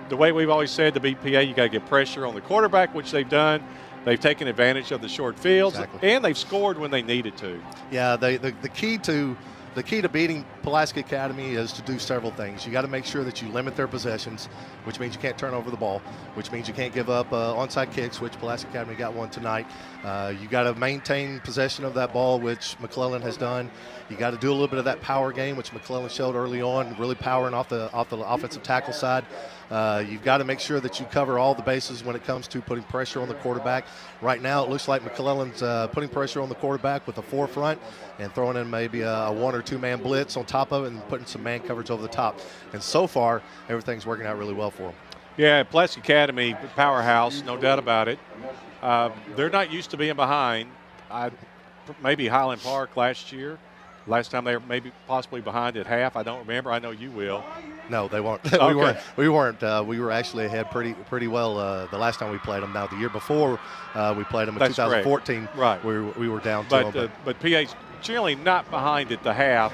The way we've always said to beat PA, you got to get pressure on the quarterback, which they've done. They've taken advantage of the short fields, and they've scored when they needed to. Yeah, the key to beating Pulaski Academy is to do several things. You got to make sure that you limit their possessions, which means you can't turn over the ball, which means you can't give up onside kicks, which Pulaski Academy got one tonight. You got to maintain possession of that ball, which McClellan has done. You got to do a little bit of that power game, which McClellan showed early on, really powering off the offensive tackle side. You've got to make sure that you cover all the bases when it comes to putting pressure on the quarterback. Right now, it looks like McClellan's putting pressure on the quarterback with a 4-front and throwing in maybe a 1 or 2 man blitz on top of it and putting some man coverage over the top. And so far, everything's working out really well for them. Yeah, Pulaski Academy, powerhouse, no doubt about it. They're not used to being behind. Maybe Highland Park last year. Last time they were maybe possibly behind at half. I don't remember. I know you will. No, they weren't. Okay. We weren't. We were actually ahead pretty well the last time we played them. Now the year before we played them in 2014. Right. We were down to them. But PA's generally not behind at the half.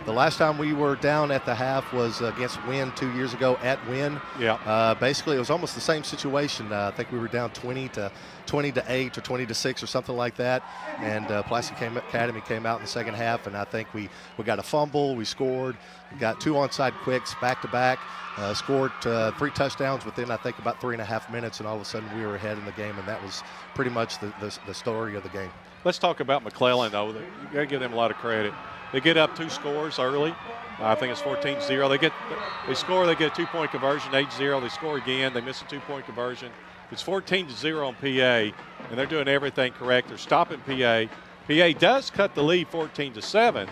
The last time we were down at the half was against Wynn 2 years ago at Wynn. Yeah. Basically, it was almost the same situation. I think we were down 20 to 8 or 20 to 6 or something like that. And Pulaski Academy came out in the second half, and I think we got a fumble, we scored, we got 2 onside quicks back-to-back, scored 3 touchdowns within, I think, about 3.5 minutes, and all of a sudden we were ahead in the game, and that was pretty much the story of the game. Let's talk about McClellan, though. You got to give them a lot of credit. They get up 2 scores early. I think it's 14-0. They score, they get a 2-point conversion, 8-0. They score again. They miss a 2-point conversion. It's 14-0 on PA, and they're doing everything correct. They're stopping PA. PA does cut the lead 14-7.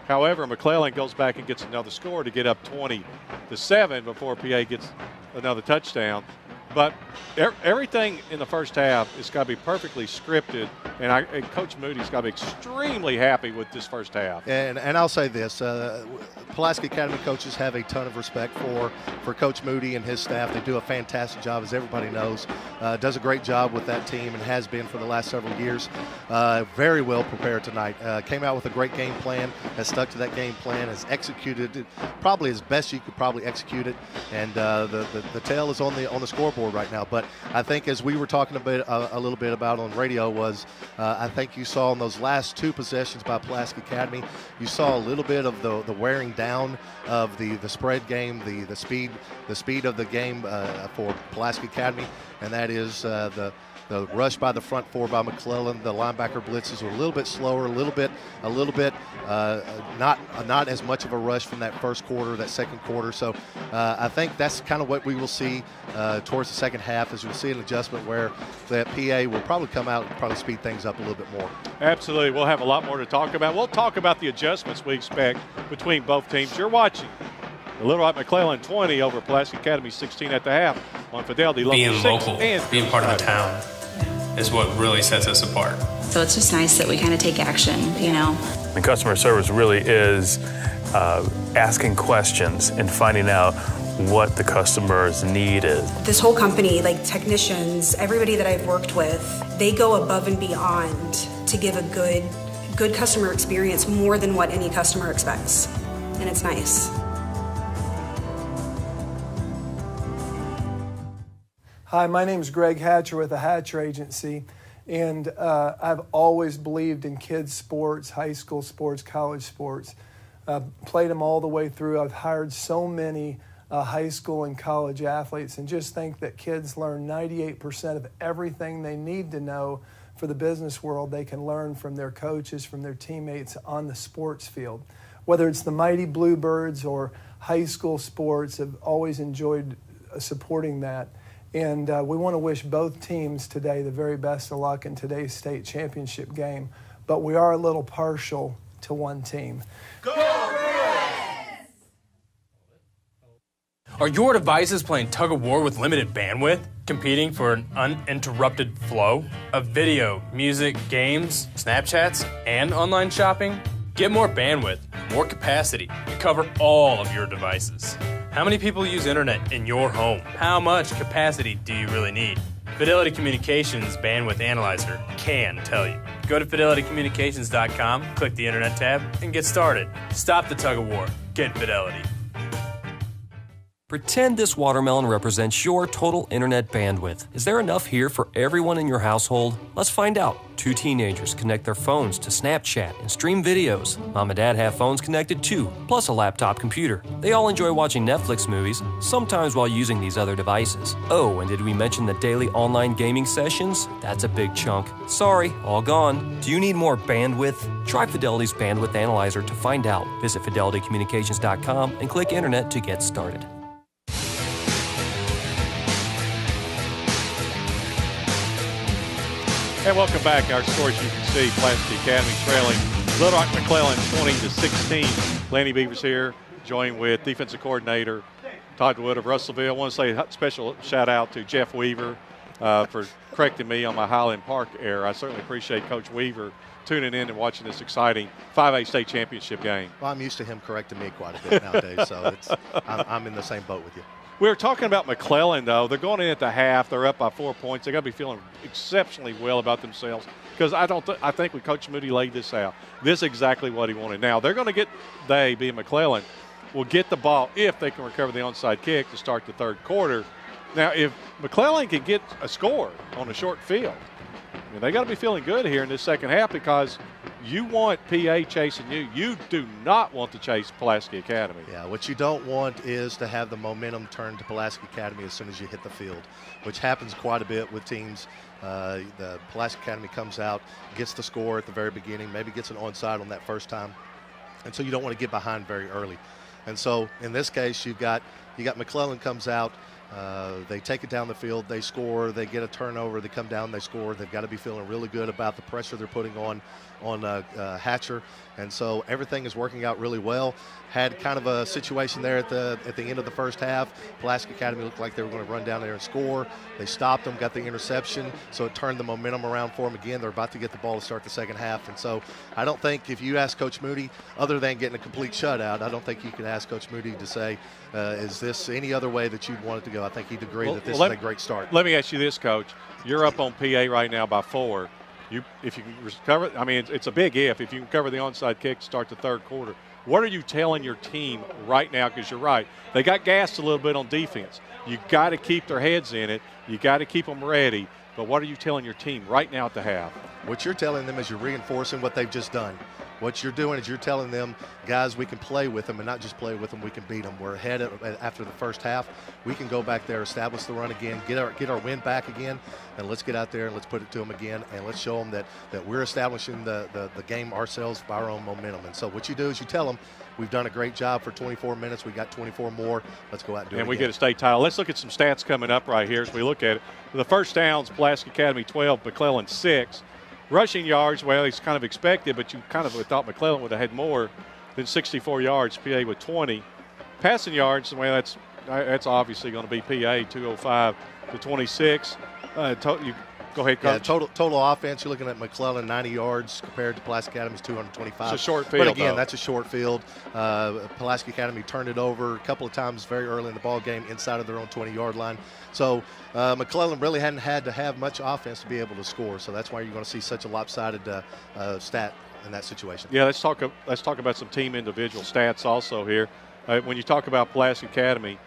However, McClellan goes back and gets another score to get up 20-7 before PA gets another touchdown. But everything in the first half has got to be perfectly scripted, and Coach Moody's got to be extremely happy with this first half. And I'll say this, Pulaski Academy coaches have a ton of respect for Coach Moody and his staff. They do a fantastic job, as everybody knows. Does a great job with that team and has been for the last several years. Very well prepared tonight. Came out with a great game plan, has stuck to that game plan, has executed it probably as best you could probably execute it, and the tail is on the scoreboard right now. But I think, as we were talking a little bit about on radio, was I think you saw in those last 2 possessions by Pulaski Academy, you saw a little bit of the wearing down of the spread game, the speed of the game for Pulaski Academy, and that is the rush by the front 4 by McClellan. The linebacker blitzes were a little bit slower, a little bit not as much of a rush from that first quarter, that second quarter. So I think that's kind of what we will see towards the second half, as we'll see an adjustment where that PA will probably come out and probably speed things up a little bit more. Absolutely. We'll have a lot more to talk about. We'll talk about the adjustments we expect between both teams. You're watching the Little Rock McClellan 20 over Pulaski Academy 16 at the half on Fidelity Local 6. Being local, being part of the town is what really sets us apart. So it's just nice that we kind of take action, you know. And customer service really is asking questions and finding out what the customer's need is. This whole company, like technicians, everybody that I've worked with, they go above and beyond to give a good customer experience, more than what any customer expects. And it's nice. Hi, my name is Greg Hatcher with the Hatcher Agency, and I've always believed in kids' sports, high school sports, college sports. Played them all the way through. I've hired so many high school and college athletes, and just think that kids learn 98% of everything they need to know for the business world. They can learn from their coaches, from their teammates on the sports field. Whether it's the Mighty Bluebirds or high school sports, I've always enjoyed supporting that. And we want to wish both teams today the very best of luck in today's state championship game. But we are a little partial to one team. Go Reds! Are your devices playing tug of war with limited bandwidth? Competing for an uninterrupted flow of video, music, games, Snapchats, and online shopping? Get more bandwidth, more capacity, and cover all of your devices. How many people use internet in your home? How much capacity do you really need? Fidelity Communications Bandwidth Analyzer can tell you. Go to fidelitycommunications.com, click the internet tab, and get started. Stop the tug of war. Get Fidelity. Pretend this watermelon represents your total internet bandwidth. Is there enough here for everyone in your household? Let's find out. 2 teenagers connect their phones to Snapchat and stream videos. Mom and Dad have phones connected too, plus a laptop computer. They all enjoy watching Netflix movies, sometimes while using these other devices. Oh, and did we mention the daily online gaming sessions? That's a big chunk. Sorry, all gone. Do you need more bandwidth? Try Fidelity's Bandwidth Analyzer to find out. Visit fidelitycommunications.com and click Internet to get started. And welcome back. Our scores, you can see, Pulaski Academy trailing Little Rock McClellan 20-16. Lanny Beavers here, joined with defensive coordinator Todd Wood of Russellville. I want to say a special shout out to Jeff Weaver for correcting me on my Highland Park error. I certainly appreciate Coach Weaver tuning in and watching this exciting 5A state championship game. Well, I'm used to him correcting me quite a bit nowadays, so I'm in the same boat with you. We were talking about McClellan, though. They're going in at the half. They're up by 4 points. They got to be feeling exceptionally well about themselves because I think when Coach Moody laid this out, this is exactly what he wanted. Now, they're going to get, being McClellan, will get the ball if they can recover the onside kick to start the third quarter. Now, if McClellan can get a score on a short field, they got to be feeling good here in this second half because you want PA chasing you. You do not want to chase Pulaski Academy. Yeah, what you don't want is to have the momentum turn to Pulaski Academy as soon as you hit the field, which happens quite a bit with teams. The Pulaski Academy comes out, gets the score at the very beginning, maybe gets an onside on that first time, and so you don't want to get behind very early. And so in this case, you got McClellan comes out. They take it down the field, they score, they get a turnover, they come down, they score. They've got to be feeling really good about the pressure they're putting on Hatcher, and so everything is working out really well. Had kind of a situation there at the end of the first half. Pulaski Academy looked like they were going to run down there and score. They stopped them, got the interception, so it turned the momentum around for them again. They're about to get the ball to start the second half, and so I don't think if you ask Coach Moody, other than getting a complete shutout, I don't think you could ask Coach Moody to say, is this any other way that you'd want it to go? I think he'd agree that this is a great start. Let me ask you this, Coach. You're up on PA right now by 4. If you can recover, it's a big if. If you can cover the onside kick to start the third quarter, what are you telling your team right now? Because you're right. They got gassed a little bit on defense. You got to keep their heads in it. You got to keep them ready. But what are you telling your team right now at the half? What you're telling them is you're reinforcing what they've just done. What you're doing is you're telling them, guys, we can play with them, and not just play with them, we can beat them. We're ahead after the first half. We can go back there, establish the run again, get our win back again, and let's get out there and let's put it to them again, and let's show them that we're establishing the game ourselves by our own momentum. And so what you do is you tell them, we've done a great job for 24 minutes. We got 24 more. Let's go out and do it again. And we get a state title. Let's look at some stats coming up right here as we look at it. The first downs, Pulaski Academy 12, McClellan 6. Rushing yards, well, he's kind of expected, but you kind of thought McClellan would have had more than 64 yards, PA with 20. Passing yards, well, that's obviously going to be PA, 205 to 26. Go ahead, Coach. Yeah, total offense, you're looking at McClellan 90 yards compared to Pulaski Academy's 225. It's a short field, but again, though. That's a short field. Pulaski Academy turned it over a couple of times very early in the ball game inside of their own 20-yard line. So McClellan really hadn't had to have much offense to be able to score. So that's why you're going to see such a lopsided stat in that situation. Yeah, let's talk about some team individual stats also here. When you talk about Pulaski Academy,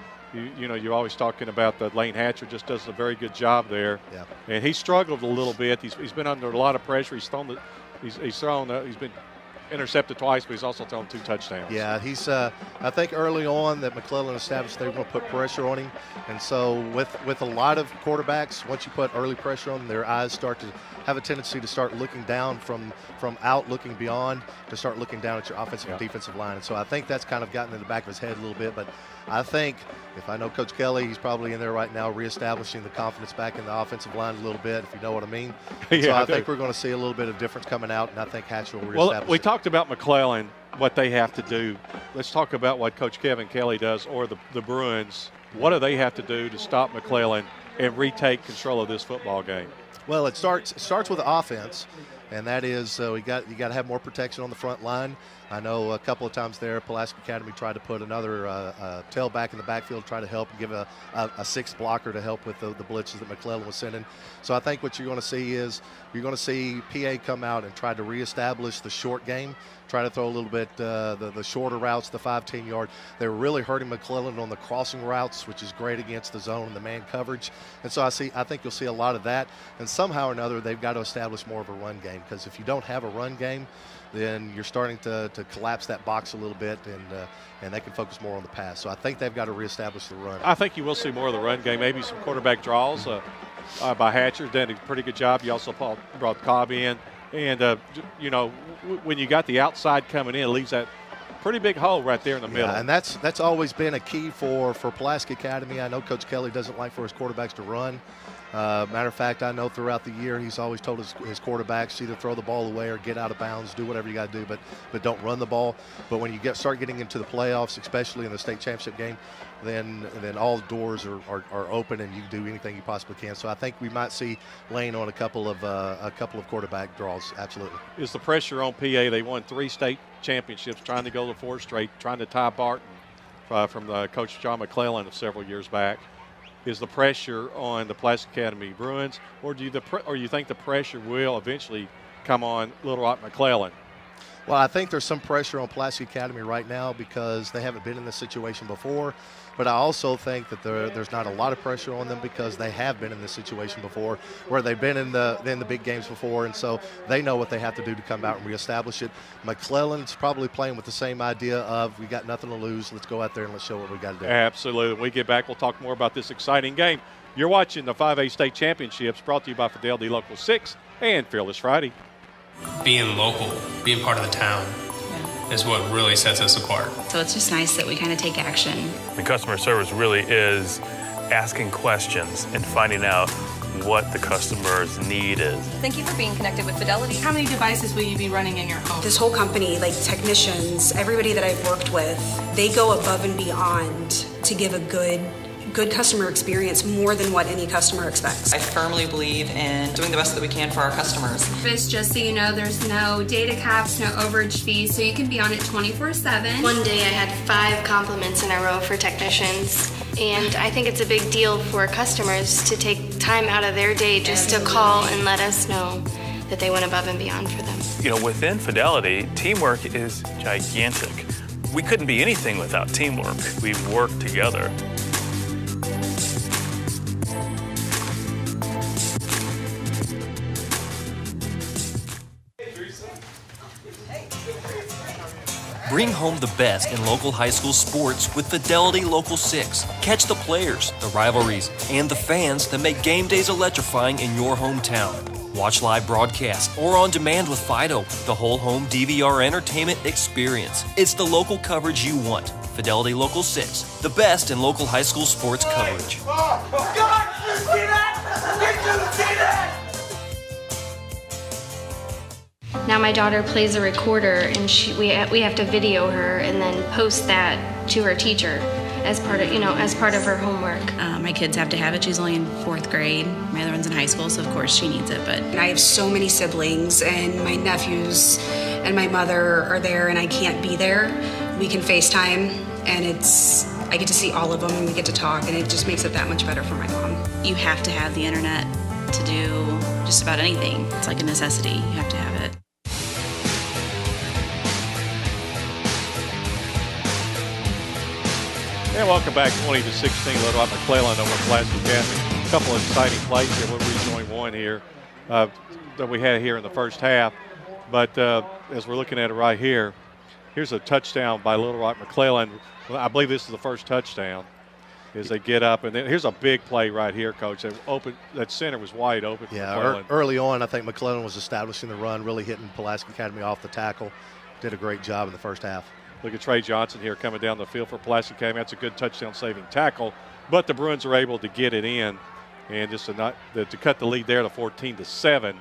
you're always talking about the Lane Hatcher just does a very good job there. Yeah. And he struggled a little bit. He's been under a lot of pressure. He's been intercepted twice, but he's also thrown 2 touchdowns. Yeah, I think early on that McClellan established they were going to put pressure on him. And so with a lot of quarterbacks, once you put early pressure on them, their eyes start to have a tendency to start looking down from out, looking beyond, to start looking down at your offensive and defensive line. And so I think that's kind of gotten in the back of his head a little bit. But I think if I know Coach Kelly, he's probably in there right now reestablishing the confidence back in the offensive line a little bit, if you know what I mean. Yeah, so I think we're going to see a little bit of difference coming out, and I think Hatcher will reestablish Well, we talked about McClellan, what they have to do. Let's talk about what Coach Kevin Kelly does, or the Bruins. What do they have to do to stop McClellan and retake control of this football game? Well, it starts with the offense, and that is you got to have more protection on the front line. I know a couple of times there, Pulaski Academy tried to put another tailback in the backfield, try to help and give a sixth blocker to help with the blitzes that McClellan was sending. So I think what you're going to see is you're going to see PA come out and try to reestablish the short game, try to throw a little bit the shorter routes, the 5-10 yard. They were really hurting McClellan on the crossing routes, which is great against the zone and the man coverage. And so I think you'll see a lot of that. And somehow or another, they've got to establish more of a run game, because if you don't have a run game, then you're starting to collapse that box a little bit, and they can focus more on the pass. So I think they've got to reestablish the run. I think you will see more of the run game, maybe some quarterback draws by Hatcher. Done a pretty good job. You also brought Cobb in. And, when you got the outside coming in, it leaves that pretty big hole right there in the middle. Yeah, and that's always been a key for Pulaski Academy. I know Coach Kelly doesn't like for his quarterbacks to run. Matter of fact, I know throughout the year he's always told his quarterbacks either throw the ball away or get out of bounds, do whatever you got to do, but don't run the ball. But when you start getting into the playoffs, especially in the state championship game, then all the doors are open and you can do anything you possibly can. So I think we might see Lane on a couple of quarterback draws. Absolutely. Is the pressure on PA? They won 3 state championships, trying to go to 4 straight, trying to tie Barton. from Coach John McClellan of several years back. Is the pressure on the Pulaski Academy Bruins, or do you think the pressure will eventually come on Little Rock McClellan? Well, I think there's some pressure on Pulaski Academy right now because they haven't been in this situation before. But I also think that there's not a lot of pressure on them because they have been in this situation before, where they've been in the big games before, and so they know what they have to do to come out and reestablish it. McClellan's probably playing with the same idea of we got nothing to lose. Let's go out there and let's show what we got to do. Absolutely. When we get back, we'll talk more about this exciting game. You're watching the 5A State Championships, brought to you by Fidelity Local 6 and Fearless Friday. Being local, being part of the town, is what really sets us apart. So it's just nice that we kind of take action. The customer service really is asking questions and finding out what the customer's need is. Thank you for being connected with Fidelity. How many devices will you be running in your home? This whole company, like technicians, everybody that I've worked with, they go above and beyond to give a good customer experience, more than what any customer expects. I firmly believe in doing the best that we can for our customers. Just so you know, there's no data caps, no overage fees, so you can be on it 24/7. One day I had 5 compliments in a row for technicians, and I think it's a big deal for customers to take time out of their day just to call and let us know that they went above and beyond for them. You know, within Fidelity, teamwork is gigantic. We couldn't be anything without teamwork. We work together. Bring home the best in local high school sports with Fidelity Local 6. Catch the players, the rivalries, and the fans that make game days electrifying in your hometown. Watch live broadcasts or on demand with Fido, the whole home DVR entertainment experience. It's the local coverage you want. Fidelity Local 6, the best in local high school sports coverage. God, you see that? Did you see that? Now my daughter plays a recorder, and we have to video her and then post that to her teacher as part of her homework. My kids have to have it. She's only in 4th grade. My other one's in high school, so of course she needs it. But I have so many siblings, and my nephews and my mother are there, and I can't be there. We can FaceTime, and I get to see all of them, and we get to talk, and it just makes it that much better for my mom. you have to have the internet to do just about anything. It's like a necessity. You have to have it. And welcome back, 20-16, Little Rock McClellan over Pulaski Academy. A couple of exciting plays here. We're rejoining one here that we had here in the first half. But as we're looking at it right here, here's a touchdown by Little Rock McClellan. I believe this is the first touchdown. As they get up, and then here's a big play right here, Coach. That center was wide open for McClellan. Early on, I think McClellan was establishing the run, really hitting Pulaski Academy off the tackle. Did a great job in the first half. Look at Trey Johnson here coming down the field for Pulaski Academy. That's a good touchdown-saving tackle, but the Bruins are able to get it in, and just to cut the lead there to 14-7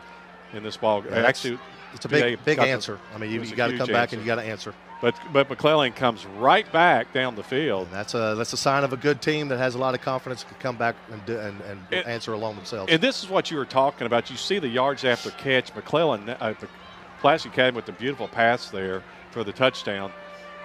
in this ball. Yeah, actually, it's a big answer. I mean, you got to come back and you got to answer. But McClellan comes right back down the field. And that's a sign of a good team that has a lot of confidence to come back and answer along themselves. And this is what you were talking about. You see the yards after catch. McClellan, Pulaski Academy with the beautiful pass there for the touchdown.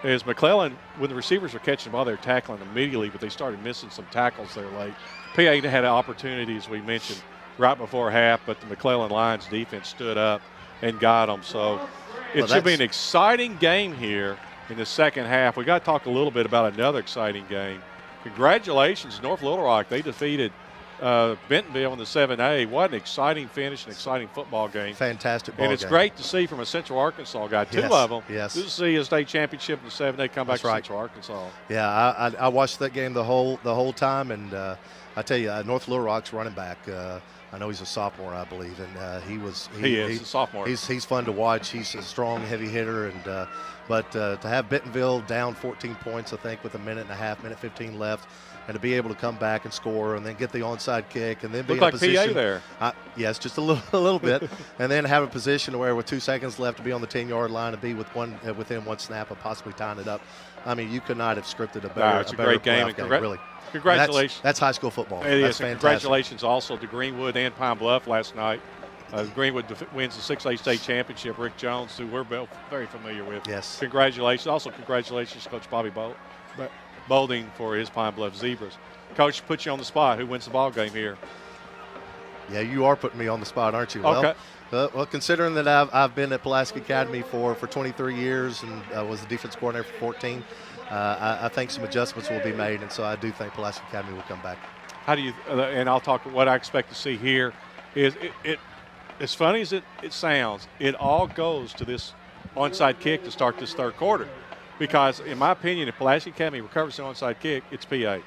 As McClellan, when the receivers were catching the ball, they were tackling immediately, but they started missing some tackles there late. PA had an opportunity, as we mentioned, right before half, but the McClellan Lions defense stood up and got them. So it should be an exciting game here in the second half. We got to talk a little bit about another exciting game. Congratulations, North Little Rock. They defeated Bentonville in the 7A. What an exciting finish, an exciting football game. Fantastic ball game. And it's great to see from a Central Arkansas guy, two of them. Yes. Good to see a state championship in the 7A come back to Central Arkansas. Yeah, I watched that game the whole time, and I tell you, North Little Rock's running back. I know he's a sophomore, I believe, and he's a sophomore. He's fun to watch. He's a strong, heavy hitter, and but to have Bentonville down 14 points, I think, with a minute 15 left, and to be able to come back and score and then get the onside kick and then be in a position. PA there. Yes, just a little bit, and then have a position where with 2 seconds left to be on the 10-yard line and be within one snap of possibly tying it up. I mean, you could not have scripted a better. It's a great game. Really. Congratulations. That's high school football. It That's is. fantastic. Congratulations also to Greenwood and Pine Bluff last night. Greenwood wins the 6A state championship. Rick Jones, who we're both very familiar with. Yes. Congratulations. Also, congratulations to Coach Bobby Bolding for his Pine Bluff Zebras. Coach, put you on the spot. Who wins the ball game here? Yeah, you are putting me on the spot, aren't you? Okay. Well, considering that I've been at Pulaski Academy for 23 years and was the defense coordinator for 14, I think some adjustments will be made, and so I do think Pulaski Academy will come back. How do you? And I'll talk. What I expect to see here is it as funny as it sounds, it all goes to this onside kick to start this third quarter, because in my opinion, if Pulaski Academy recovers the onside kick, it's PA.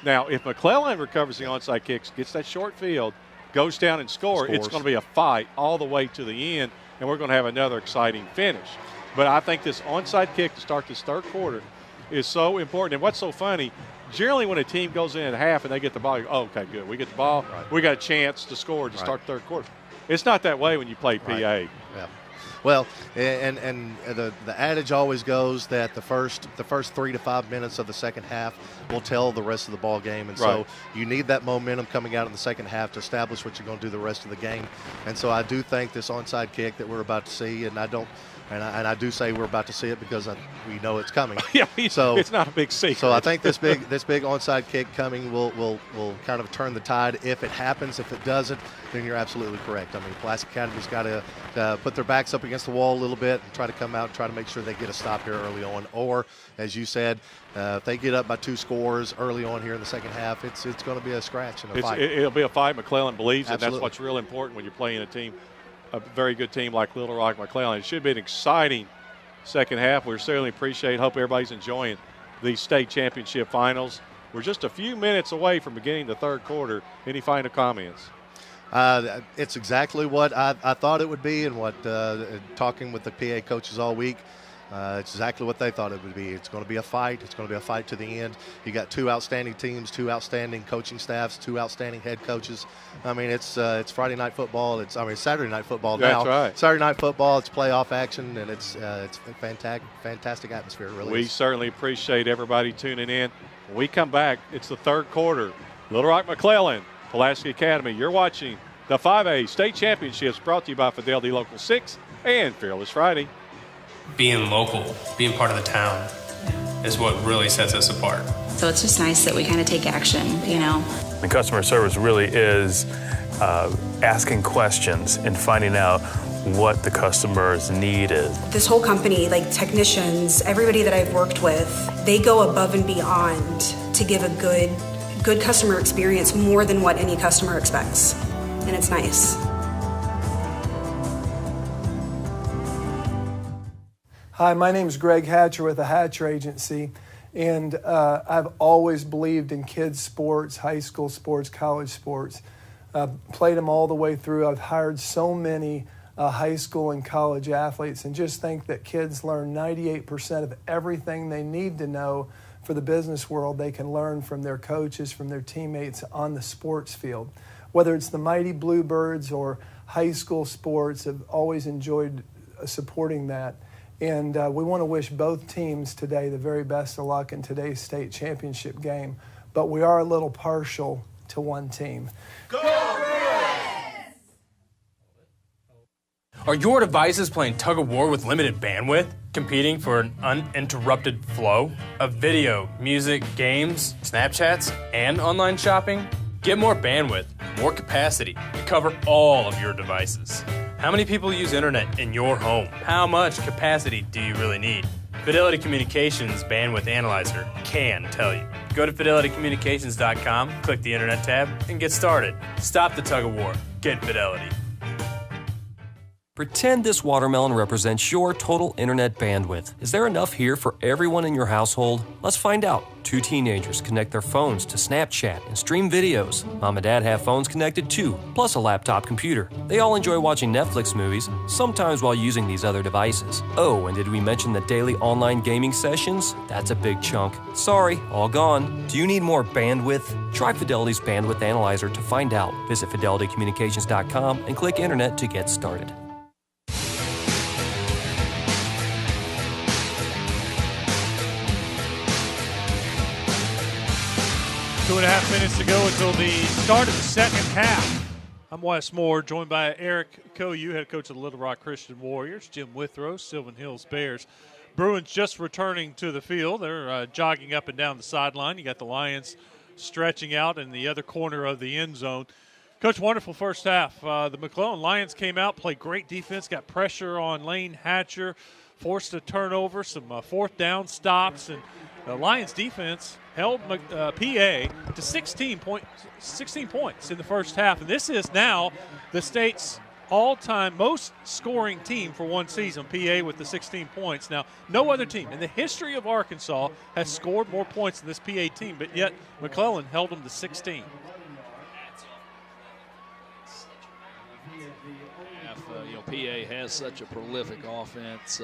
Now, if McClellan recovers the onside kicks, gets that short field, goes down and scores, it's going to be a fight all the way to the end, and we're going to have another exciting finish. But I think this onside kick to start this third quarter is so important. And what's so funny, generally when a team goes in at half and they get the ball, you go, oh, okay, good. We get the ball. Right. We got a chance to score to start the third quarter. It's not that way when you play PA. Right. Yeah. Well, and the adage always goes that the first 3 to 5 minutes of the second half will tell the rest of the ball game, and so you need that momentum coming out in the second half to establish what you're going to do the rest of the game. And so I do think this onside kick that we're about to see, and I do say we're about to see it because we know it's coming. Yeah, so it's not a big secret. So I think this big onside kick coming will kind of turn the tide if it happens. If it doesn't, then you're absolutely correct. I mean, Pulaski Academy's got to put their backs up against the wall a little bit and try to come out and try to make sure they get a stop here early on. Or, as you said, if they get up by 2 scores early on here in the second half, it's going to be a scratch and a fight. It'll be a fight. McClellan believes it. Absolutely. That's what's real important when you're playing a team, a very good team like Little Rock McClellan. It should be an exciting second half. We certainly hope everybody's enjoying the state championship finals. We're just a few minutes away from beginning the third quarter. Any final comments? It's exactly what I thought it would be, and what talking with the PA coaches all week, it's exactly what they thought it would be. It's going to be a fight. It's going to be a fight to the end. You got 2 outstanding teams, 2 outstanding coaching staffs, 2 outstanding head coaches. I mean, it's Friday night football. It's Saturday night football now. That's right. Saturday night football. It's playoff action, and it's a fantastic atmosphere. It really We is. certainly appreciate everybody tuning in. When we come back, it's the third quarter. Little Rock McClellan, Pulaski Academy. You're watching the 5A State Championships, brought to you by Fidelity Local 6 and Fearless Friday. Being local, being part of the town, is what really sets us apart. So it's just nice that we kind of take action, you know. And customer service really is asking questions and finding out what the customer's need is. This whole company, like technicians, everybody that I've worked with, they go above and beyond to give a good customer experience, more than what any customer expects. And it's nice. Hi, my name is Greg Hatcher with the Hatcher Agency, and I've always believed in kids' sports, high school sports, college sports. Played them all the way through. I've hired so many high school and college athletes, and just think that kids learn 98% of everything they need to know for the business world. They can learn from their coaches, from their teammates on the sports field. Whether it's the Mighty Bluebirds or high school sports, I've always enjoyed supporting that. And we want to wish both teams today the very best of luck in today's state championship game. But we are a little partial to one team. Go Reds! Are your devices playing tug of war with limited bandwidth, competing for an uninterrupted flow of video, music, games, Snapchats, and online shopping? Get more bandwidth, more capacity to cover all of your devices. How many people use internet in your home? How much capacity do you really need? Fidelity Communications Bandwidth Analyzer can tell you. Go to fidelitycommunications.com, click the internet tab, and get started. Stop the tug of war. Get Fidelity. Pretend this watermelon represents your total internet bandwidth. Is there enough here for everyone in your household? Let's find out. 2 teenagers connect their phones to Snapchat and stream videos. Mom and Dad have phones connected too, plus a laptop computer. They all enjoy watching Netflix movies, sometimes while using these other devices. Oh, and did we mention the daily online gaming sessions? That's a big chunk. Sorry, all gone. Do you need more bandwidth? Try Fidelity's Bandwidth Analyzer to find out. Visit fidelitycommunications.com and click Internet to get started. 2.5 minutes to go until the start of the second half. I'm Wes Moore, joined by Eric Koyu, head coach of the Little Rock Christian Warriors, Jim Withrow, Sylvan Hills Bears. Bruins just returning to the field. They're jogging up and down the sideline. You got the Lions stretching out in the other corner of the end zone. Coach, wonderful first half. The McClellan Lions came out, played great defense, got pressure on Lane Hatcher, forced a turnover, some fourth down stops, and the Lions defense held PA to 16 points in the first half. And this is now the state's all-time most scoring team for one season, PA with the 16 points. Now, no other team in the history of Arkansas has scored more points than this PA team, but yet McClellan held them to 16. PA has such a prolific offense.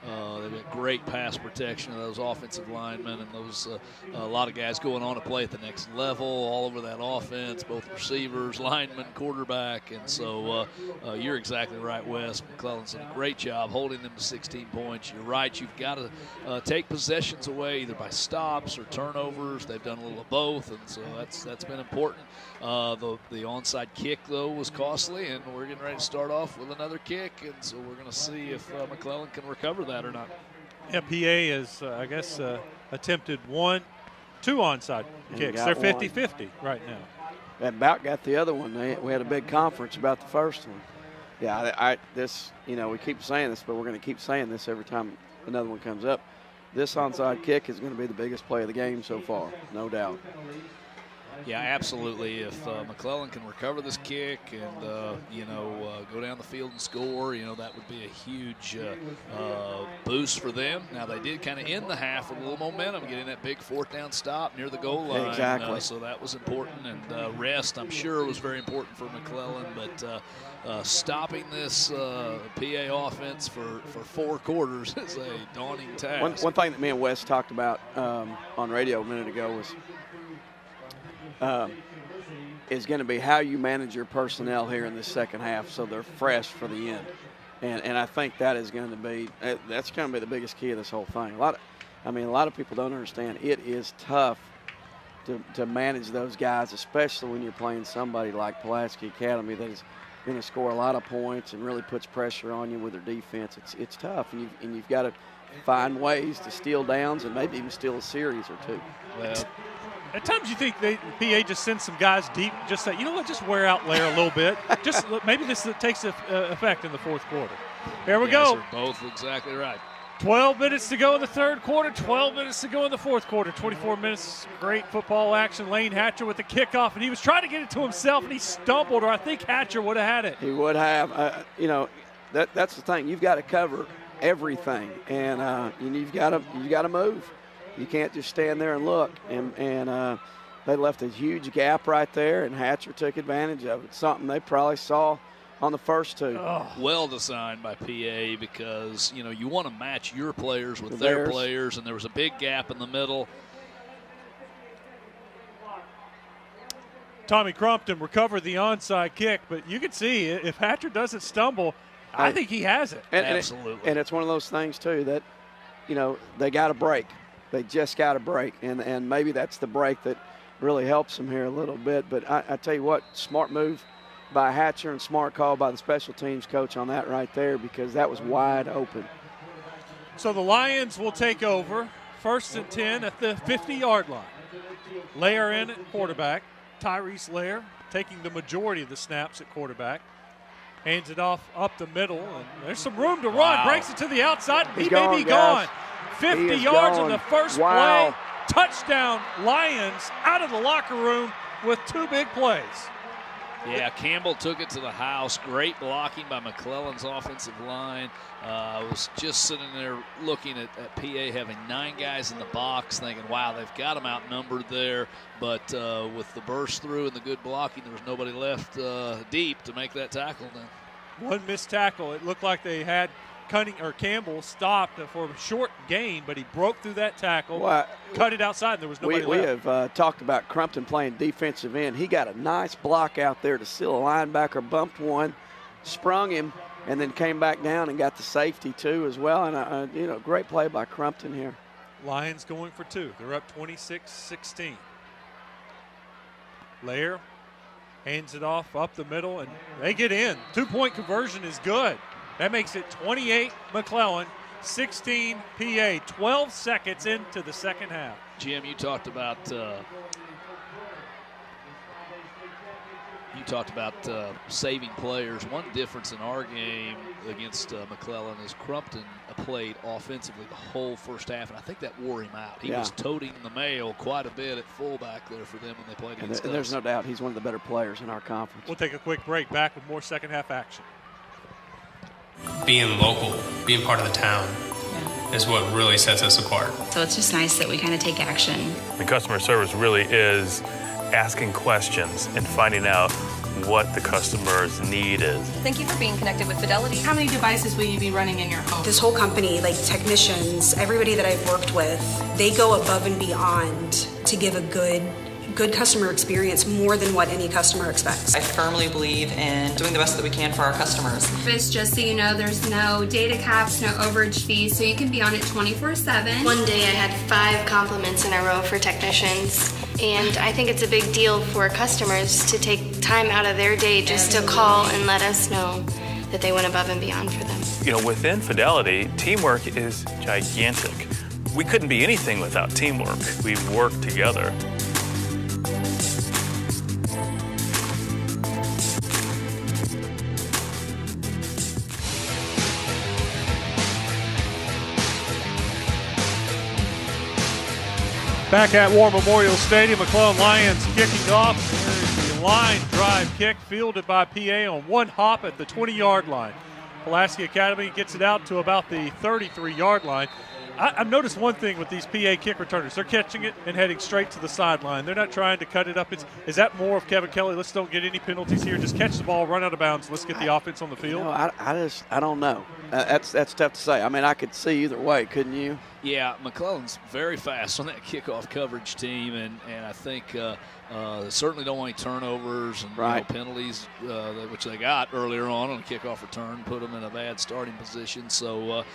They've got great pass protection of those offensive linemen, and those a lot of guys going on to play at the next level all over that offense, both receivers, linemen, quarterback. And so you're exactly right, Wes. McClellan's done a great job holding them to 16 points. You're right. You've got to take possessions away either by stops or turnovers. They've done a little of both, and so that's been important. The onside kick, though, was costly, and we're getting ready to start off with another kick, and so we're going to see if McClellan can recover that or not. Yeah, PA has, attempted two onside kicks. They're 50-50 right now. That bout got the other one. We had a big conference about the first one. Yeah, we keep saying this, but we're going to keep saying this every time another one comes up. This onside kick is going to be the biggest play of the game so far, no doubt. Yeah, absolutely. If McClellan can recover this kick and, go down the field and score, that would be a huge boost for them. Now, they did kind of end the half with a little momentum, getting that big fourth down stop near the goal line. Exactly. So that was important. And rest, I'm sure, was very important for McClellan. But stopping this PA offense for 4 quarters is a daunting task. One thing that me and Wes talked about on radio a minute ago was is going to be how you manage your personnel here in the second half so they're fresh for the end. And I think that's going to be the biggest key of this whole thing. A lot of people don't understand. It is tough to manage those guys, especially when you're playing somebody like Pulaski Academy that is going to score a lot of points and really puts pressure on you with their defense. It's tough, and you've got to find ways to steal downs and maybe even steal a series or two. Well, at times you think PA just sends some guys deep, just say, just wear out Lair a little bit. Maybe this takes effect in the fourth quarter. Here we go. Both exactly right. 12 minutes to go in the third quarter, 12 minutes to go in the fourth quarter. 24 minutes, great football action. Lane Hatcher with the kickoff, and he was trying to get it to himself, and he stumbled, or I think Hatcher would have had it. He would have. That's the thing. You've got to cover everything, and you've got to move. You can't just stand there and look. And they left a huge gap right there, and Hatcher took advantage of it. Something they probably saw on the first two. Oh. Well designed by PA because, you want to match your players with their players, and there was a big gap in the middle. Tommy Crumpton recovered the onside kick, but you can see if Hatcher doesn't stumble, I think he has it. Absolutely. And it's one of those things, too, that, they got to break. They just got a break, and maybe that's the break that really helps them here a little bit. But I tell you what, smart move by Hatcher and smart call by the special teams coach on that right there because that was wide open. So the Lions will take over, 1st and 10 at the 50-yard line. Lair in at quarterback. Tyrese Lair taking the majority of the snaps at quarterback. Hands it off up the middle, and there's some room to run. Breaks it to the outside. He may be gone. 50 yards on the first play. Touchdown, Lions out of the locker room with 2 big plays. Yeah, Campbell took it to the house. Great blocking by McClellan's offensive line. I was just sitting there looking at PA having 9 guys in the box thinking, wow, they've got them outnumbered there. But with the burst through and the good blocking, there was nobody left deep to make that tackle then. One missed tackle. It looked like they had Campbell stopped for a short gain, but he broke through that tackle, cut it outside, and there was nobody left. We have talked about Crumpton playing defensive end. He got a nice block out there to seal a linebacker, bumped one, sprung him, and then came back down and got the safety too as well. And, great play by Crumpton here. Lions going for 2. They're up 26-16. Lair hands it off up the middle, and they get in. 2-point conversion is good. That makes it 28 McClellan, 16 PA, 12 seconds into the second half. Jim, you talked about saving players. One difference in our game against McClellan is Crumpton played offensively the whole first half, and I think that wore him out. He was toting the mail quite a bit at fullback there for them when they played against us. And there's no doubt he's one of the better players in our conference. We'll take a quick break. Back with more second half action. Being local, being part of the town, is what really sets us apart. So it's just nice that we kind of take action. And customer service really is asking questions and finding out what the customer's need is. Thank you for being connected with Fidelity. How many devices will you be running in your home? This whole company, like technicians, everybody that I've worked with, they go above and beyond to give a good customer experience, more than what any customer expects. I firmly believe in doing the best that we can for our customers. Just so you know, there's no data caps, no overage fees, so you can be on it 24/7. One day I had 5 compliments in a row for technicians, and I think it's a big deal for customers to take time out of their day just to call and let us know that they went above and beyond for them. You know, within Fidelity, teamwork is gigantic. We couldn't be anything without teamwork. We work together. Back at War Memorial Stadium, McClellan Lions kicking off. There's the line drive kick fielded by PA on one hop at the 20-yard line. Pulaski Academy gets it out to about the 33-yard line. I've noticed one thing with these PA kick returners. They're catching it and heading straight to the sideline. They're not trying to cut it up. Is that more of Kevin Kelly? Let's don't get any penalties here. Just catch the ball, run out of bounds. Let's get the offense on the field. I don't know. That's tough to say. I mean, I could see either way, couldn't you? Yeah, McClellan's very fast on that kickoff coverage team, and I think certainly don't want any turnovers and penalties, which they got earlier on a kickoff return, put them in a bad starting position. So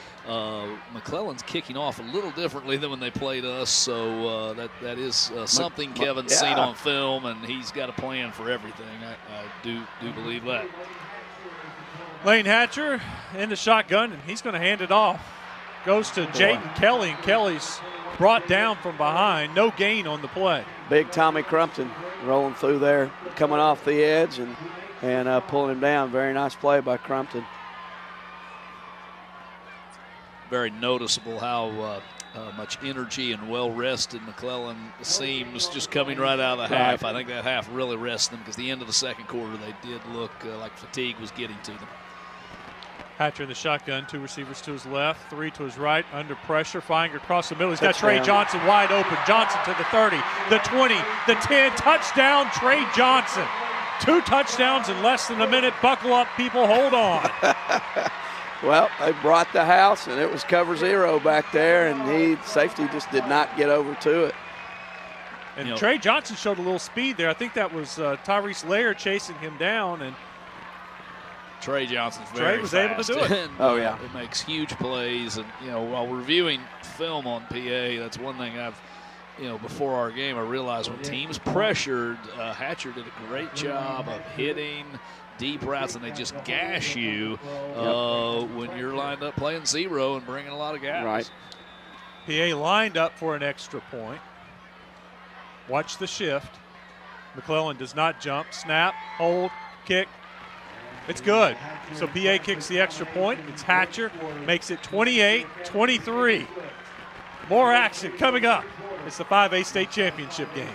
McClellan's kicking off a little differently than when they played us, so that is something Kevin's seen on film, and he's got a plan for everything. I do believe that. Lane Hatcher in the shotgun, and he's going to hand it off. Goes to Jaden Kelly, and Kelly's brought down from behind. No gain on the play. Big Tommy Crumpton rolling through there, coming off the edge and pulling him down. Very nice play by Crumpton. Very noticeable how much energy and well-rested McClellan seems just coming right out of the half. I think that half really rested them because the end of the second quarter they did look like fatigue was getting to them. Hatcher in the shotgun, 2 receivers to his left, 3 to his right, under pressure, firing across the middle. He's got Trey Johnson wide open. Johnson to the 30, the 20, the 10. Touchdown, Trey Johnson. 2 touchdowns in less than a minute. Buckle up, people. Hold on. Well, they brought the house, and it was cover 0 back there, and safety just did not get over to it. And Trey Johnson showed a little speed there. I think that was Tyrese Lair chasing him down, and Trey Johnson's very was fast. able to do it. And, it makes huge plays. And while reviewing film on PA, that's one thing before our game, I realized when teams pressured, Hatcher did a great job of hitting deep routes, and they just gash you when you're lined up playing 0 and bringing a lot of gas. Right. PA lined up for an extra point. Watch the shift. McClellan does not jump. Snap, hold, kick. It's good. So PA kicks the extra point. It's Hatcher. Makes it 28-23. More action coming up. It's the 5A state championship game.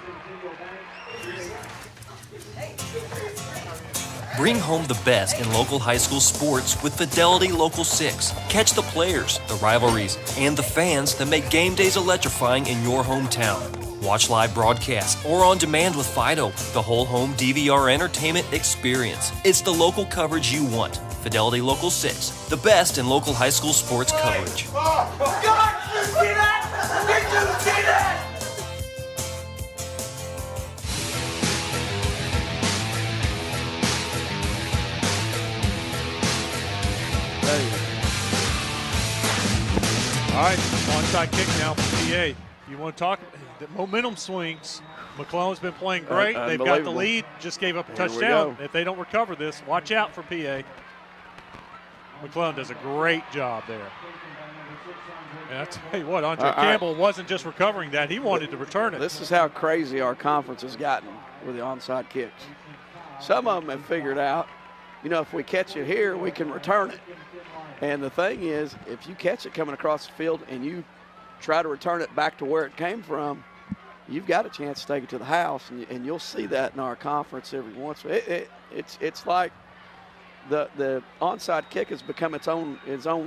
Bring home the best in local high school sports with Fidelity Local 6. Catch the players, the rivalries, and the fans that make game days electrifying in your hometown. Watch live broadcasts or on demand with Fido, the whole home DVR entertainment experience. It's the local coverage you want. Fidelity Local 6, the best in local high school sports coverage. God, you see that? Did you see that? All right, onside kick now for PA. You want to talk the momentum swings. McClellan's been playing great. They've got the lead, just gave up a touchdown. If they don't recover this, watch out for PA. McClellan does a great job there. And I tell you what, Andre Campbell wasn't just recovering that. He wanted to return it. This is how crazy our conference has gotten with the onside kicks. Some of them have figured out, if we catch it here, we can return it. And the thing is, if you catch it coming across the field and you try to return it back to where it came from, you've got a chance to take it to the house, and you'll see that in our conference every once in a while. It's like the onside kick has become its own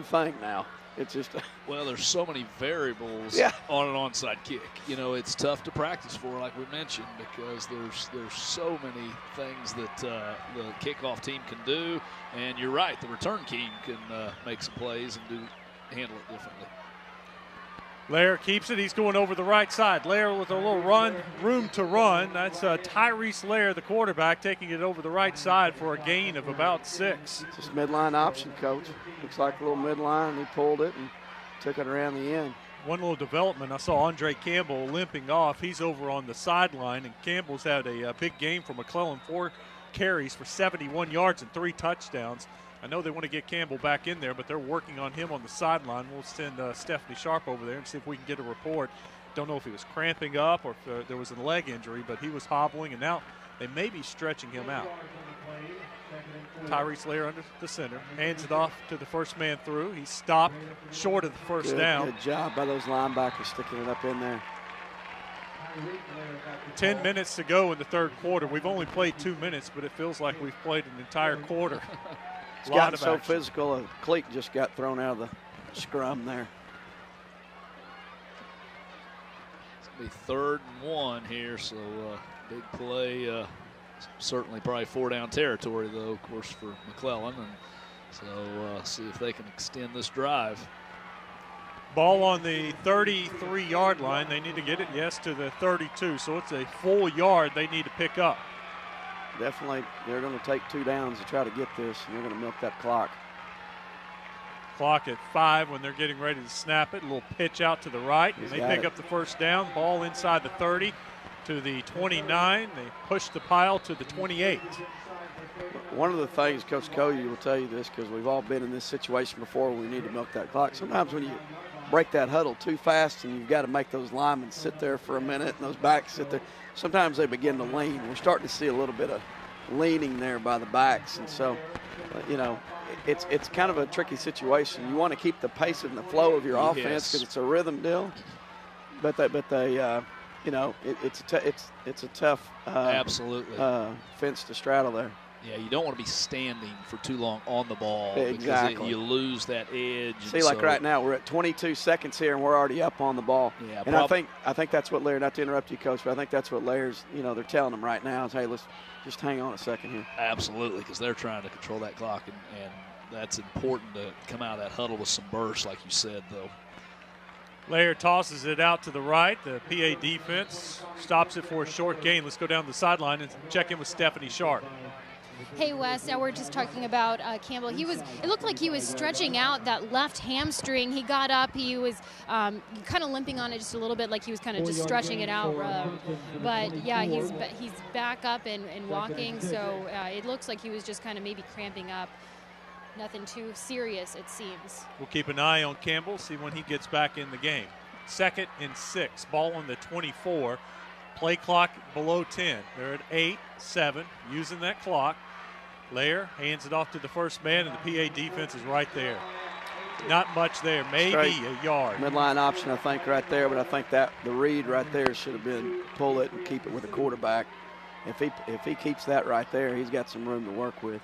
thing now. It's just well, there's so many variables on an onside kick. It's tough to practice for, like we mentioned, because there's so many things that the kickoff team can do. And you're right, the return team can make some plays and handle it differently. Lair keeps it. He's going over the right side. Lair with a little room to run. That's Tyrese Lair, the quarterback, taking it over the right side for a gain of about 6. Just midline option, Coach. Looks like a little midline. He pulled it and took it around the end. One little development, I saw Andre Campbell limping off. He's over on the sideline, and Campbell's had a big game for McClellan, 4 carries for 71 yards and 3 touchdowns. I know they want to get Campbell back in there, but they're working on him on the sideline. We'll send Stephanie Sharp over there and see if we can get a report. Don't know if he was cramping up or if there was a leg injury, but he was hobbling, and now they may be stretching him out. Tyrese Lair under the center, hands it off to the first man through. He stopped short of the first down. Good job by those linebackers sticking it up in there. 10 minutes to go in the third quarter. We've only played 2 minutes, but it feels like we've played an entire quarter. It's gotten so physical, a cleat just got thrown out of the scrum there. It's going to be 3rd and 1 here, so big play. Certainly probably 4-down territory, though, of course, for McClellan. And so see if they can extend this drive. Ball on the 33-yard line. They need to get it, to the 32. So it's a full yard they need to pick up. Definitely, they're going to take 2 downs to try to get this, and they're going to milk that clock. Clock at 5 when they're getting ready to snap it. A little pitch out to the right, and they pick up the first down. Ball inside the 30 to the 29. They push the pile to the 28. One of the things, Coach Cody will tell you this, because we've all been in this situation before where we need to milk that clock. Sometimes when you break that huddle too fast and you've got to make those linemen sit there for a minute and those backs sit there, sometimes they begin to lean. We're starting to see a little bit of leaning there by the backs. And so, it's kind of a tricky situation. You want to keep the pace and the flow of your offense because it's a rhythm deal. But it's a tough absolutely fence to straddle there. Yeah, you don't want to be standing for too long on the ball. Exactly. Because you lose that edge. See, like right now, we're at 22 seconds here, and we're already up on the ball. Yeah, and I think that's what Lair, not to interrupt you, Coach, but I think that's what Lair's, they're telling them right now is, hey, let's just hang on a second here. Absolutely, because they're trying to control that clock, and that's important to come out of that huddle with some burst, like you said, though. Lair tosses it out to the right. The PA defense stops it for a short gain. Let's go down the sideline and check in with Stephanie Sharp. Hey, Wes, now we're just talking about Campbell. It looked like he was stretching out that left hamstring. He got up. He was kind of limping on it just a little bit, like he was kind of just stretching it out. But, yeah, he's back up and walking. So it looks like he was just kind of maybe cramping up. Nothing too serious, it seems. We'll keep an eye on Campbell, see when he gets back in the game. 2nd and 6. Ball on the 24. Play clock below 10. They're at 8-7, using that clock. Lair hands it off to the first man, and the PA defense is right there. Not much there, maybe a yard. Midline option, I think, right there, but I think that the read right there should have been pull it and keep it with the quarterback. If he keeps that right there, he's got some room to work with.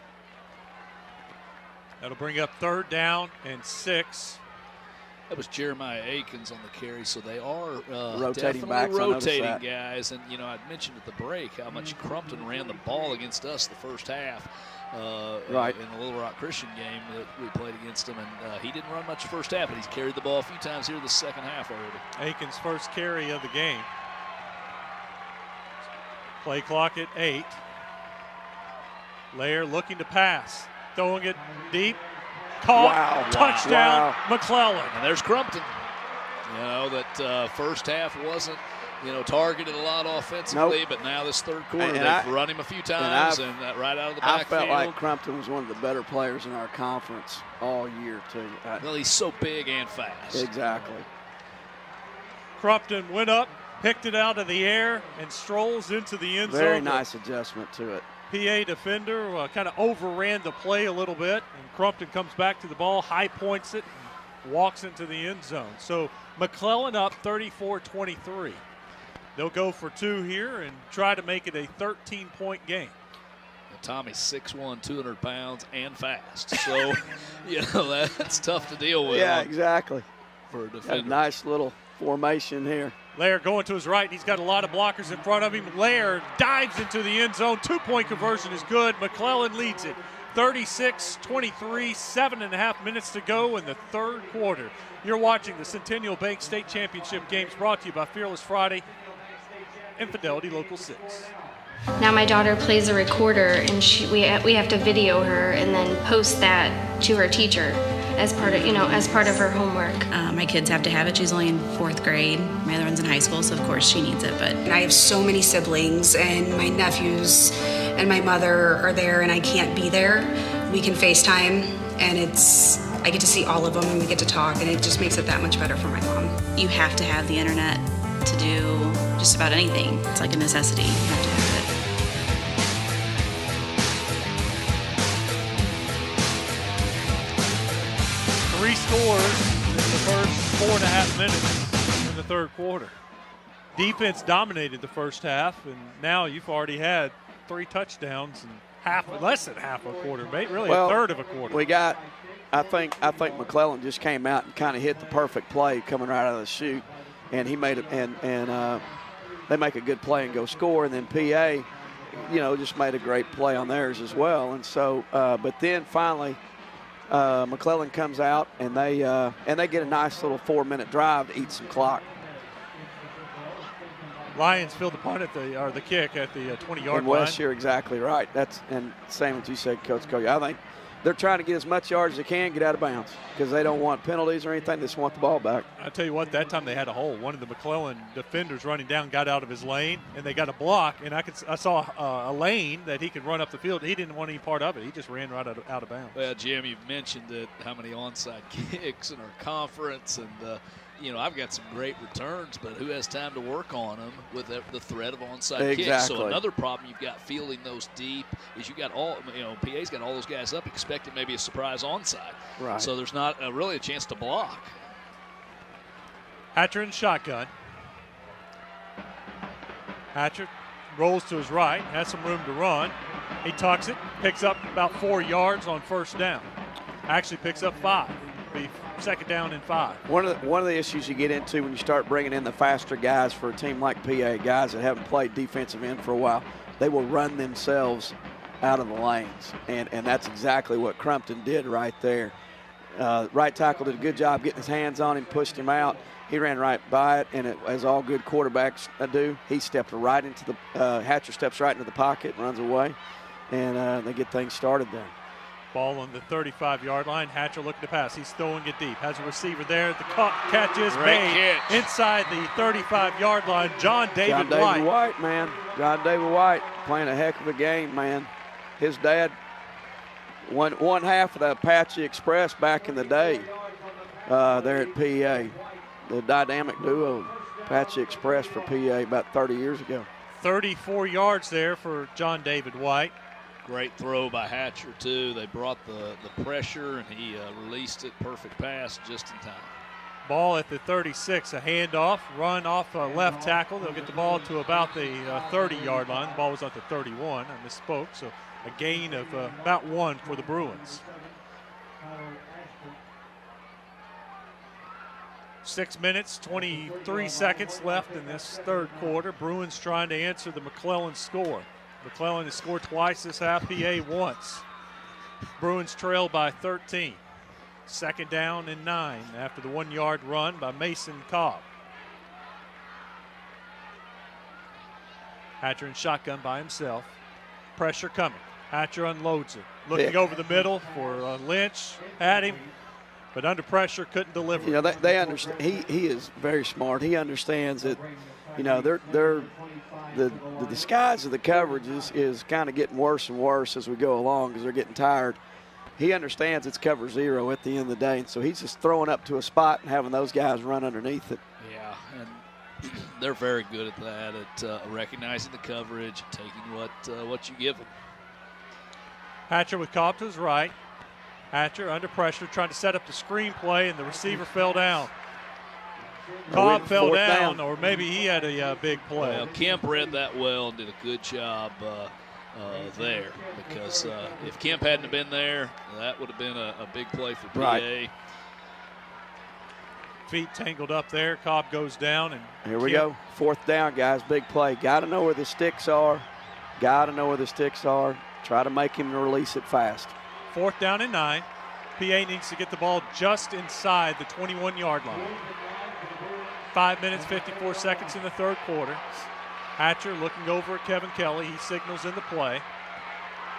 That'll bring up 3rd down and 6. That was Jeremiah Akins on the carry, so they are rotating definitely rotating guys. And, I'd mentioned at the break how much Crumpton ran the ball against us the first half in the Little Rock Christian game that we played against him. And he didn't run much the first half, but he's carried the ball a few times here the second half already. Akins' first carry of the game. Play clock at 8. Lair looking to pass. Throwing it deep. Caught. Touchdown, McClellan. And there's Crumpton. That first half wasn't targeted a lot offensively, but now this third quarter, they've run him a few times and right out of the backfield. I felt like Crumpton was one of the better players in our conference all year, too. Well, he's so big and fast. Exactly. Crumpton went up, picked it out of the air, and strolls into the end zone. Very nice adjustment to it. PA defender kind of overran the play a little bit, and Crumpton comes back to the ball, high points it, and walks into the end zone. So McClellan up 34-23. They'll go for 2 here and try to make it a 13-point game. Tommy's 6'1", 200 pounds, and fast. So, that's tough to deal with. Yeah, exactly. For a defender. A nice little formation here. Lair going to his right. He's got a lot of blockers in front of him. Lair dives into the end zone. 2-point conversion is good. McClellan leads it 36-23, 7.5 minutes to go in the third quarter. You're watching the Centennial Bank State Championship games brought to you by Fearless Friday and Fidelity Local 6. Now my daughter plays a recorder, and we have to video her and then post that to her teacher as part of her homework. My kids have to have it. She's only in 4th grade. My other one's in high school, so of course she needs it. But I have so many siblings, and my nephews and my mother are there, and I can't be there. We can FaceTime, and I get to see all of them, and we get to talk, and it just makes it that much better for my mom. you have to have the internet to do just about anything. It's like a necessity. You have to have it. 3 scores in the first 4.5 minutes in the third quarter. Defense dominated the first half, and now you've already had 3 touchdowns in less than half a quarter, mate. Really, a third of a quarter. I think McClellan just came out and kind of hit the perfect play coming right out of the chute, and he made it. And they make a good play and go score, and then PA, just made a great play on theirs as well. And so, but then finally, McClellan comes out and they get a nice little 4-minute drive to eat some clock. Lions field the punt or the kick at the 20-yard line. And Wes, you're exactly right. And same as you said, Coach Cody. I think they're trying to get as much yards as they can, get out of bounds, because they don't want penalties or anything. They just want the ball back. I tell you what, that time they had a hole. One of the McClellan defenders running down got out of his lane, and they got a block. And I saw a lane that he could run up the field. He didn't want any part of it. He just ran right out of bounds. Well, Jim, you've mentioned how many onside kicks in our conference, and I've got some great returns, but who has time to work on them with the threat of onside kicks? So another problem you've got fielding those deep is you got PA's got all those guys up expecting maybe a surprise onside. Right. So there's not really a chance to block. Hatcher in shotgun. Hatcher rolls to his right, has some room to run. He tucks it, picks up about 4 yards on first down. Actually picks up 5. Second down and 5. One of the issues you get into when you start bringing in the faster guys for a team like PA, guys that haven't played defensive end for a while, they will run themselves out of the lanes, and that's exactly what Crumpton did right there. Right tackle did a good job getting his hands on him, pushed him out. He ran right by it, and as all good quarterbacks do, he stepped right into the Hatcher steps right into the pocket, runs away, and they get things started there. Ball on the 35-yard line. Hatcher looking to pass. He's throwing it deep. Has a receiver there. The catch is made inside the 35-yard line. John David White, man. John David White playing a heck of a game, man. His dad won one half of the Apache Express back in the day there at PA. The dynamic duo, Apache Express for PA about 30 years ago. 34 yards there for John David White. Great throw by Hatcher, too. They brought the pressure, and he released it. Perfect pass just in time. Ball at the 36, a handoff, run off left tackle. They'll get the ball to about the 30-yard line. The ball was at the 31. I misspoke, so a gain of about 1 for the Bruins. 6 minutes, 23 seconds left in this third quarter. Bruins trying to answer the McClellan score. McClellan has scored twice this half, PA once. Bruins trail by 13. Second down and 9 after the 1-yard run by Mason Cobb. Hatcher in shotgun by himself. Pressure coming. Hatcher unloads it. Looking over the middle for Lynch. Had him, but under pressure couldn't deliver. They understand. He is very smart. He understands that you know, the disguise of the coverage is kind of getting worse and worse as we go along because they're getting tired. He understands it's cover 0 at the end of the day, and so he's just throwing up to a spot and having those guys run underneath it. Yeah, and they're very good at that, at recognizing the coverage, taking what you give them. Hatcher with Cobb to his right. Hatcher under pressure, trying to set up the screen play, and the receiver fell down. Cobb fell down, or maybe he had a big play. Well, Kemp read that well and did a good job there, because if Kemp hadn't been there, that would have been a big play for PA. Right. Feet tangled up there. Cobb goes down. And here we go. 4th down, guys. Big play. Got to know where the sticks are. Got to know where the sticks are. Try to make him release it fast. 4th down and 9. PA needs to get the ball just inside the 21-yard line. 5 minutes, 54 seconds in the third quarter. Hatcher looking over at Kevin Kelly. He signals in the play.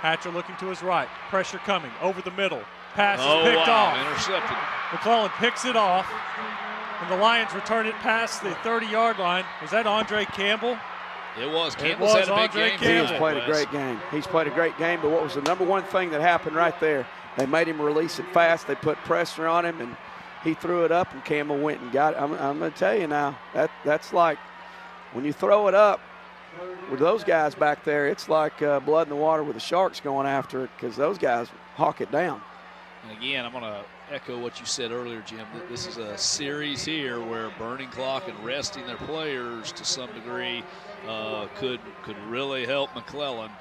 Hatcher looking to his right. Pressure coming over the middle. Pass is picked off. Intercepted. McClellan picks it off, and the Lions return it past the 30-yard line. Was that Andre Campbell? It was. Campbell's had a big game. He's played a great game. He's played a great game, but what was the number one thing that happened right there? They made him release it fast. They put pressure on him, and he threw it up, and Campbell went and got it. I'm going to tell you now, that's like when you throw it up with those guys back there, it's like blood in the water with the Sharks going after it because those guys hawk it down. And again, I'm going to echo what you said earlier, Jim. That this is a series here where burning clock and resting their players to some degree could really help McClellan.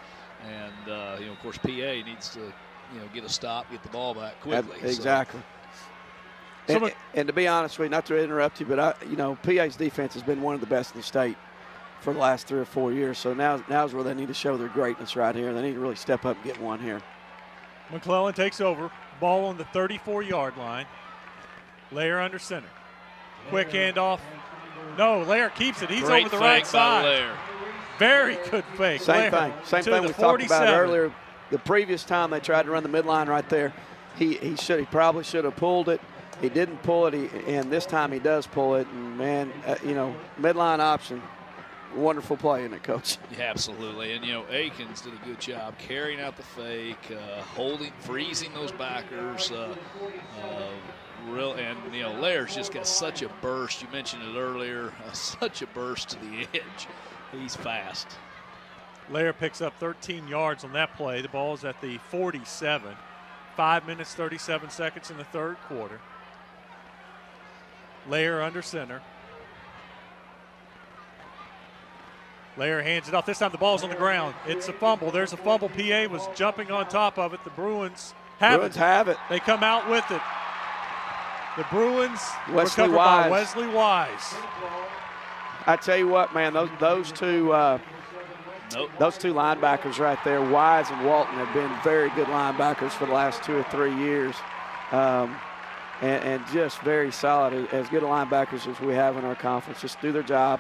And of course, PA needs to get a stop, get the ball back quickly. Exactly. So. And to be honest with you, not to interrupt you, but PA's defense has been one of the best in the state for the last 3 or 4 years. So now's where they need to show their greatness right here. They need to really step up and get one here. McClellan takes over. Ball on the 34-yard line. Lair under center. Quick handoff. No, Lair keeps it. He's Great over the right side. Lair. Very good fake. Same thing we talked about earlier. The previous time they tried to run the midline right there, he probably should have pulled it. He didn't pull it, and this time he does pull it. And man, midline option. Wonderful play, isn't it, Coach? Yeah, absolutely. And, Akins did a good job carrying out the fake, freezing those backers. Lair's just got such a burst. You mentioned it earlier, such a burst to the edge. He's fast. Lair picks up 13 yards on that play. The ball is at the 47. 5 minutes, 37 seconds in the third quarter. Lair under center. Lair hands it off. This time the ball's on the ground. It's a fumble. There's a fumble. PA was jumping on top of it. The Bruins have it. They come out with it. The Bruins recovered by Wesley Wise. I tell you what, man, those two linebackers right there, Wise and Walton, have been very good linebackers for the last 2 or 3 years, and just very solid, as good linebackers as we have in our conference. Just do their job.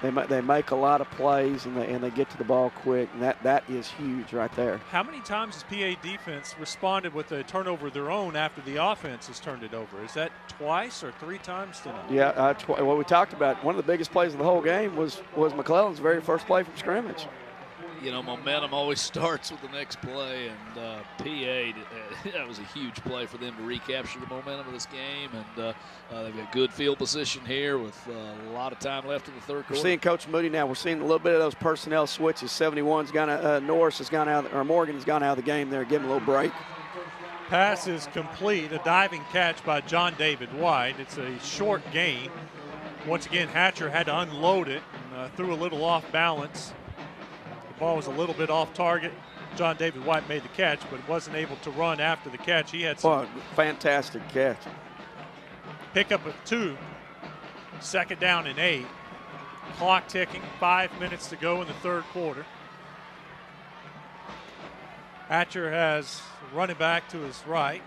They make a lot of plays, and they get to the ball quick, and that is huge right there. How many times has PA defense responded with a turnover of their own after the offense has turned it over? Is that twice or 3 times tonight? Yeah, what we talked about, one of the biggest plays of the whole game was McClellan's very first play from scrimmage. Momentum always starts with the next play, and PA, that was a huge play for them to recapture the momentum of this game, and they've got good field position here with a lot of time left in the third quarter. We're seeing Coach Moody now. We're seeing a little bit of those personnel switches. 71's gone Norris has gone out, or Morgan has gone out of the game there. Give him a little break. Pass is complete. A diving catch by John David White. It's a short gain. Once again, Hatcher had to unload it and threw a little off balance. Ball was a little bit off target. John David White made the catch, but wasn't able to run after the catch. He had some fantastic catch. Pickup of 2. 2nd down and 8. Clock ticking. 5 minutes to go in the third quarter. Hatcher has running back to his right.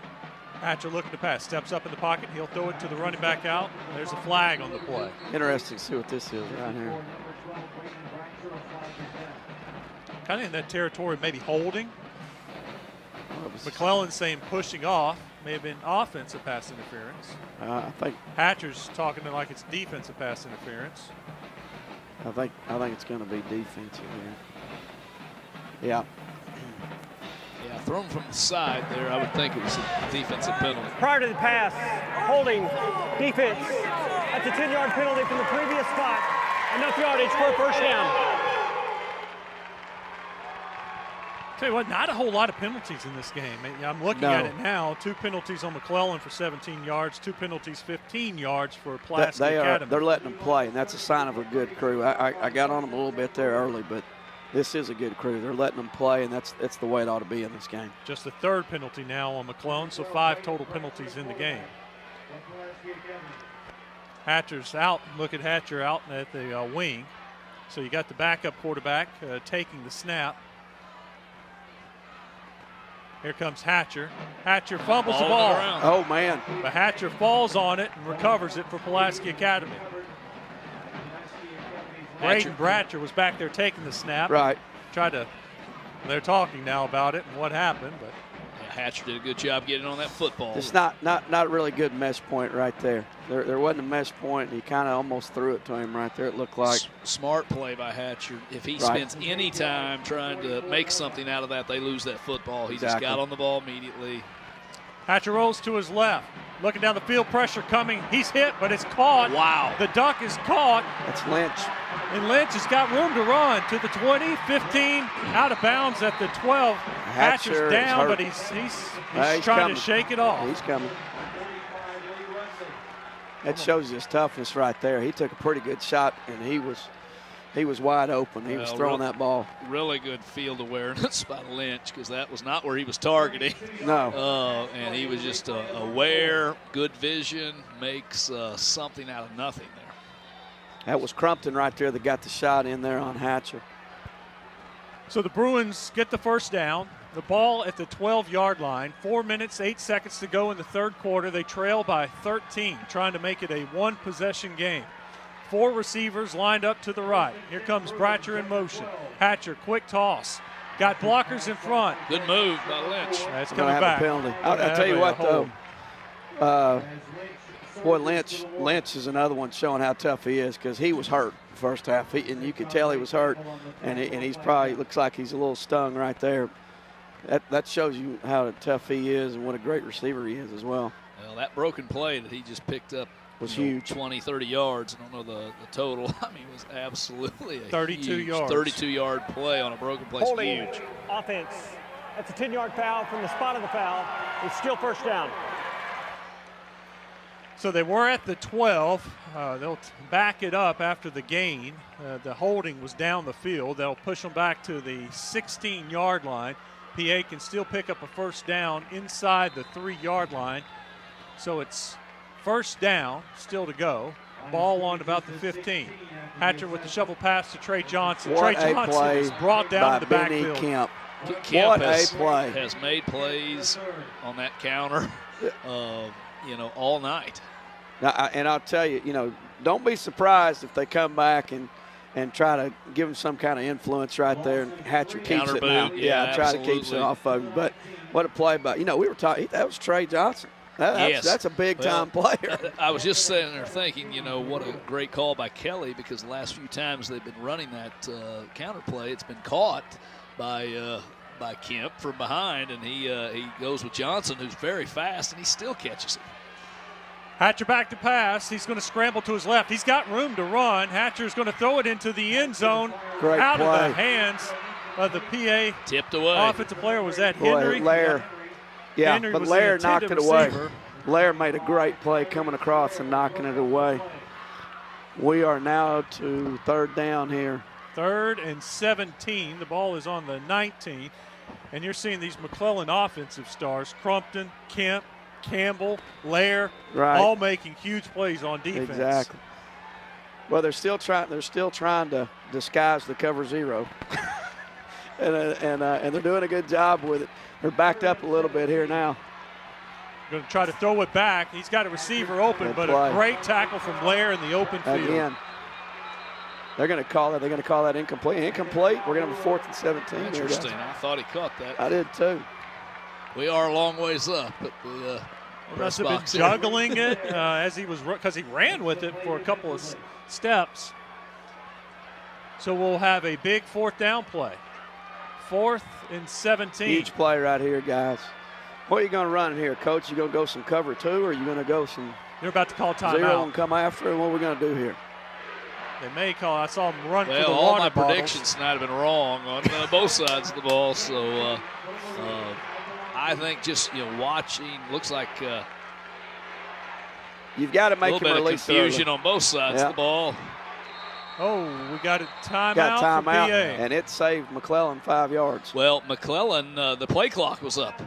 Hatcher looking to pass. Steps up in the pocket. He'll throw it to the running back out. There's a flag on the play. Interesting to see what this is right here. Kind of in that territory, maybe holding. McClellan saying pushing off. May have been offensive pass interference. I think Hatcher's talking like it's defensive pass interference. I think it's going to be defensive here. Yeah. Yeah, thrown from the side there, I would think it was a defensive penalty. Prior to the pass, holding, defense. That's a 10-yard penalty from the previous spot. Enough yardage for a first down. Tell you what, not a whole lot of penalties in this game. I'm looking at it now. 2 penalties on McClellan for 17 yards, 2 penalties, 15 yards for Pulaski Academy. They're letting them play, and that's a sign of a good crew. I got on them a little bit there early, but this is a good crew. They're letting them play, and that's the way it ought to be in this game. Just the 3rd penalty now on McClellan, so 5 total penalties in the game. Hatcher's out. Look at Hatcher out at the wing. So you got the backup quarterback taking the snap. Here comes Hatcher. Hatcher fumbles the ball. Oh, man. But Hatcher falls on it and recovers it for Pulaski Academy. Braden Bratcher was back there taking the snap. Right. They're talking now about it and what happened, but Hatcher did a good job getting on that football. It's not really good mesh point right there. There wasn't a mesh point, and he kind of almost threw it to him right there, it looked like. Smart play by Hatcher. If he spends any time trying to make something out of that, they lose that football. He just got on the ball immediately. Hatcher rolls to his left. Looking down the field, pressure coming. He's hit, but it's caught. Wow. The duck is caught. That's Lynch. And Lynch has got room to run to the 20, 15, out of bounds at the 12. Hatcher's down, but he's trying to shake it off. He's coming. That shows his toughness right there. He took a pretty good shot, and he was wide open. He was throwing that ball. Really good field awareness by Lynch, because that was not where he was targeting. No. And he was just aware, good vision, makes something out of nothing there. That was Crumpton right there that got the shot in there on Hatcher. So the Bruins get the first down. The ball at the 12-yard line. 4 minutes, 8 seconds to go in the third quarter. They trail by 13, trying to make it a one-possession game. 4 receivers lined up to the right. Here comes Bratcher in motion. Hatcher, quick toss. Got blockers in front. Good move by Lynch. That's coming back. A penalty. I'll tell you what, though. Boy, Lynch is another one showing how tough he is, because he was hurt the first half. And you could tell he was hurt, and he's probably looks like he's a little stung right there. That shows you how tough he is and what a great receiver he is as well. Well, that broken play that he just picked up was huge. 20, 30 yards. I don't know the total. I mean, it was absolutely a 32 huge yards. 32-yard play on a broken play. Holding Huge. Offense. That's a 10-yard foul from the spot of the foul. It's still first down. So they were at the 12. They'll back it up after the gain. The holding was down the field. They'll push them back to the 16-yard line. PA can still pick up a first down inside the 3-yard line. So it's first down, still to go. Ball on about the 15. Hatcher with the shovel pass to Trey Johnson. What Trey Johnson is brought down to the backfield. Kemp. Kemp play. Has made plays on that counter, all night. Now, and I'll tell you, don't be surprised if they come back and try to give him some kind of influence right there, and Hatcher keeps it now. Yeah, try to keep it off of him. But what a play by, we were talking, that was Trey Johnson. That's a big-time player. I was just sitting there thinking, what a great call by Kelly, because the last few times they've been running that counter play, it's been caught by Kemp from behind, and he goes with Johnson, who's very fast, and he still catches it. Hatcher back to pass. He's going to scramble to his left. He's got room to run. Hatcher's going to throw it into the end zone. Great out play. Of the hands of the PA. Tipped away. Offensive player. Was that Henry? Lair. Yeah, Henry but was Lair the knocked it receiver. away. Lair made a great play coming across and knocking it away. We are now to third down here. 3rd and 17. The ball is on the 19. And you're seeing these McClellan offensive stars, Crumpton, Kemp, Campbell, Lair, all making huge plays on defense. Exactly. Well, they're still trying to disguise the cover zero, and they're doing a good job with it. They're backed up a little bit here now. Going to try to throw it back. He's got a receiver open, Good but play. a great tackle from Lair in the open field. Again, they're going to call that. They're going to call that incomplete. Incomplete. We're going to have a 4th and 17. Interesting. I thought he caught that. I did too. We are a long ways up at the must have been juggling it as he was, because he ran with it for a couple of steps. So we'll have a big 4th down play. 4th and 17. Huge play right here, guys. What are you going to run here, Coach? You going to go some cover 2, or are you going to go some They're about to call timeout. 0 and come after it? What are we going to do here? They may call. I saw them run for the water all my bottles. predictions tonight have been wrong on both sides of the ball. So I think just watching looks like you've got to make a little bit of confusion early on both sides of the ball. Oh, we got a timeout. Got for timeout, PA. and it saved McClellan 5 yards. Well, McClellan, the play clock was up.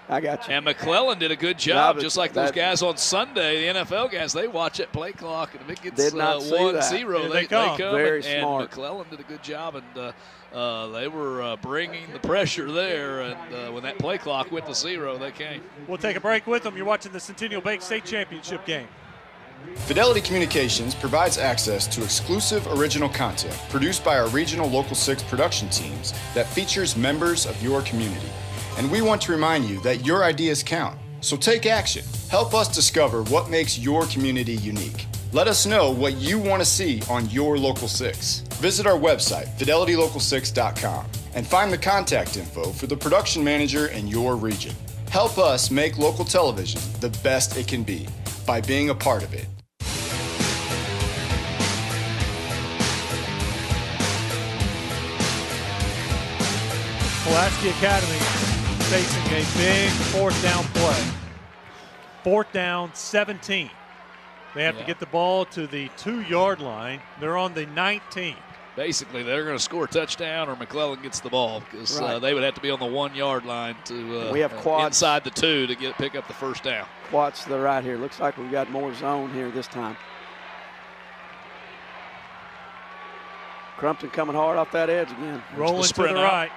I got you. And McClellan did a good job, No, just like those guys on Sunday, the NFL guys. They watch that play clock, and if it gets 1-0, they come. Very and smart. McClellan did a good job, and they were bringing the pressure there. And when that play clock went to 0, they came. We'll take a break with them. You're watching the Centennial Bank State Championship game. Fidelity Communications provides access to exclusive original content produced by our regional Local 6 production teams that features members of your community. And we want to remind you that your ideas count. So take action. Help us discover what makes your community unique. Let us know what you want to see on your Local 6. Visit our website, fidelitylocal6.com, and find the contact info for the production manager in your region. Help us make local television the best it can be by being a part of it. Pulaski Academy facing a big 4th down play. 4th down, 17. They have to get the ball to the 2-yard line. They're on the 19. Basically, they're going to score a touchdown or McClellan gets the ball because they would have to be on the 1-yard line to we have quads inside the 2 to pick up the 1st down. Quads to the right here. Looks like we've got more zone here this time. Crumpton coming hard off that edge again. Rolling to the right.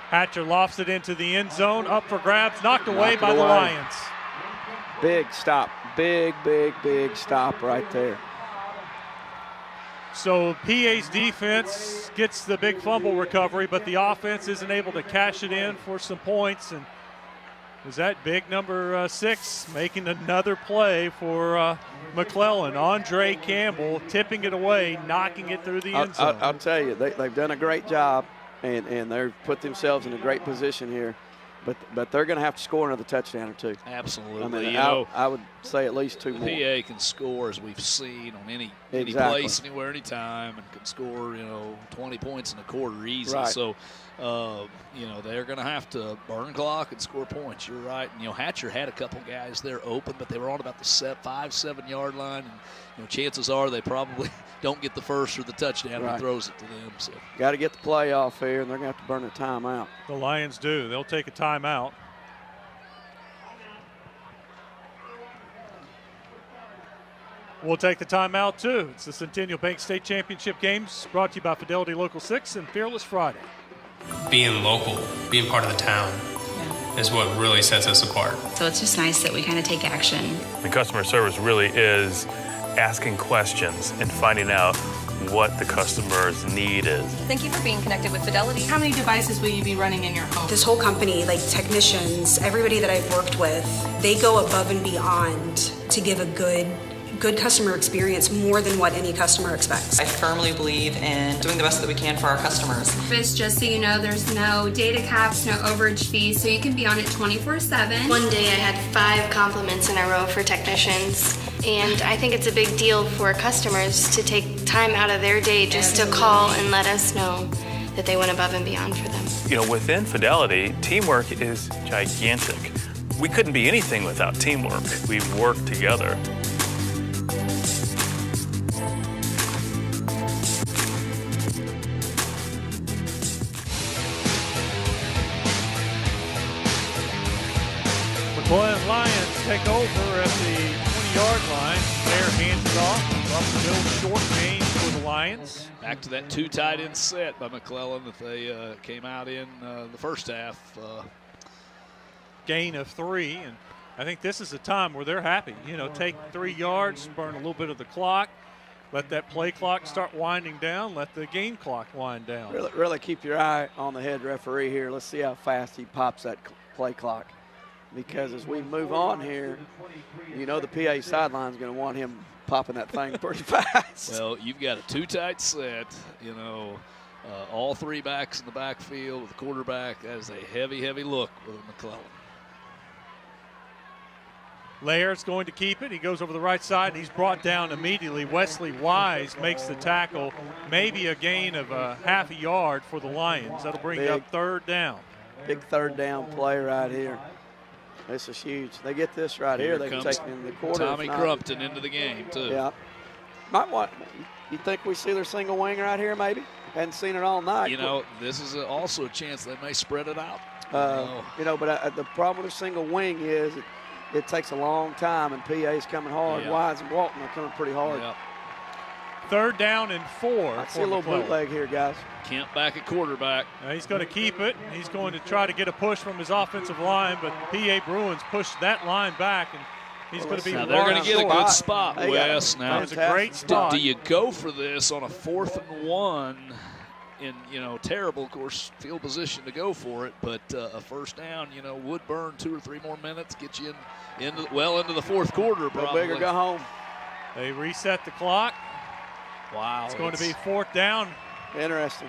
Hatcher lofts it into the end zone. Up for grabs. Knocked away by the Lions. Big stop. Big stop right there. So PA's defense gets the big fumble recovery, but the offense isn't able to cash it in for some points. And is that big number 6 making another play for McClellan? Andre Campbell tipping it away, knocking it through the end zone. I'll tell you, they've done a great job, and they've put themselves in a great position here. But they're going to have to score another touchdown or 2. Absolutely. I mean, I would say at least 2 more. PA can score, as we've seen, on any place, anywhere, anytime, and can score, 20 points in a quarter easy. Right. So, they're going to have to burn clock and score points. You're right. And, Hatcher had a couple guys there open, but they were on about the 5-7 yard line. And, chances are they probably don't get the first or the touchdown when he throws it to them. So got to get the play off here, and they're going to have to burn a timeout. The Lions do. They'll take a timeout. We'll take the timeout, too. It's the Centennial Bank State Championship games brought to you by Fidelity Local 6 and Fearless Friday. Being local, being part of the town is what really sets us apart. So it's just nice that we kind of take action. The customer service really is asking questions and finding out what the customer's need is. Thank you for being connected with Fidelity. How many devices will you be running in your home? This whole company, like technicians, everybody that I've worked with, they go above and beyond to give a good customer experience, more than what any customer expects. I firmly believe in doing the best that we can for our customers. Just so you know, there's no data caps, no overage fees, so you can be on it 24/7. One day I had 5 compliments in a row for technicians, and I think it's a big deal for customers to take time out of their day just to call and let us know that they went above and beyond for them. Within Fidelity, teamwork is gigantic. We couldn't be anything without teamwork. We work together. McClellan Lions take over at the 20-yard line. There, hands it off. Up the middle, short gain for the Lions. Back to that 2 tight end set by McClellan that they came out in the first half. Gain of 3, and I think this is a time where they're happy. Take 3 yards, burn a little bit of the clock, let that play clock start winding down, let the game clock wind down. Really keep your eye on the head referee here. Let's see how fast he pops that play clock. because as we move on here, you know the PA sideline's going to want him popping that thing pretty fast. Well, you've got a two-tight set, all three backs in the backfield with the quarterback. That is a heavy, heavy look with McClellan. Layer's going to keep it. He goes over the right side, and he's brought down immediately. Wesley Wise makes the tackle, maybe a gain of half a yard for the Lions. That'll bring up third down. Big third down play right here. This is huge. They get this right here. They can take it into the quarter. Tommy Crumpton into the game, too. Yeah. You think we see their single wing right here, maybe? Hadn't seen it all night. This is also a chance they may spread it out. But the problem with a single wing is it takes a long time, and PA's coming hard. Yeah. Wise and Walton are coming pretty hard. Yeah. Third down and 4. I see a little bootleg here, guys. Kemp back at quarterback. Now he's going to keep it. He's going to try to get a push from his offensive line, but PA Bruins pushed that line back, and he's going to be. Now they're going to get a good spot, Wes. Now it's a great spot. Do you go for this on a 4th and 1? In terrible, of course, field position to go for it, but a first down, would burn 2 or 3 more minutes, get you into the fourth quarter. Go big or go home. They reset the clock. Wow, it's going to be 4th down. Interesting.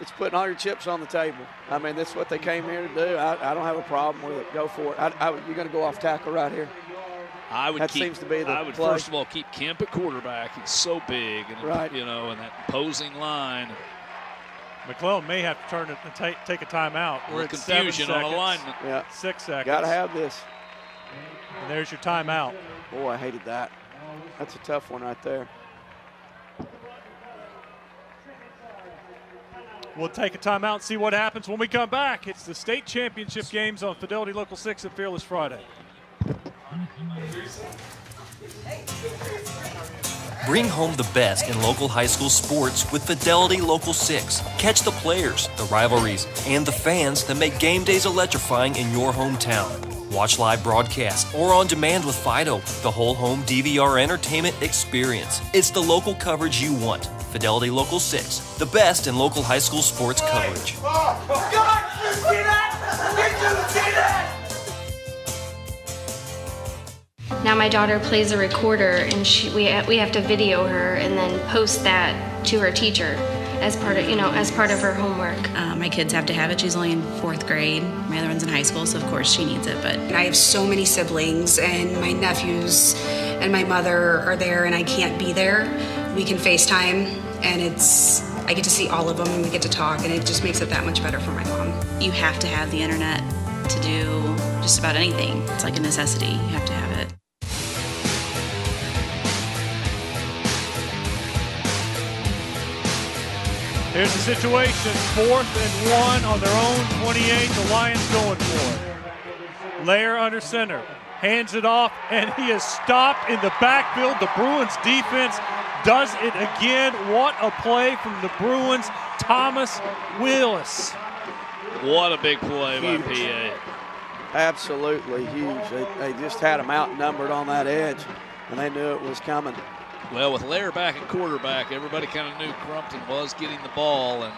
It's putting all your chips on the table. I mean, that's what they came here to do. I don't have a problem with it. Go for it. You're going to go off tackle right here. I would seems to be the play. First of all keep Kemp at quarterback. He's so big, and and that opposing line. McClellan may have to turn it and take a timeout. We're at confusion on alignment. Yeah, 6 seconds. Got to have this. And there's your timeout. Boy, I hated that. That's a tough one right there. We'll take a timeout and see what happens when we come back. It's the state championship games on Fidelity Local 6 and Fearless Friday. Bring home the best in local high school sports with Fidelity Local 6. Catch the players, the rivalries, and the fans that make game days electrifying in your hometown. Watch live broadcasts or on demand with Fido, the whole home DVR entertainment experience. It's the local coverage you want. Fidelity Local 6, the best in local high school sports coverage. Now my daughter plays a recorder, and we have to video her and then post that to her teacher as part of her homework. My kids have to have it. She's only in 4th grade. My other one's in high school, so of course she needs it. But I have so many siblings, and my nephews and my mother are there, and I can't be there. We can FaceTime, and I get to see all of them, and we get to talk, and it just makes it that much better for my mom. you have to have the internet to do just about anything. It's like a necessity. You have to have it. Here's the situation. 4th and 1 on their own 28. The Lions going for it. Lair under center. Hands it off, and he is stopped in the backfield. The Bruins defense does it again. What a play from the Bruins. Thomas Willis. What a big play by PA. Absolutely huge. They just had him outnumbered on that edge, and they knew it was coming. Well, with Lair back at quarterback, everybody kind of knew Crumpton was getting the ball. And,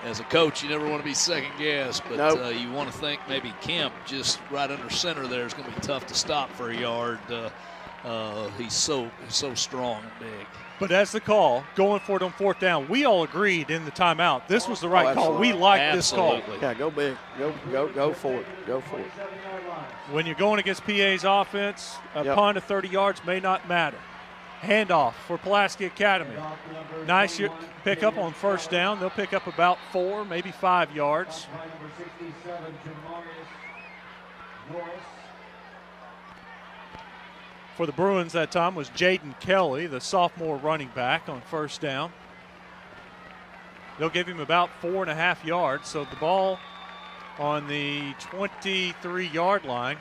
as a coach, you never want to be second-guessed. But nope. You want to think maybe Kemp just right under center there is going to be tough to stop for a yard. He's so strong and big. But as the call, going for it on 4th down, we all agreed in the timeout this was the right call. We like this call. Yeah, go big. Go for it. Go for it. When you're going against PA's offense, a punt of 30 yards may not matter. Handoff for Pulaski Academy. Nice pickup on 1st down. They'll pick up about 4, maybe 5 yards. For the Bruins that time was Jaden Kelly, the sophomore running back, on 1st down. They'll give him about 4.5 yards, so the ball on the 23-yard line.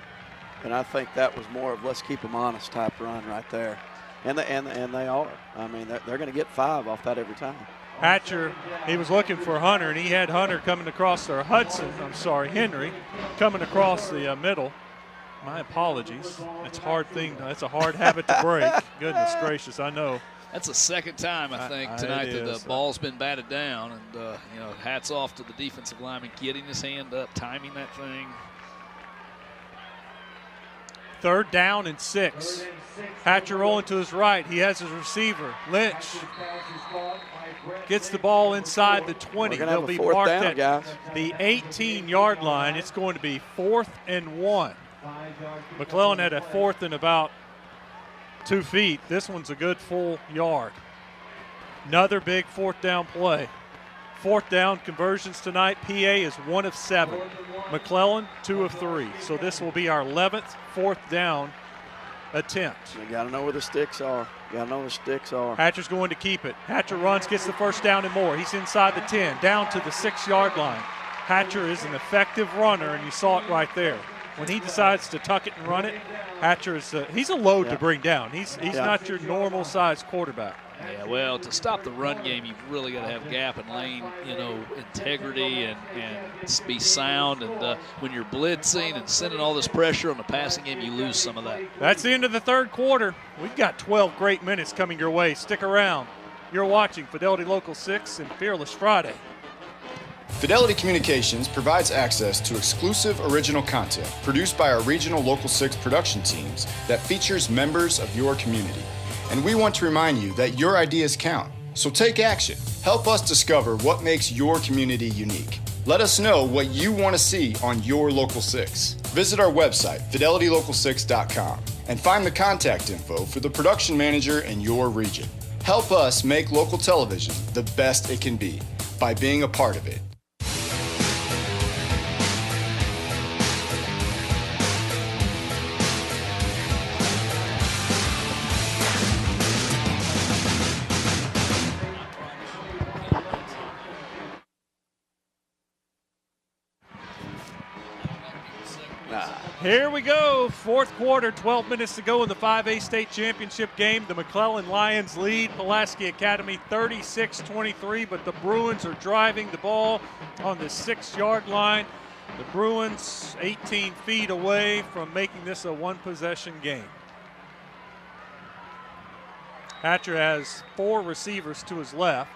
And I think that was more of let's keep them honest type run right there. And they are. I mean, they're going to get 5 off that every time. Hatcher, he was looking for Hunter, and he had Hunter coming across there. Henry coming across the middle. My apologies. That's a hard habit to break. Goodness gracious, I know. That's the second time, I think, tonight that the ball's been batted down. And, hats off to the defensive lineman getting his hand up, timing that thing. 3rd down and 6. Hatcher rolling to his right. He has his receiver, Lynch. Gets the ball inside the 20. They'll be marked at the 18-yard line. It's going to be 4th and 1. McClellan had a 4th and about 2 feet. This one's a good full yard. Another big 4th down play. 4th down conversions tonight. PA is 1 of 7. McClellan 2 of 3. So this will be our 11th 4th down attempt. You got to know where the sticks are. Hatcher's going to keep it. Hatcher runs, gets the 1st down and more. He's inside the 10, down to the 6-yard line. Hatcher is an effective runner, and you saw it right there. When he decides to tuck it and run it, Hatcher is he's a load to bring down. He's not your normal-sized quarterback. Yeah, well, to stop the run game, you've really got to have gap and lane, integrity and be sound. And when you're blitzing and sending all this pressure on the passing game, you lose some of that. That's the end of the 3rd quarter. We've got 12 great minutes coming your way. Stick around. You're watching Fidelity Local 6 and Fearless Friday. Fidelity Communications provides access to exclusive original content produced by our regional Local 6 production teams that features members of your community. And we want to remind you that your ideas count. So take action. Help us discover what makes your community unique. Let us know what you want to see on your Local 6. Visit our website, fidelitylocal6.com, and find the contact info for the production manager in your region. Help us make local television the best it can be by being a part of it. Here we go, 4th quarter, 12 minutes to go in the 5A state championship game. The McClellan Lions lead Pulaski Academy 36-23, but the Bruins are driving the ball on the 6-yard line. The Bruins 18 feet away from making this a one-possession game. Hatcher has 4 receivers to his left,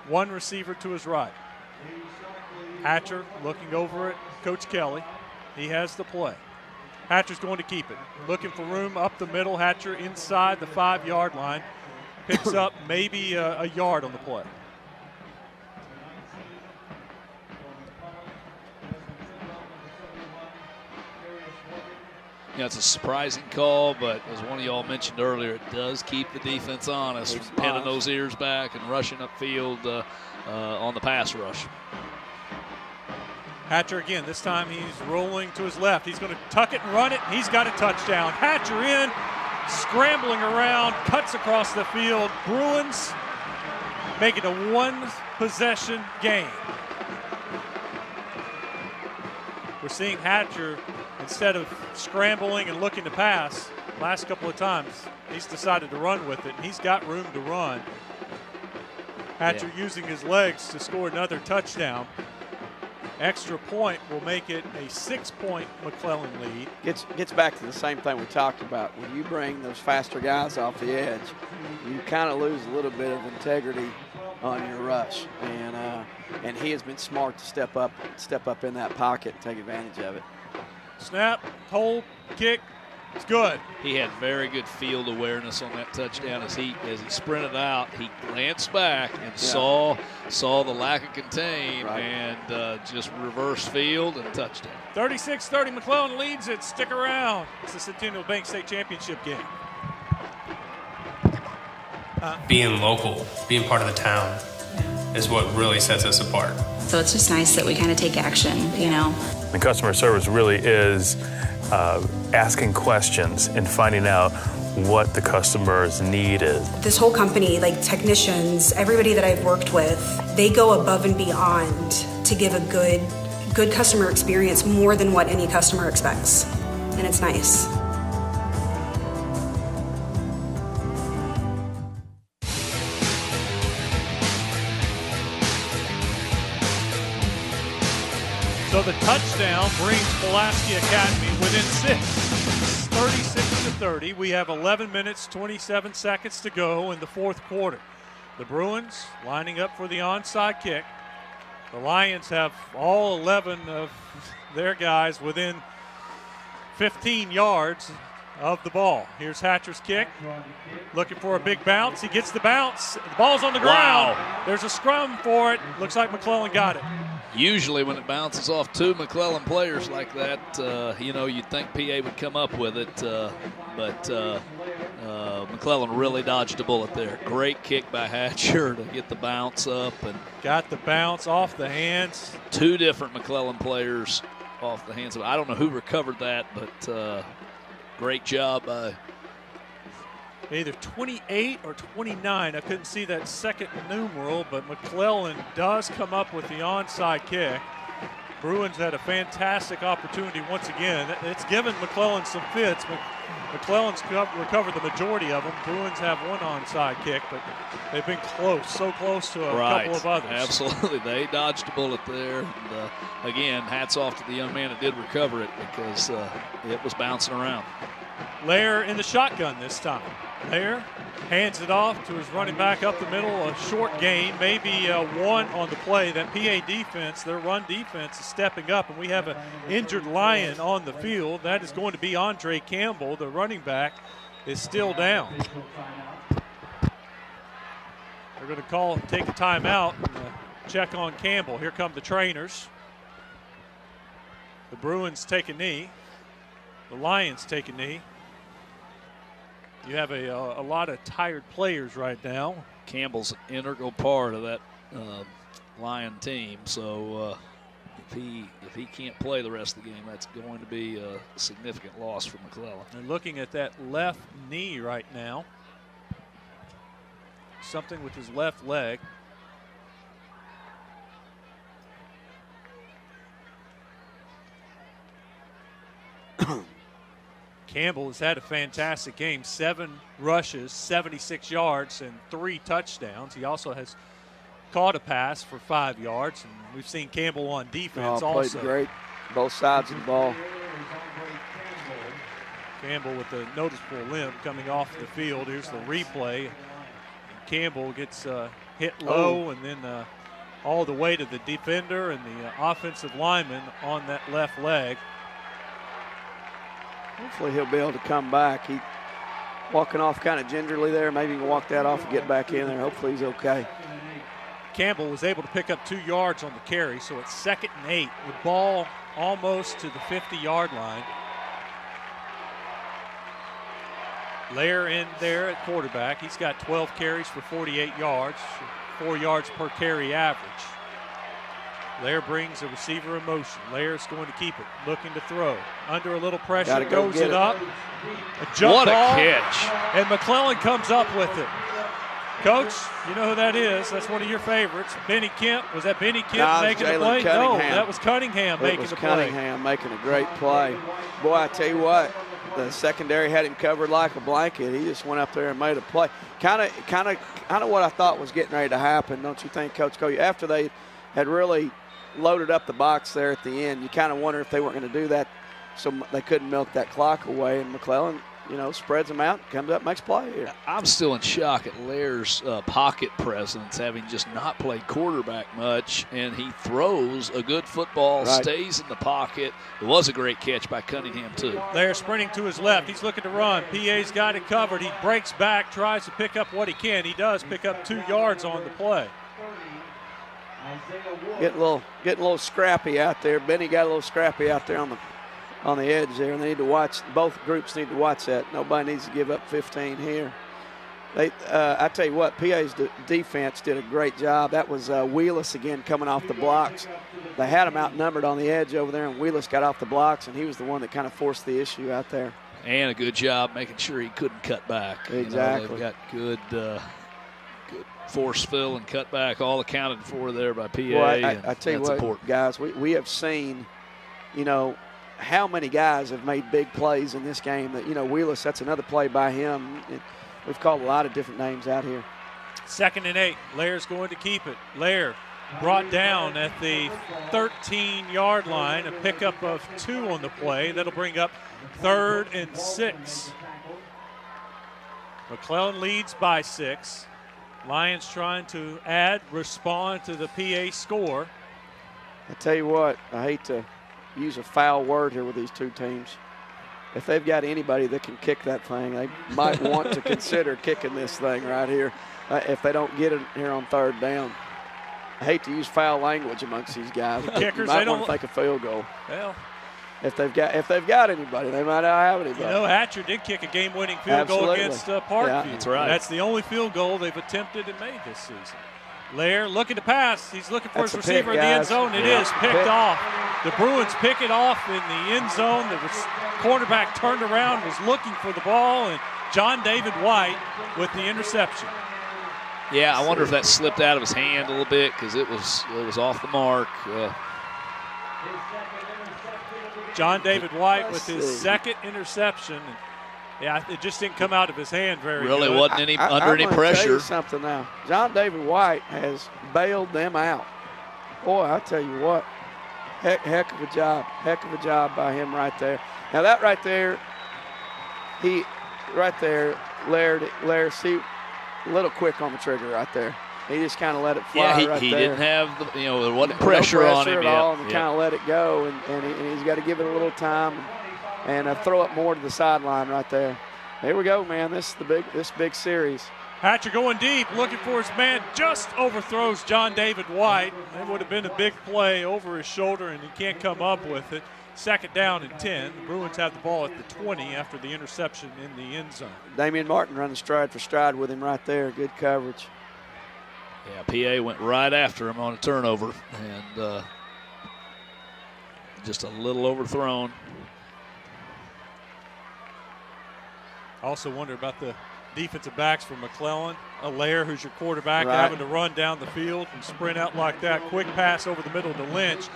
1 receiver to his right. Hatcher looking over at Coach Kelly. He has the play. Hatcher's going to keep it. Looking for room up the middle. Hatcher inside the 5-yard line. Picks up maybe a yard on the play. It's a surprising call, but as one of y'all mentioned earlier, it does keep the defense honest from pinning those ears back and rushing upfield on the pass rush. Hatcher again, this time he's rolling to his left. He's going to tuck it and run it. He's got a touchdown. Hatcher in, scrambling around, cuts across the field. Bruins make it a one-possession game. We're seeing Hatcher, instead of scrambling and looking to pass, last couple of times, he's decided to run with it, and he's got room to run. Hatcher using his legs to score another touchdown. Extra point will make it a 6-point McClellan lead. Gets back to the same thing we talked about. When you bring those faster guys off the edge, you kind of lose a little bit of integrity on your rush. And he has been smart to step up in that pocket and take advantage of it. Snap, hold, kick. It's good. He had very good field awareness on that touchdown as he sprinted out. He glanced back and saw the lack of contain and just reverse field and touchdown. 36-30, McClellan leads it. Stick around. It's the Centennial Bank State Championship game. Being local, being part of the town is what really sets us apart. So it's just nice that we kind of take action, The customer service really is asking questions and finding out what the customer's need is. This whole company, like technicians, everybody that I've worked with, they go above and beyond to give a good customer experience more than what any customer expects. And it's nice. So the touchdown brings Pulaski Academy within 6. 36-30. We have 11 minutes, 27 seconds to go in the fourth quarter. The Bruins lining up for the onside kick. The Lions have all 11 of their guys within 15 yards of the ball. Here's Hatcher's kick. Looking for a big bounce. He gets the bounce. The ball's on the ground. Wow. There's a scrum for it. Looks like McClellan got it. Usually when it bounces off two McClellan players like that, you'd think PA would come up with it, but McClellan really dodged a bullet there. Great kick by Hatcher to get the bounce up. And got the bounce off the hands. Two different McClellan players off the hands of, I don't know who recovered that, but great job by either 28 or 29. I couldn't see that second numeral, but McClellan does come up with the onside kick. Bruins had a fantastic opportunity once again. It's given McClellan some fits, but McClellan's recovered the majority of them. Bruins have one onside kick, but they've been close, so close to a couple of others. Absolutely. They dodged a bullet there. And, again, hats off to the young man that did recover it because it was bouncing around. Lair in the shotgun this time. Lair hands it off to his running back up the middle. A short gain, maybe one on the play. That PA defense, their run defense, is stepping up, and we have an injured Lion on the field. That is going to be Andre Campbell. The running back is still down. They're going to take a timeout and check on Campbell. Here come the trainers. The Bruins take a knee. The Lions take a knee. You have a lot of tired players right now. Campbell's an integral part of that Lion team, so if he can't play the rest of the game, that's going to be a significant loss for McClellan. And looking at that left knee right now, something with his left leg. Campbell has had a fantastic game. 7 rushes, 76 yards, and 3 touchdowns. He also has caught a pass for 5 yards, and we've seen Campbell on defense also. Played great, both sides of the ball. Campbell with a noticeable limp coming off the field. Here's the replay. Campbell gets hit low and then all the way to the defender and the offensive lineman on that left leg. Hopefully he'll be able to come back. He walking off kind of gingerly there. Maybe he can walk that off and get back in there. Hopefully he's okay. Campbell was able to pick up 2 yards on the carry, so it's 2nd and 8 with ball almost to the 50-yard line. Lair in there at quarterback. He's got 12 carries for 48 yards, 4 yards per carry average. Lair brings a receiver in motion. Lair's going to keep it, looking to throw. Under a little pressure, goes it up. A jump what ball, a catch. and McClellan comes up with it. Coach, you know who that is. That's one of your favorites. Benny Kemp. Was that Benny Kemp making the play? No, that was Cunningham making the play. Cunningham making a great play. Boy, I tell you what, the secondary had him covered like a blanket. He just went up there and made a play. Kind of what I thought was getting ready to happen, don't you think, Coach Cole? After they had really loaded up the box there at the end, you kind of wonder if they weren't going to do that so they couldn't milk that clock away. And McClellan, spreads them out, comes up, makes play here. I'm still in shock at Lair's pocket presence, having just not played quarterback much, and he throws a good football, stays in the pocket. It was a great catch by Cunningham, too. Lair sprinting to his left. He's looking to run. PA's got it covered. He breaks back, tries to pick up what he can. He does pick up 2 yards on the play. Getting a little scrappy out there. Benny got a little scrappy out there on the edge there, and they need to watch. Both groups need to watch that. Nobody needs to give up 15 here. I tell you what, PA's defense did a great job. That was Wheelis again coming off the blocks. They had him outnumbered on the edge over there, and Wheelis got off the blocks, and he was the one that kind of forced the issue out there. And a good job making sure he couldn't cut back. Exactly. They've got good force fill and cut back, all accounted for there by PA. Well, I tell you what, important. Guys, we have seen, how many guys have made big plays in this game. That Wheelis, that's another play by him. We've called a lot of different names out here. 2nd and 8. Lair's going to keep it. Lair brought down at the 13-yard line. A pickup of 2 on the play. That'll bring up 3rd and 6. McClellan leads by 6. Lions trying to respond to the PA score. I tell you what, I hate to use a foul word here with these two teams. If they've got anybody that can kick that thing, they might want to consider kicking this thing right here if they don't get it here on 3rd down. I hate to use foul language amongst these guys. The kickers, might they don't want to take a field goal. Well, if they've got anybody, they might not have anybody. you know, Hatcher did kick a game-winning field goal against Parkview. Yeah, that's right. That's the only field goal they've attempted and made this season. Lair looking to pass. He's looking for his receiver in the end zone. It is picked off. The Bruins pick it off in the end zone. The quarterback turned around, was looking for the ball, and John David White with the interception. Yeah, I wonder if that slipped out of his hand a little bit because it was off the mark. John David White with his 2nd interception. Yeah, it just didn't come out of his hand very Really good. wasn't under any pressure. Tell you something now. John David White has bailed them out. Boy, I tell you what, heck of a job by him right there. Now that right there, Lair, see, a little quick on the trigger right there. He just kind of let it fly right there. He didn't have there wasn't pressure on him at all, and kind of let it go, and he's got to give it a little time and throw it more to the sideline right there. There we go, man. This big series. Hatcher going deep, looking for his man, just overthrows John David White. That would have been a big play over his shoulder, and he can't come up with it. 2nd down and 10. The Bruins have the ball at the 20 after the interception in the end zone. Damian Martin running stride for stride with him right there. Good coverage. Yeah, PA went right after him on a turnover, and just a little overthrown. I also wonder about the defensive backs for McClellan. Lair, who's your quarterback, Right. having to run down the field and sprint out like that. Quick pass over the middle to Lynch.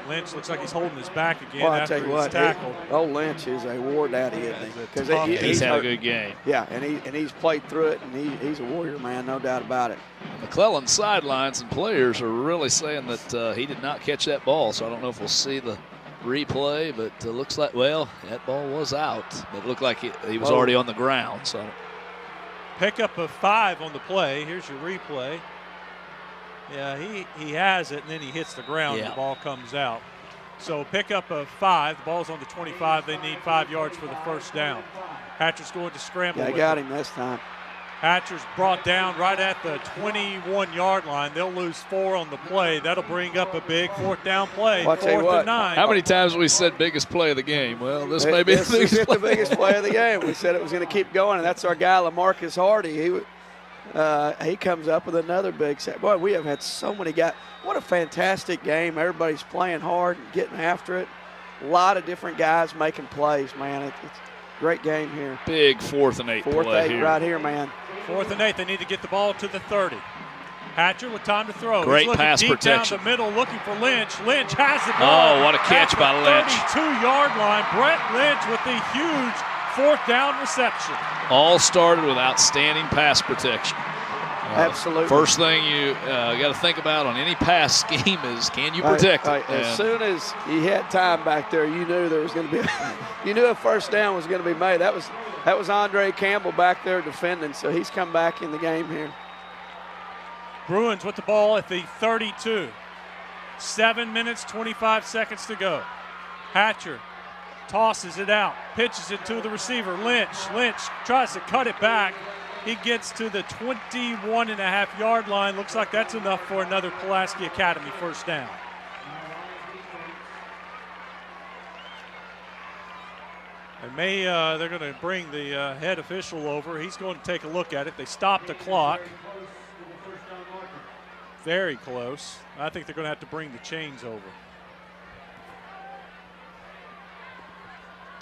Lynch looks like he's holding his back again after he's tackled. Old Lynch is a war daddy, isn't he? Because he's had a good game. Yeah, and he's played through it, and he's a warrior, man, no doubt about it. McClellan's sidelines and players are really saying that he did not catch that ball, so I don't know if we'll see the replay, but it looks like, well, that ball was out. It looked like he was already on the ground. So Pickup of 5 on the play. Here's your replay. Yeah, he has it, and then he hits the ground, and the ball comes out. So pickup of 5. The ball's on the 25. They need 5 yards for the 1st down. Hatcher's going to scramble. Yeah, got him this time. Hatcher's brought down right at the 21-yard line. They'll lose 4 on the play. That'll bring up a big 4th down play. 4th and 9. How many times have we said biggest play of the game? Well, this may be the biggest play of the game. We said it was going to keep going, and that's our guy, LaMarcus Hardy. He comes up with another big set. Boy, we have had so many guys. What a fantastic game. Everybody's playing hard and getting after it. A lot of different guys making plays, man. It's a great game here. Big 4th and 8 4th play and 8 here. right here, man. 4th and 8. They need to get the ball to the 30. Hatcher with time to throw. Great He's pass deep protection. Down the middle, looking for Lynch. Lynch has the ball. Oh, what a catch by Lynch. 32-yard line. Brett Lynch with the huge 4th down reception. All started with outstanding pass protection. Absolutely. First thing you got to think about on any pass scheme is, can you protect it? As soon as he had time back there, you knew there was going to be you knew a 1st down was going to be made. That was Andre Campbell back there defending, so he's come back in the game here. Bruins with the ball at the 32. 7 minutes, 25 seconds to go. Hatcher tosses it out, pitches it to the receiver, Lynch. Lynch tries to cut it back. He gets to the 21.5-yard line. Looks like that's enough for another Pulaski Academy 1st down. And they're going to bring the head official over. He's going to take a look at it. They stopped the clock. Very close. I think they're going to have to bring the chains over.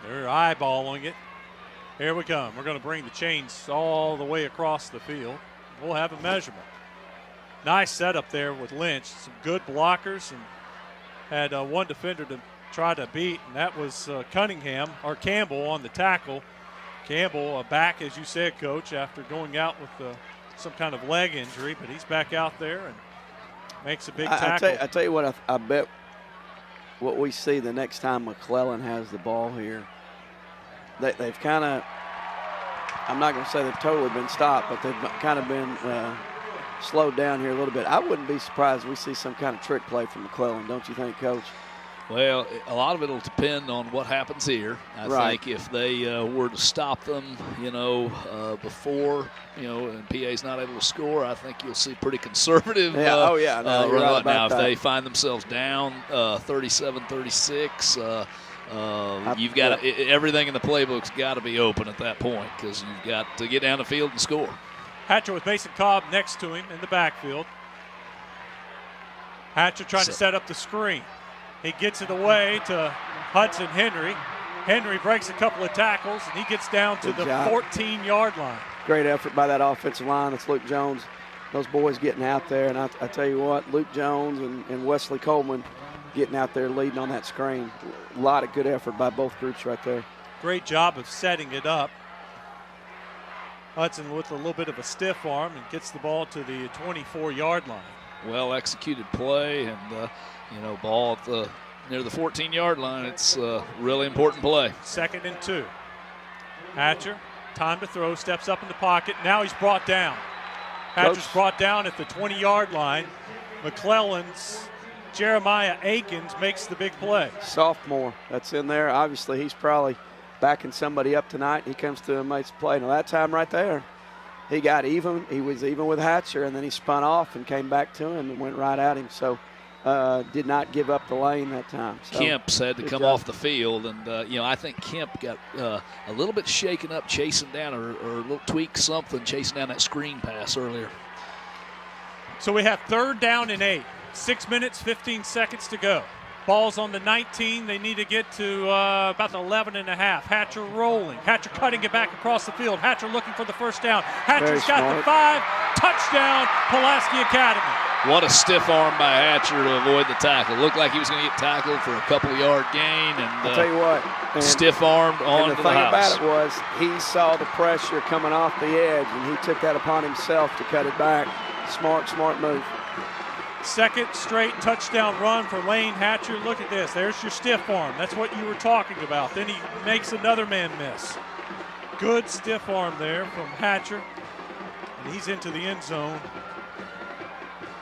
They're eyeballing it. Here we come. We're going to bring the chains all the way across the field. We'll have a measurement. Nice setup there with Lynch. Some good blockers, and had one defender to try to beat, and that was Cunningham, or Campbell on the tackle. Campbell back, as you said, Coach, after going out with some kind of leg injury, but he's back out there. And makes a big tackle. I tell you what, I bet what we see the next time McClellan has the ball here, they've kind of, I'm not going to say they've totally been stopped, but they've kind of been slowed down here a little bit. I wouldn't be surprised if we see some kind of trick play from McClellan, don't you think, Coach? Well, a lot of it will depend on what happens here. I think if they were to stop them, before, and PA's not able to score, I think you'll see pretty conservative No, run. Now, if that. they find themselves down 37-36, you've got everything in the playbook's got to be open at that point because you've got to get down the field and score. Hatcher with Mason Cobb next to him in the backfield. Hatcher trying to set up the screen. He gets it away to Hudson Henry. Henry breaks a couple of tackles, and he gets down to the 14-yard line. Great effort by that offensive line. It's Luke Jones. Those boys getting out there. And I tell you what, Luke Jones and Wesley Coleman getting out there leading on that screen. A lot of good effort by both groups right there. Great job of setting it up. Hudson with a little bit of a stiff arm and gets the ball to the 24-yard line. Well-executed play and, ball at near the 14-yard line. It's a really important play. 2nd and 2. Hatcher, time to throw, steps up in the pocket. Now he's brought down. Hatcher's brought down at the 20-yard line. McClellan's Jeremiah Akins makes the big play. Sophomore that's in there. Obviously, he's probably backing somebody up tonight. He comes to and makes a play. Now, that time right there, he got even. He was even with Hatcher, and then he spun off and came back to him and went right at him. So, did not give up the lane that time. So, Kemp's had to come off the field, and, I think Kemp got a little bit shaken up chasing down or a little tweak something chasing down that screen pass earlier. So we have 3rd down and 8. 6 minutes, 15 seconds to go. Ball's on the 19. They need to get to about the 11 and a half. Hatcher rolling. Hatcher cutting it back across the field. Hatcher looking for the first down. Hatcher's got the 5. Touchdown, Pulaski Academy. What a stiff arm by Hatcher to avoid the tackle. Looked like he was going to get tackled for a couple-yard gain. And I'll tell you what. Stiff-armed on the the thing house. about it was he saw the pressure coming off the edge, and he took that upon himself to cut it back. Smart move. 2nd straight touchdown run for Lane Hatcher. Look at this. There's your stiff arm. That's what you were talking about. Then he makes another man miss. Good stiff arm there from Hatcher. And he's into the end zone.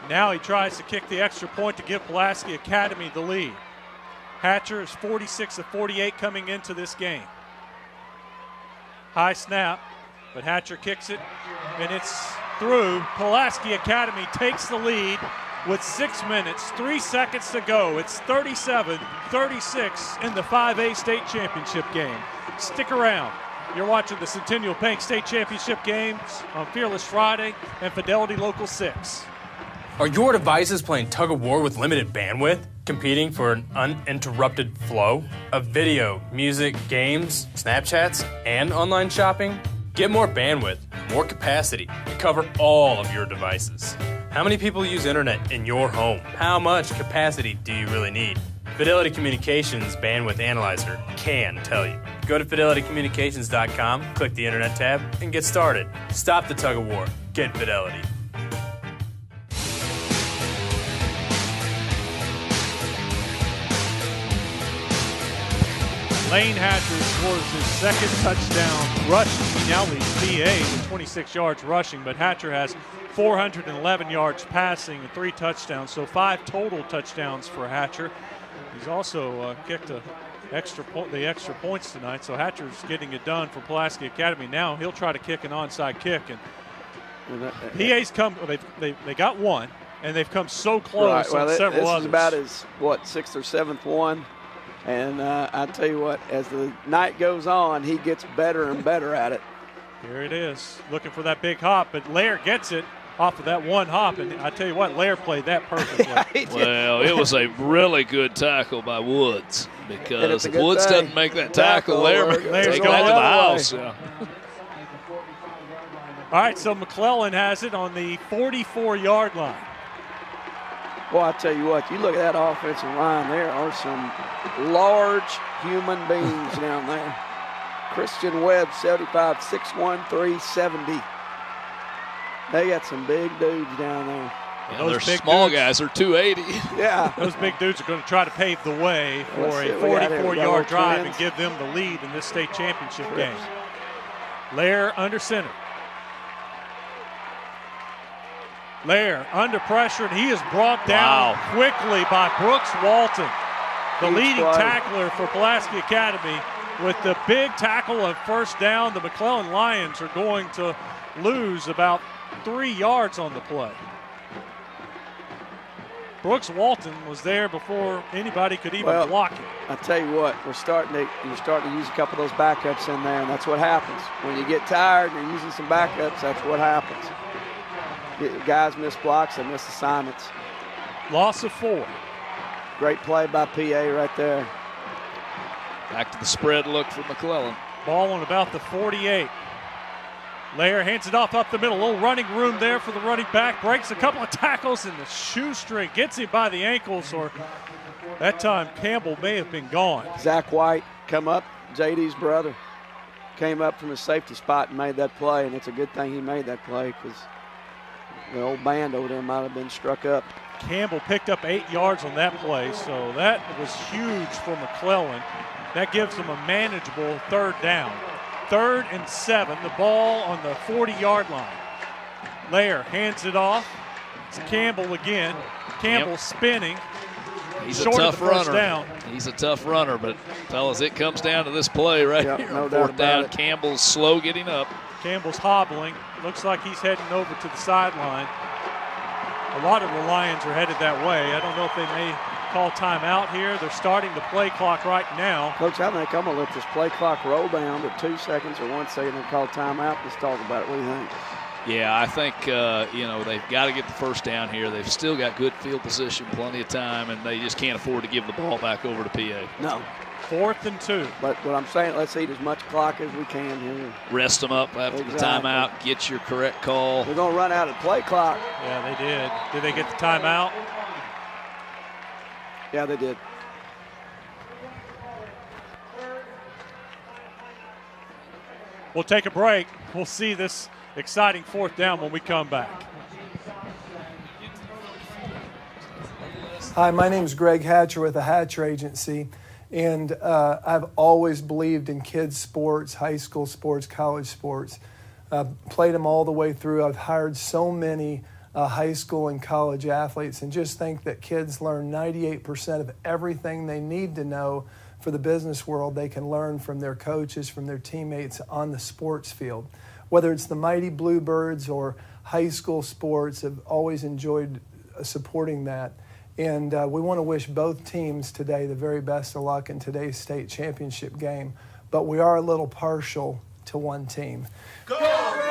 Now he tries to kick the extra point to give Pulaski Academy the lead. Hatcher is 46 of 48 coming into this game. High snap, but Hatcher kicks it, and it's through. Pulaski Academy takes the lead with 6 minutes, 3 seconds to go. It's 37-36 in the 5A state championship game. Stick around. You're watching the Centennial Bank State Championship games on Fearless Friday and Fidelity Local 6. Are your devices playing tug of war with limited bandwidth, competing for an uninterrupted flow of video, music, games, Snapchats, and online shopping? Get more bandwidth, more capacity to cover all of your devices. How many people use internet in your home? How much capacity do you really need? Fidelity Communications Bandwidth Analyzer can tell you. Go to fidelitycommunications.com, click the internet tab, and get started. Stop the tug of war. Get Fidelity. Lane Hatcher scores his 2nd touchdown rushing. He now leads PA with 26 yards rushing, but Hatcher has 411 yards passing and 3 touchdowns, so 5 total touchdowns for Hatcher. He's also kicked the extra points tonight, so Hatcher's getting it done for Pulaski Academy. Now he'll try to kick an onside kick, and PA's come. They got one, and they've come so close on several others. This is about his 6th or 7th one. And I tell you what, as the night goes on, he gets better and better at it. Here it is, looking for that big hop, but Lair gets it off of that one hop, and I tell you what, Lair played that perfectly. Well, it was a really good tackle by Woods, because if Woods doesn't make that tackle, Lair's going to the house. Yeah. All right, so McClellan has it on the 44-yard line. Well, I tell you what, you look at that offensive line, there are some large human beings down there. Christian Webb, 75, 6'1", 370. They got some big dudes down there. Yeah, those small guys are 280. Yeah. Those big dudes are going to try to pave the way for a 44-yard drive and give them the lead in this state championship game. Lair under center. Lair under pressure, and he is brought down quickly by Brooks Walton, the leading tackler for Pulaski Academy. With the big tackle of first down, the McClellan Lions are going to lose about 3 yards on the play. Brooks Walton was there before anybody could even block it. I tell you what, you're starting to use a couple of those backups in there, and that's what happens. When you get tired and you're using some backups, that's what happens. Guys miss blocks, they miss assignments. Loss of 4. Great play by PA right there. Back to the spread look for McClellan. Ball on about the 48. Lair hands it off up the middle. A little running room there for the running back. Breaks a couple of tackles, and the shoestring gets him by the ankles, or that time Campbell may have been gone. Zach White come up, JD's brother, came up from his safety spot and made that play, and it's a good thing he made that play because the old band over there might have been struck up. Campbell picked up 8 yards on that play, so that was huge for McClellan. That gives them a manageable third down. 3rd and 7, the ball on the 40-yard line. Lair hands it off. It's Campbell again. Campbell spinning. He's short a tough of the first runner. Down. He's a tough runner, but fellas, it comes down to this play right here. No on doubt 4th down. about it. Campbell's slow getting up. Campbell's hobbling. Looks like he's heading over to the sideline. A lot of the Lions are headed that way. I don't know if they may call timeout here. They're starting the play clock right now. Coach, I think I'm going to let this play clock roll down to 2 seconds or 1 second and call timeout. Let's talk about it. What do you think? Yeah, I think, they've got to get the first down here. They've still got good field position, plenty of time, and they just can't afford to give the ball back over to PA. No. 4th and 2. But what I'm saying, let's eat as much clock as we can here. Rest them up after the timeout. Get your correct call. We're going to run out of play clock. Yeah, they did. Did they get the timeout? Yeah, they did. We'll take a break. We'll see this exciting 4th down when we come back. Hi, my name is Greg Hatcher with the Hatcher Agency, and I've always believed in kids' sports, high school sports, college sports. Played them all the way through. I've hired so many high school and college athletes, and just think that kids learn 98% of everything they need to know for the business world. They can learn from their coaches, from their teammates on the sports field. Whether it's the Mighty Bluebirds or high school sports, I've always enjoyed supporting that. And we want to wish both teams today the very best of luck in today's state championship game. But we are a little partial to one team. Go Bruins!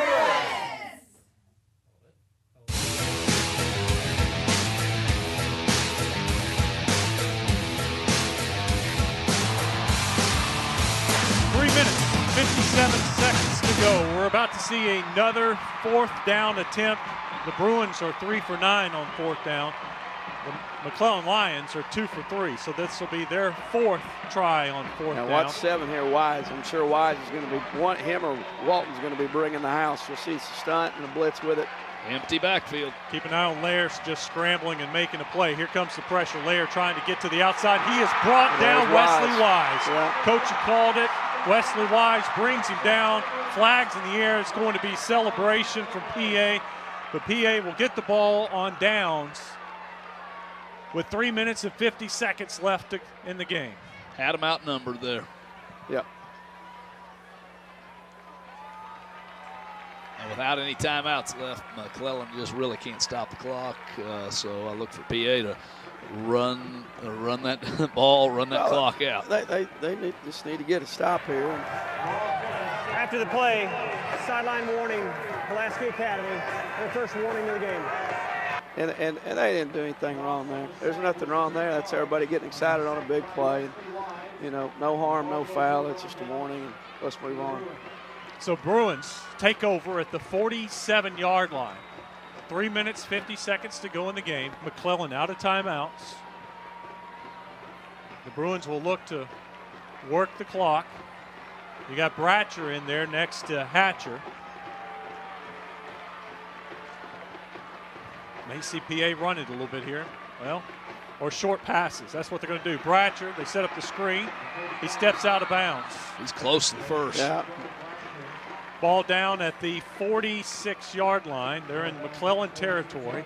57 seconds to go. We're about to see another 4th down attempt. The Bruins are 3 for 9 on 4th down. The McClellan Lions are 2 for 3, so this will be their 4th try on 4th down. Now watch 7 here, Wise. I'm sure Wise is going to be him or Walton's going to be bringing the house. You'll see a stunt and a blitz with it. Empty backfield. Keep an eye on Lair, just scrambling and making a play. Here comes the pressure. Lair trying to get to the outside. He is brought down. Wesley Wise. Yeah. Coach called it. Wesley Wise brings him down. Flags in the air. It's going to be celebration from PA. But PA will get the ball on downs with 3 minutes and 50 seconds left in the game. Had him outnumbered there. Yep. And without any timeouts left, McClellan just really can't stop the clock. So I look for PA to run that ball, run that clock out. They just need to get a stop here. After the play, sideline warning, Pulaski Academy, their first warning of the game. And they didn't do anything wrong there. There's nothing wrong there. That's everybody getting excited on a big play. You know, no harm, no foul. It's just a warning. Let's move on. So Bruins take over at the 47-yard line. 3 minutes, 50 seconds to go in the game. McClellan out of timeouts. The Bruins will look to work the clock. You got Bratcher in there next to Hatcher. May see PA run it a little bit here. Well, or short passes. That's what they're going to do. Bratcher, they set up the screen. He steps out of bounds. He's close to the first. Yeah. Ball down at the 46-yard line. They're in McClellan territory.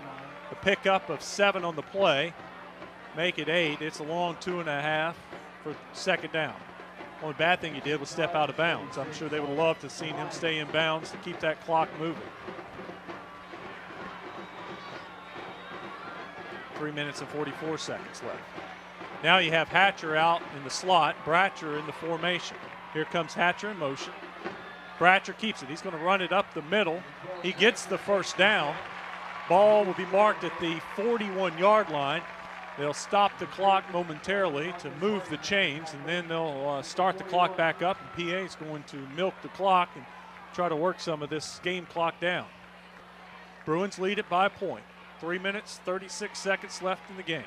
A pickup of 7 on the play. Make it 8. It's a long 2.5 for second down. Only bad thing he did was step out of bounds. I'm sure they would love to have seen him stay in bounds to keep that clock moving. 3 minutes and 44 seconds left. Now you have Hatcher out in the slot, Bratcher in the formation. Here comes Hatcher in motion. Bratcher keeps it. He's going to run it up the middle. He gets the first down. Ball will be marked at the 41-yard line. They'll stop the clock momentarily to move the chains, and then they'll start the clock back up, and PA is going to milk the clock and try to work some of this game clock down. Bruins lead it by a point. 3 minutes, 36 seconds left in the game.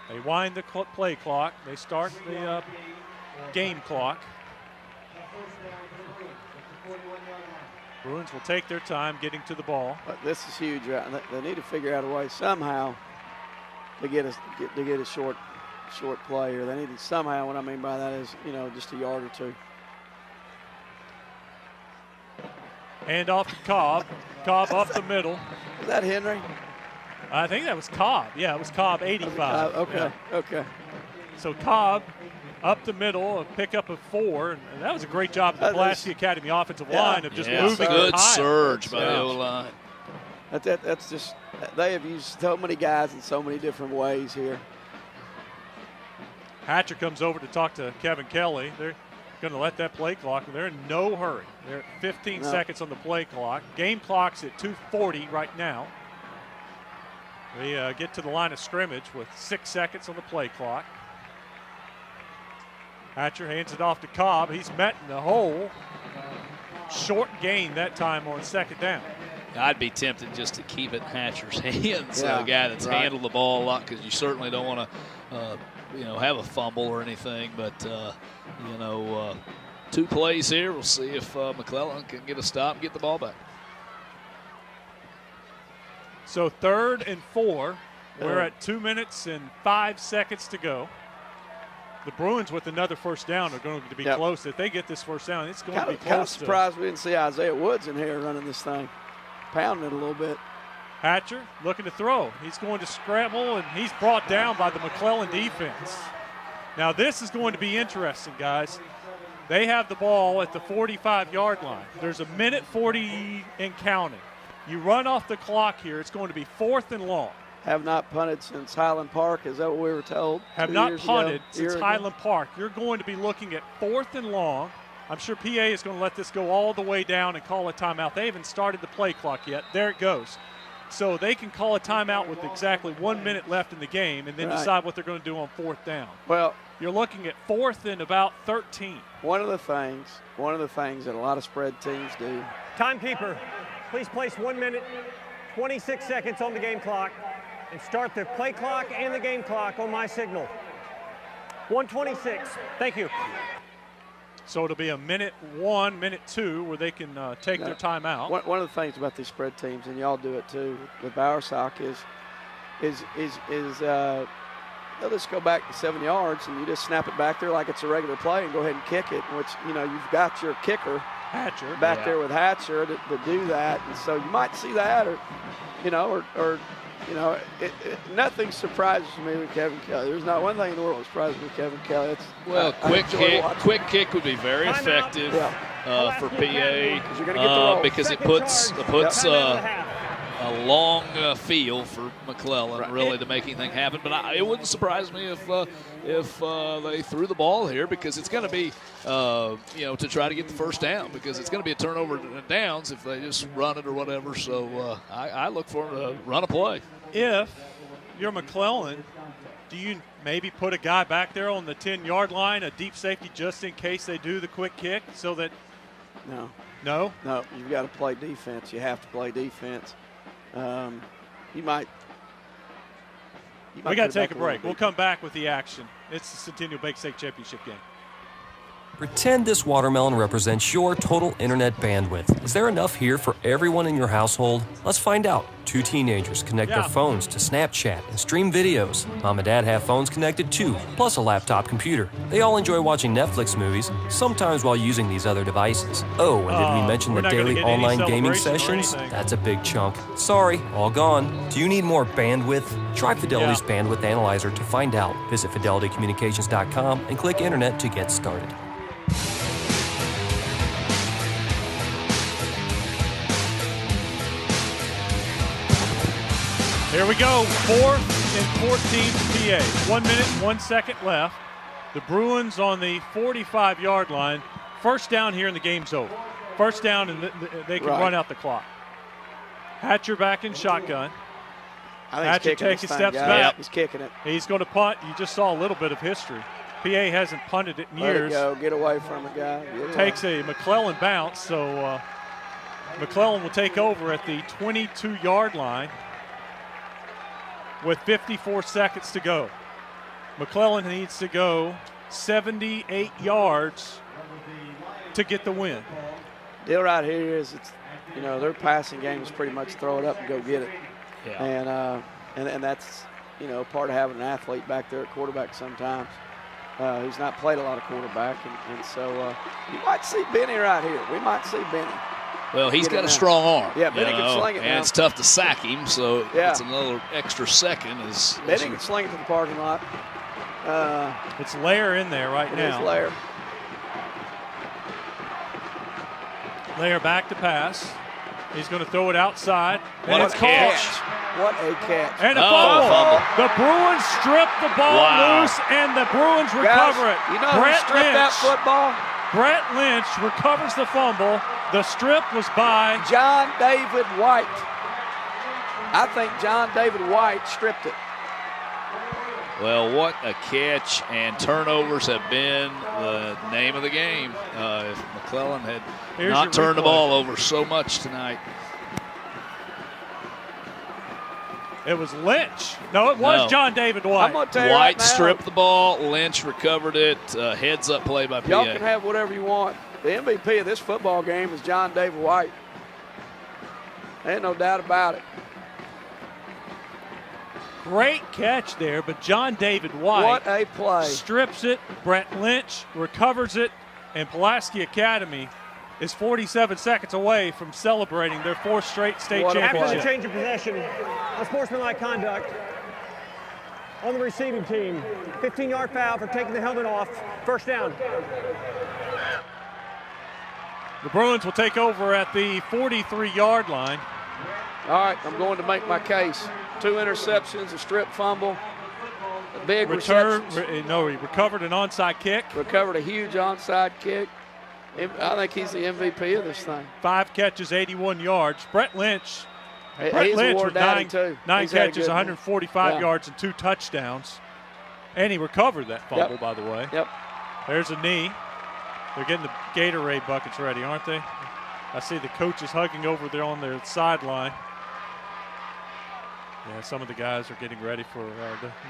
They wind the play clock. They start the game clock. Bruins will take their time getting to the ball. But this is huge, right? They need to figure out a way somehow to get a short play here. They need to somehow. What I mean by that is, just a yard or two. Hand off to Cobb. Cobb up the middle. Is that Henry? I think that was Cobb. Yeah, it was Cobb, 85. Okay. So Cobb up the middle, a pickup of 4, and that was a great job of the Pulaski Academy offensive line of just moving. Good surge by the O-line. That's just, they have used so many guys in so many different ways here. Hatcher comes over to talk to Kevin Kelly. They're going to let that play clock. They're in no hurry. They're at 15 seconds on the play clock. Game clock's at 2:40 right now. They get to the line of scrimmage with 6 seconds on the play clock. Hatcher hands it off to Cobb. He's met in the hole. Short gain that time on second down. I'd be tempted just to keep it in Hatcher's hands, a guy that's handled the ball a lot, because you certainly don't want to, have a fumble or anything. But, 2 plays here. We'll see if McClellan can get a stop and get the ball back. So 3rd and 4. We're at 2 minutes and 5 seconds to go. The Bruins with another first down are going to be close. If they get this first down, it's going to be close. Kind of surprised we didn't see Isaiah Woods in here running this thing, pounding it a little bit. Hatcher looking to throw. He's going to scramble, and he's brought down by the McClellan defense. Now this is going to be interesting, guys. They have the ball at the 45-yard line. There's a minute 40 and counting. You run off the clock here. It's going to be 4th and long. Have not punted since Highland Park. Is that what we were told? Have not punted since Highland Park. You're going to be looking at 4th and long. I'm sure PA is going to let this go all the way down and call a timeout. They haven't started the play clock yet. There it goes. So they can call a timeout with exactly 1 minute left in the game and then decide what they're going to do on 4th down. Well, you're looking at 4th and about 13. One of the things that a lot of spread teams do. Timekeeper, please place 1 minute, 26 seconds on the game clock and start the play clock and the game clock on my signal. 1:26. Thank you. So it'll be a minute 1, minute 2 where they can take their time out. One of the things about these spread teams, and y'all do it too with Bowersock, is they'll just go back to 7 yards and you just snap it back there like it's a regular play and go ahead and kick it, which, you've got your kicker Hatcher back there with Hatcher to do that. And so you might see that nothing surprises me with Kevin Kelly. There's not one thing in the world that surprises me with Kevin Kelly. Quick kick would be very effective for PA because it puts a long field for McClellan really to make anything happen. But it wouldn't surprise me if they threw the ball here, because it's going to be to try to get the first down, because it's going to be a turnover and downs if they just run it or whatever. So I look for them to run a play. If you're McClellan, do you maybe put a guy back there on the 10-yard line, a deep safety, just in case they do the quick kick, so that No, you've got to play defense. You have to play defense. We got to take a break. We'll come back with the action. It's the Centennial Bake State Championship game. Pretend this watermelon represents your total internet bandwidth. Is there enough here for everyone in your household? Let's find out. 2 teenagers connect their phones to Snapchat and stream videos. Mom and Dad have phones connected too, plus a laptop computer. They all enjoy watching Netflix movies, sometimes while using these other devices. Oh, and did we mention the daily online gaming sessions? That's a big chunk. Sorry, all gone. Do you need more bandwidth? Try Fidelity's Bandwidth Analyzer to find out. Visit fidelitycommunications.com and click Internet to get started. Here we go, 4th and 14 PA. 1 minute, 1 second left. The Bruins on the 45-yard line. First down here and the game's over. First down and they can run out the clock. Hatcher back in shotgun. Hatcher taking steps back. Yep, he's kicking it. He's going to punt. You just saw a little bit of history. PA hasn't punted it in years. Let it go. Get away from it, guy. Takes a McClellan bounce, so McClellan will take over at the 22-yard line with 54 seconds to go. McClellan needs to go 78 yards to get the win. Deal right here is their passing game is pretty much throw it up and go get it. Yeah. And that's part of having an athlete back there at quarterback sometimes. Who's not played a lot of quarterback, and so you might see Benny right here. We might see Benny. Well, he's got a strong arm. Yeah, Benny can sling it. And it's tough to sack him, so it's another extra second. Benny can sling it to the parking lot. It's Lair in there right now. It is Lair. Lair back to pass. He's going to throw it outside. What a catch. What a catch. And a fumble. The Bruins strip the ball loose, and the Bruins recover it. You know who stripped that football? Brett Lynch recovers the fumble. The strip was by John David White. I think John David White stripped it. Well, what a catch, and turnovers have been the name of the game. If McClellan had not turned the ball over so much tonight. It was Lynch. No, it was John David White. I'm gonna tell you White right now, stripped the ball. Lynch recovered it. Heads-up play by PA. Y'all can have whatever you want. The MVP of this football game is John David White. Ain't no doubt about it. Great catch there, but John David White what a play. Strips it. Brett Lynch recovers it, and Pulaski Academy is 47 seconds away from celebrating their 4th straight state championship. After the change of possession, unsportsmanlike conduct on the receiving team. 15-yard foul for taking the helmet off. First down. The Bruins will take over at the 43-yard line. All right, I'm going to make my case. 2 interceptions, a strip fumble, a big return. No, he recovered an onside kick. Recovered a huge onside kick. I think he's the MVP of this thing. 5 catches, 81 yards. Brett Lynch. He's with too. 9 catches, 145 yards, and 2 touchdowns. And he recovered that fumble, by the way. Yep. There's a knee. They're getting the Gatorade buckets ready, aren't they? I see the coaches hugging over there on their sideline. Yeah, some of the guys are getting ready for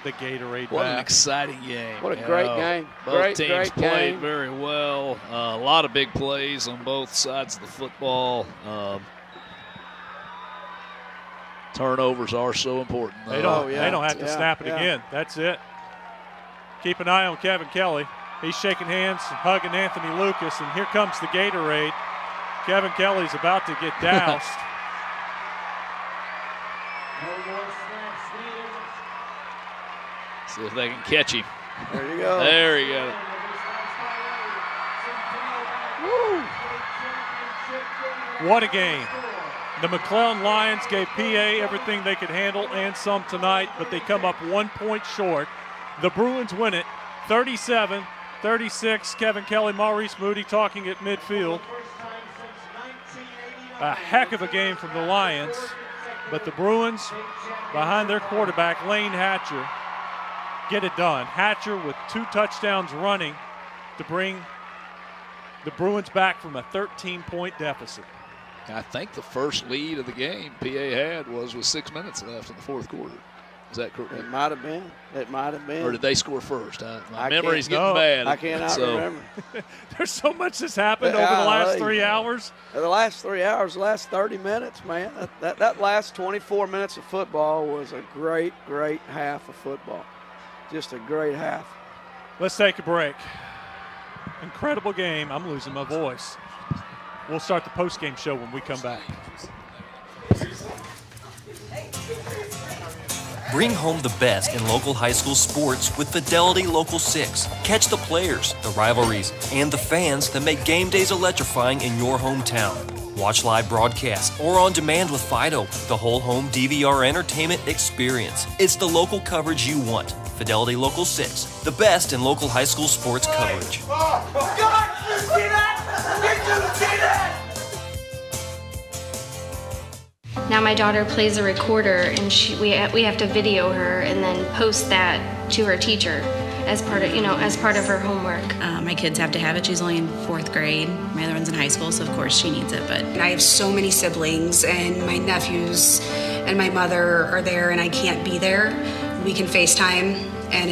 the Gatorade. What an exciting game. What a great game. Both teams played very well. A lot of big plays on both sides of the football. Turnovers are so important. They don't have to snap it again. That's it. Keep an eye on Kevin Kelly. He's shaking hands and hugging Anthony Lucas, and here comes the Gatorade. Kevin Kelly's about to get doused. See if they can catch him. There you go. There you go. Woo. What a game. The McClellan Lions gave PA everything they could handle and some tonight, but they come up 1 point short. The Bruins win it 37-36. Kevin Kelly, Maurice Moody talking at midfield. A heck of a game from the Lions, but the Bruins, behind their quarterback, Lane Hatcher, get it done. Hatcher with 2 touchdowns running to bring the Bruins back from a 13-point deficit. I think the first lead of the game PA had was with 6 minutes left in the 4th quarter. Is that correct? It might have been. It might have been. Or did they score first? My can't- memory's getting no, bad. I cannot remember. There's so much that's happened over the last 3 hours. The last 3 hours, the last 30 minutes, man. That last 24 minutes of football was a great, great half of football. Just a great half. Let's take a break. Incredible game. I'm losing my voice. We'll start the post-game show when we come back. Bring home the best in local high school sports with Fidelity Local 6. Catch the players, the rivalries, and the fans that make game days electrifying in your hometown. Watch live broadcasts or on demand with Fido, the whole home DVR entertainment experience. It's the local coverage you want. Fidelity Local 6, the best in local high school sports coverage. God, you see that? Did you see that? Now my daughter plays a recorder, and we have to video her and then post that to her teacher as part of her homework. My kids have to have it. She's only in 4th grade. My other one's in high school, so of course she needs it. But I have so many siblings, and my nephews and my mother are there, and I can't be there. We can FaceTime, and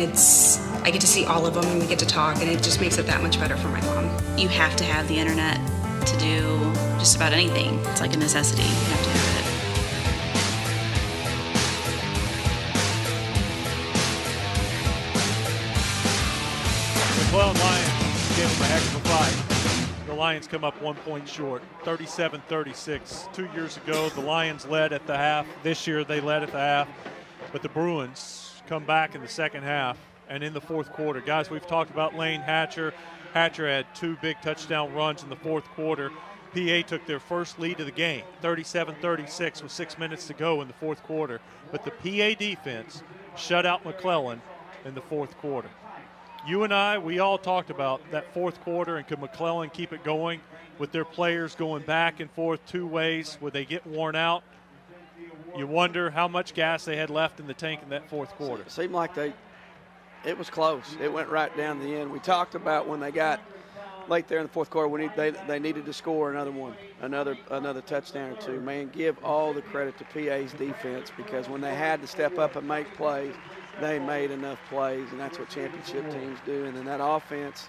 I get to see all of them, and we get to talk, and it just makes it that much better for my mom. you have to have the internet to do just about anything. It's like a necessity. You have to have it. McClellan Lions gave them a heck of a fight. The Lions come up 1 point short, 37-36. 2 years ago, the Lions led at the half. This year, they led at the half. But the Bruins come back in the second half and in the fourth quarter. Guys, we've talked about Lane Hatcher. Hatcher had 2 big touchdown runs in the fourth quarter. PA took their first lead of the game, 37-36 with 6 minutes to go in the fourth quarter. But the PA defense shut out McClellan in the fourth quarter. You and I, we all talked about that fourth quarter, and could McClellan keep it going with their players going back and forth 2 ways? Would they get worn out? You wonder how much gas they had left in the tank in that fourth quarter. It seemed like it was close. It went right down to the end. We talked about when they got late there in the fourth quarter, they needed to score another touchdown or 2. Man, give all the credit to PA's defense, because when they had to step up and make plays, they made enough plays, and that's what championship teams do. And then that offense,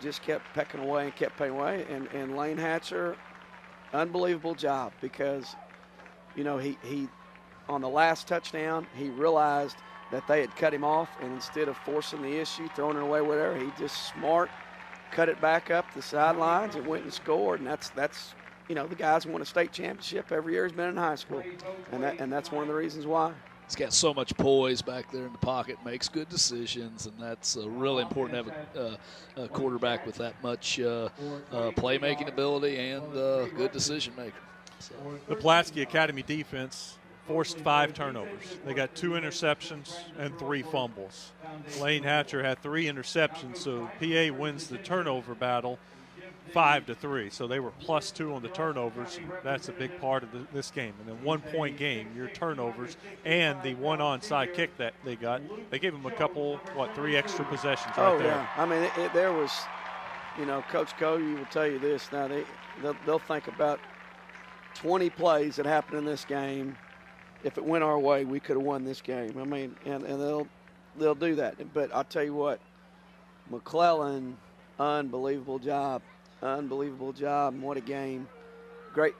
just kept pecking away and kept pecking away. And Lane Hatcher, unbelievable job, because, he on the last touchdown, he realized that they had cut him off, and instead of forcing the issue, throwing it away, whatever, he just smart, cut it back up the sidelines and went and scored. And that's the guys who won a state championship every year has been in high school, and that's one of the reasons why. He's got so much poise back there in the pocket, makes good decisions, and that's really important to have a quarterback with that much playmaking ability and good decision maker. So. The Pulaski Academy defense forced 5 turnovers. They got 2 interceptions and 3 fumbles. Lane Hatcher had 3 interceptions, so PA wins the turnover battle 5-3. So they were +2 on the turnovers. That's a big part of this game. And then 1 point game, your turnovers and the 1 onside kick that they got. They gave them a couple, 3 extra possessions right there. Yeah. I mean, there was, Coach Cody will tell you this. Now they'll think about 20 plays that happened in this game. If it went our way, we could have won this game. I mean, and they'll do that. But I'll tell you what, McClellan, unbelievable job. Unbelievable job, and what a game. Great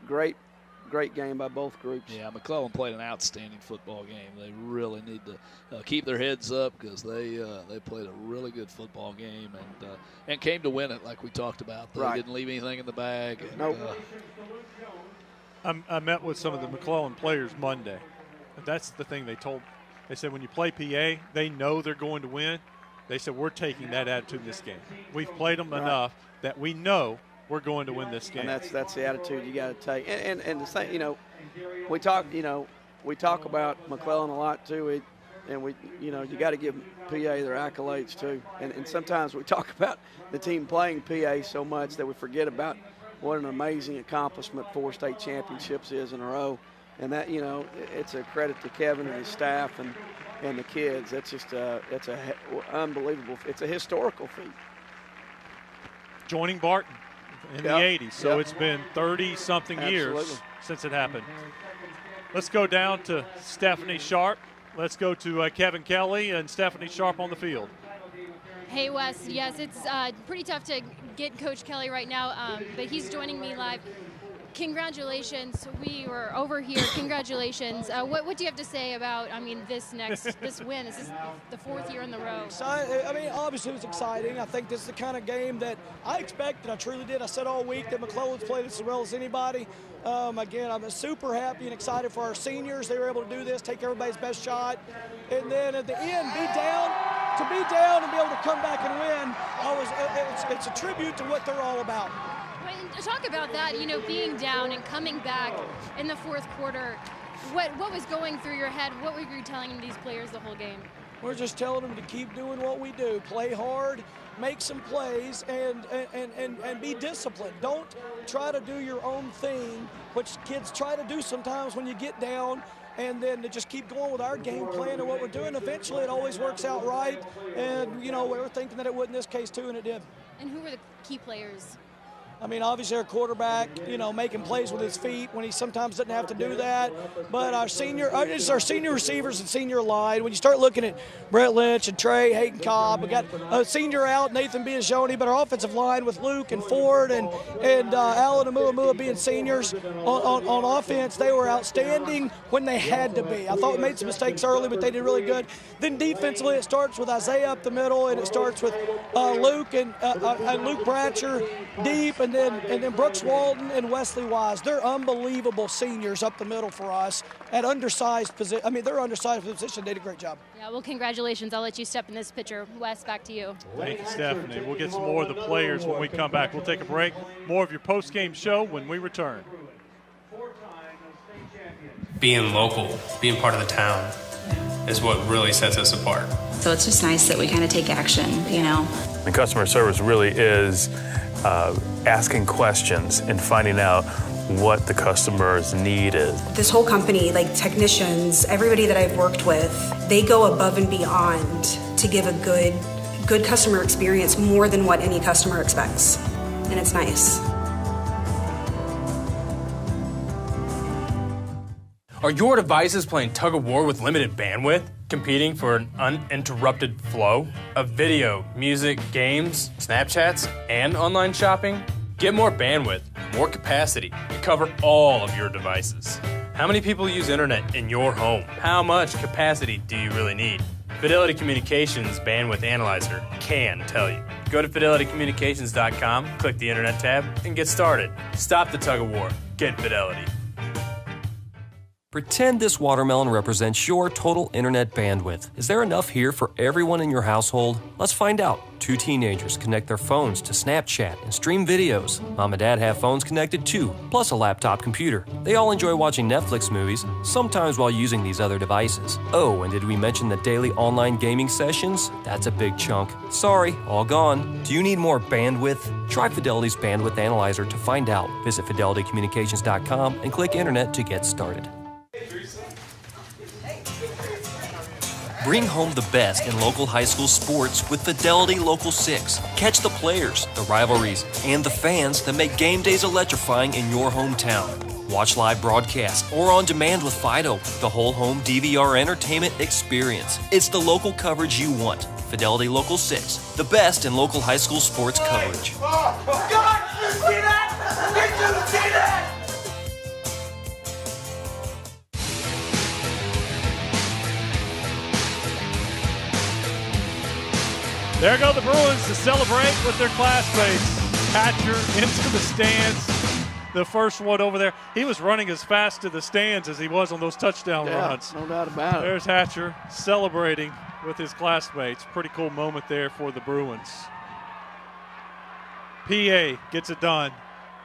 game by both groups. Yeah, McClellan played an outstanding football game. They really need to keep their heads up, because they played a really good football game and came to win it, like we talked about. They didn't leave anything in the bag. And, nope. I met with some of the McClellan players Monday. That's the thing they told. They said when you play PA, they know they're going to win. They said we're taking that attitude in this game. We've played them enough that we know we're going to win this game. And that's the attitude you got to take. And the thing, we talk about McClellan a lot too. You got to give PA their accolades too. And sometimes we talk about the team playing PA so much that we forget about what an amazing accomplishment 4 state championships is in a row. And that, it's a credit to Kevin and his staff and the kids. It's just it's a unbelievable. It's a historical feat. Joining Barton in the 80s, so it's been 30-something years since it happened. Let's go down to Stephanie Sharp. Let's go to Kevin Kelly and Stephanie Sharp on the field. Hey, Wes. Yes, it's pretty tough to get Coach Kelly right now, but he's joining me live. Congratulations. We were over here. Congratulations. What do you have to say about, this win? This is the 4th year in the row. Obviously it was exciting. I think this is the kind of game that I expected. I truly did. I said all week that McClellan's played this as well as anybody. Again, I'm super happy and excited for our seniors. They were able to do this, take everybody's best shot. And then at the end, to be down and be able to come back and win, it's a tribute to what they're all about. Talk about that, being down and coming back in the 4th quarter. What was going through your head? What were you telling these players the whole game? We're just telling them to keep doing what we do. Play hard, make some plays, and be disciplined. Don't try to do your own thing, which kids try to do sometimes when you get down, and then to just keep going with our game plan and what we're doing. Eventually, it always works out right, and, we were thinking that it would in this case, too, and it did. And who were the key players? Obviously our quarterback, making plays with his feet when he sometimes doesn't have to do that. But our senior receivers and senior line, when you start looking at Brett Lynch and Trey, Hayden Cobb, we got a senior out, Nathan Biagioni, but our offensive line with Luke and Ford and Allen and Muamua being seniors on offense, they were outstanding when they had to be. I thought we made some mistakes early, but they did really good. Then defensively, it starts with Isaiah up the middle, and it starts with Luke and Luke Bratcher deep, and then Brooks Walton and Wesley Wise. They're unbelievable seniors up the middle for us at undersized position. They're undersized position. They did a great job. Yeah, well, congratulations. I'll let you step in this picture. Wes, back to you. Thank you, Stephanie. We'll get some more of the players when we come back. We'll take a break. More of your post-game show when we return. Being local, being part of the town, is what really sets us apart. So it's just nice that we kind of take action, The customer service really is asking questions and finding out what the customer's need is. This whole company, like technicians, everybody that I've worked with, they go above and beyond to give a good customer experience more than what any customer expects. And it's nice. Are your devices playing tug of war with limited bandwidth, competing for an uninterrupted flow of video, music, games, Snapchats, and online shopping? Get more bandwidth, more capacity to cover all of your devices. How many people use internet in your home? How much capacity do you really need? Fidelity Communications Bandwidth Analyzer can tell you. Go to fidelitycommunications.com, click the internet tab, and get started. Stop the tug of war. Get Fidelity. Pretend this watermelon represents your total internet bandwidth. Is there enough here for everyone in your household? Let's find out. 2 teenagers connect their phones to Snapchat and stream videos. Mom and Dad have phones connected too, plus a laptop computer. They all enjoy watching Netflix movies, sometimes while using these other devices. Oh, and did we mention the daily online gaming sessions? That's a big chunk. Sorry, all gone. Do you need more bandwidth? Try Fidelity's Bandwidth Analyzer to find out. Visit fidelitycommunications.com and click Internet to get started. Bring home the best in local high school sports with Fidelity Local 6. Catch the players, the rivalries, and the fans that make game days electrifying in your hometown. Watch live broadcasts or on demand with Fido, the whole home DVR entertainment experience. It's the local coverage you want. Fidelity Local 6, the best in local high school sports coverage. See that? Did you see that? There go the Bruins to celebrate with their classmates. Hatcher into the stands. The first one over there. He was running as fast to the stands as he was on those touchdown runs. No doubt about it. There's Hatcher celebrating with his classmates. Pretty cool moment there for the Bruins. PA gets it done.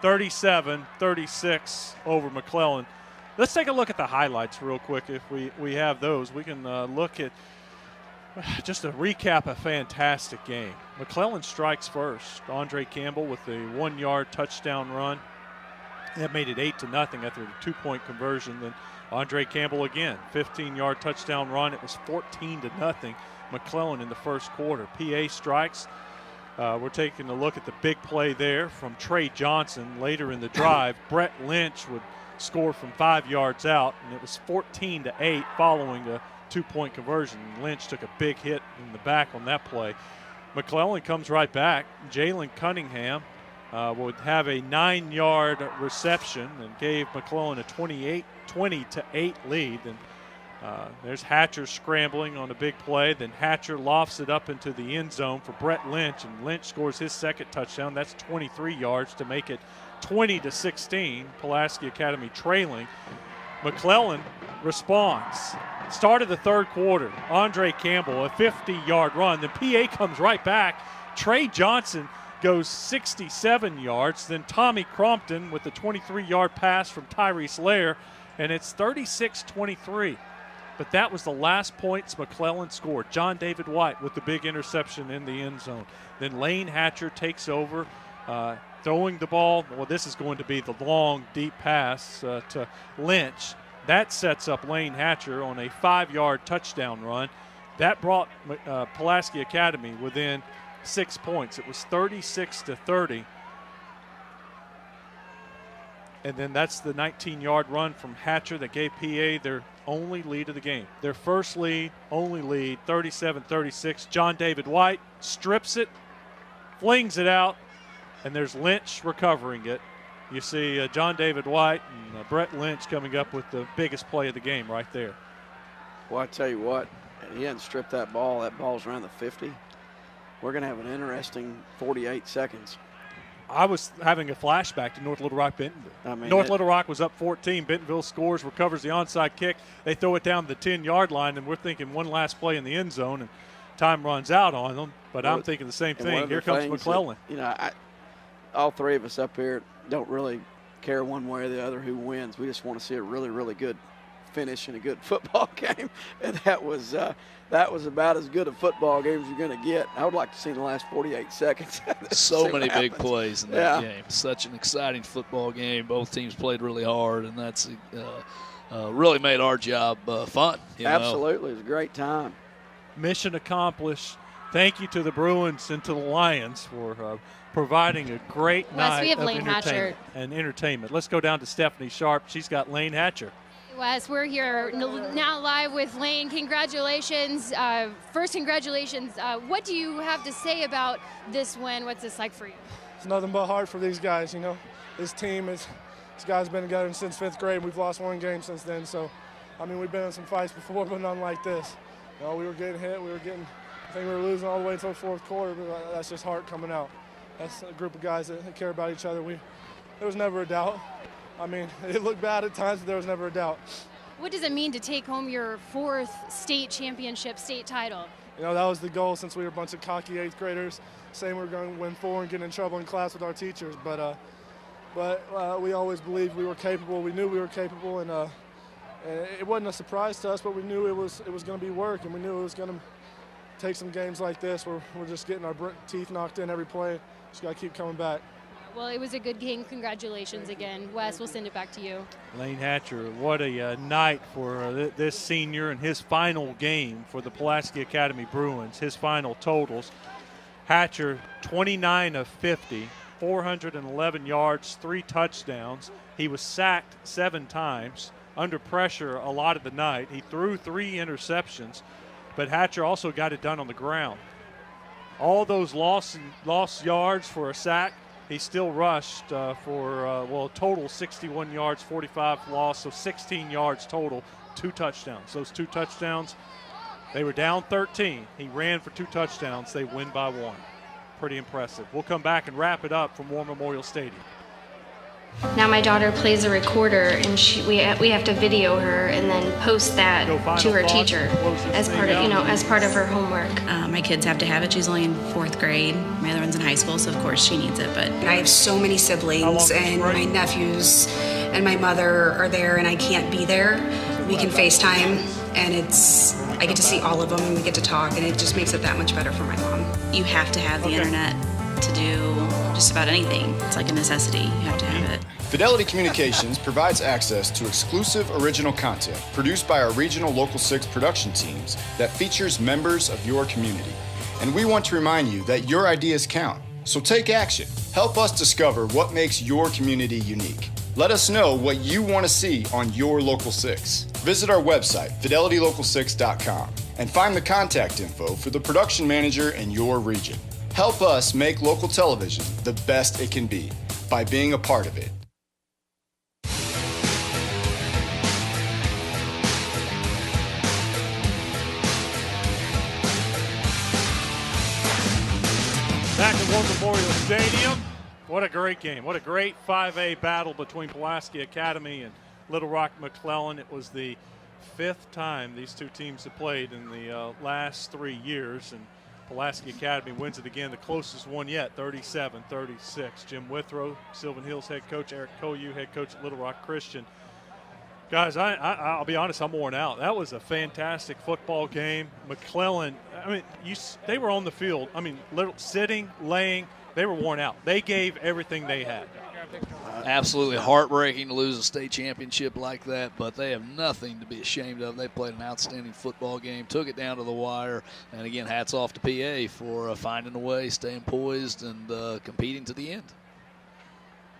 37-36 over McClellan. Let's take a look at the highlights real quick if we have those. We can look at just to recap a fantastic game. McClellan strikes first. Andre Campbell with the 1-yard touchdown run. That made it 8-0 after the 2-point conversion. Then Andre Campbell again, 15-yard touchdown run. It was 14-0 McClellan in the first quarter. PA strikes. We're taking a look at the big play there from Trey Johnson later in the drive. Brett Lynch would score from 5 yards out, and it was 14-8 following a 2-point conversion. Lynch took a big hit in the back on that play. McClellan comes right back. Jalen Cunningham would have a 9-yard reception and gave McClellan a 20-8 lead. And there's Hatcher scrambling on a big play. Then Hatcher lofts it up into the end zone for Brett Lynch, and Lynch scores his second touchdown. That's 23 yards to make it 20-16. Pulaski Academy trailing. McClellan responds. Start of the third quarter. Andre Campbell, a 50-yard run. Then PA comes right back. Trey Johnson goes 67 yards. Then Tommy Crompton with the 23-yard pass from Tyrese Lair, and it's 36-23. But that was the last points McClellan scored. John David White with the big interception in the end zone. Then Lane Hatcher takes over, throwing the ball. Well, this is going to be the long, deep pass to Lynch. That sets up Lane Hatcher on a 5-yard touchdown run. That brought Pulaski Academy within 6 points. It was 36-30. And then that's the 19-yard run from Hatcher that gave PA their only lead of the game. Their first lead, only lead, 37-36. John David White strips it, flings it out, and there's Lynch recovering it. You see John David White and Brett Lynch coming up with the biggest play of the game right there. Well, I tell you what, he hadn't stripped that ball. That ball's around the 50. We're going to have an interesting 48 seconds. I was having a flashback to North Little Rock Bentonville. I mean, North Little Rock was up 14. Bentonville scores, recovers the onside kick. They throw it down the 10-yard line, and we're thinking one last play in the end zone, and time runs out on them. But I'm thinking the same thing. Here comes McClellan. All three of us up here don't really care one way or the other who wins. We just want to see a really, really good finish in a good football game, and that was about as good a football game as you're going to get. I would like to see the last 48 seconds. So many big plays in that game. Such an exciting football game. Both teams played really hard, and that's really made our job fun. Absolutely. It was a great time. Mission accomplished. Thank you to the Bruins and to the Lions for providing a great night of entertainment. Let's go down to Stephanie Sharp. She's got Lane Hatcher. Wes, we're here now live with Lane. Congratulations. First, congratulations. What do you have to say about this win? What's this like for you? It's nothing but hard for these guys, This team these guys have been together since 5th grade. We've lost one game since then. So, we've been in some fights before, but none like this. We were getting hit. I think we were losing all the way until the 4th quarter, but that's just heart coming out. That's a group of guys that care about each other. There was never a doubt. It looked bad at times, but there was never a doubt. What does it mean to take home your 4th state championship, state title? That was the goal since we were a bunch of cocky 8th graders, saying we were going to win 4 and get in trouble in class with our teachers. But we always believed we were capable. We knew we were capable, and it wasn't a surprise to us, but we knew it was going to be work, and we knew it was going to take some games like this where we're just getting our teeth knocked in every play. Just got to keep coming back. Well, it was a good game. Congratulations again. Wes, we'll send it back to you. Lane Hatcher, what a night for this senior and his final game for the Pulaski Academy Bruins, his final totals. Hatcher, 29 of 50, 411 yards, 3 touchdowns. He was sacked 7 times, under pressure a lot of the night. He threw 3 interceptions, but Hatcher also got it done on the ground. All those lost yards for a sack, he still rushed for a total 61 yards, 45 loss, so 16 yards total, 2 touchdowns. Those 2 touchdowns, they were down 13. He ran for 2 touchdowns. They win by 1. Pretty impressive. We'll come back and wrap it up from War Memorial Stadium. Now my daughter plays a recorder, and we have to video her and then post that to her teacher as part of her homework. My kids have to have it. She's only in 4th grade. My other one's in high school, so of course she needs it. But I have so many siblings, and my nephews and my mother are there, and I can't be there. We can FaceTime, and I get to see all of them, and we get to talk, and it just makes it that much better for my mom. you have to have the internet to do just about anything. It's like a necessity. You have to have it. Fidelity Communications provides access to exclusive original content produced by our regional Local 6 production teams that features members of your community. And we want to remind you that your ideas count. So take action. Help us discover what makes your community unique. Let us know what you want to see on your Local 6. visit our website, fidelitylocal6.com, and find the contact info for the production manager in your region. Help us make local television the best it can be by being a part of it. Back at War Memorial Stadium. What a great game. What a great 5A battle between Pulaski Academy and Little Rock McClellan. It was the 5th time these two teams have played in the last 3 years, and Pulaski Academy wins it again, the closest one yet, 37-36. Jim Withrow, Sylvan Hills head coach, Eric Koyu, head coach at Little Rock Christian. Guys, I'll be honest, I'm worn out. That was a fantastic football game. McClellan, I mean, they were on the field. I mean, sitting, laying, they were worn out. They gave everything they had. Absolutely heartbreaking to lose a state championship like that, but they have nothing to be ashamed of. They played an outstanding football game, took it down to the wire, and again, hats off to PA for finding a way, staying poised, and competing to the end.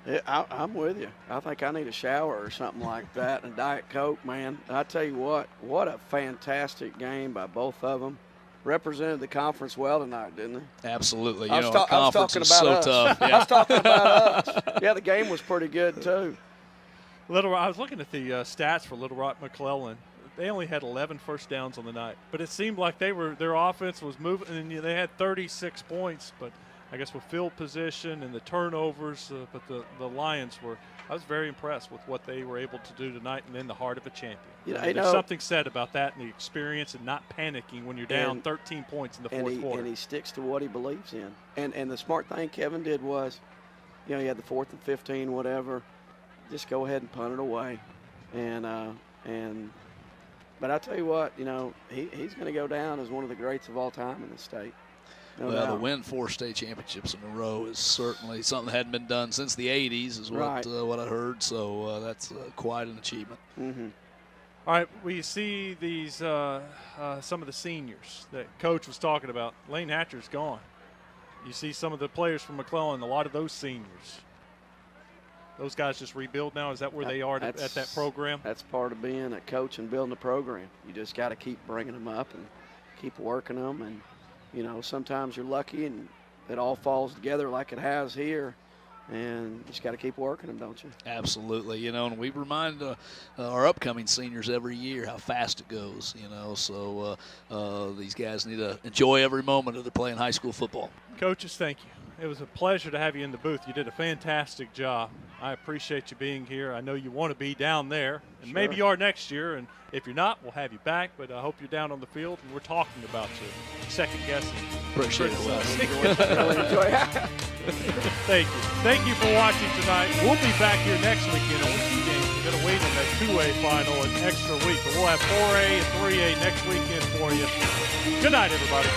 Yeah, I'm with you. I think I need a shower or something like that and Diet Coke, man. I tell you what a fantastic game by both of them. Represented the conference well tonight, didn't they? Absolutely. I was talking about us. Tough. Yeah. I was talking about us. Yeah, the game was pretty good, too. I was looking at the stats for Little Rock McClellan. They only had 11 first downs on the night, but it seemed like their offense was moving, and they had 36 points, but I guess with field position and the turnovers, but the Lions I was very impressed with what they were able to do tonight and in the heart of a champion. There's something said about that and the experience and not panicking when you're down 13 points in the fourth quarter. And he sticks to what he believes in. And the smart thing Kevin did was, he had the 4th and 15, whatever, just go ahead and punt it away. But I tell you what, he's going to go down as one of the greats of all time in the state. No doubt. The win 4 state championships in a row is certainly something that hadn't been done since the 80s is what I heard. So that's quite an achievement. Mm-hmm. All right, we see these some of the seniors that Coach was talking about. Lane Hatcher's gone. You see some of the players from McClellan, a lot of those seniors. Those guys just rebuild now? Is that where they are at that program? That's part of being a coach and building a program. You just got to keep bringing them up and keep working them. And, sometimes you're lucky and it all falls together like it has here. And you just got to keep working them, don't you? Absolutely. And we remind our upcoming seniors every year how fast it goes, So these guys need to enjoy every moment of their playing high school football. Coaches, thank you. It was a pleasure to have you in the booth. You did a fantastic job. I appreciate you being here. I know you want to be down there, and maybe you are next year. And if you're not, we'll have you back. But I hope you're down on the field, and we're talking about you. Second guessing. Appreciate it. Really enjoy it. Thank you. Thank you for watching tonight. We'll be back here next weekend on 2 games. We're going to wait on that 2A final an extra week. But we'll have 4A and 3A next weekend for you. Good night, everybody.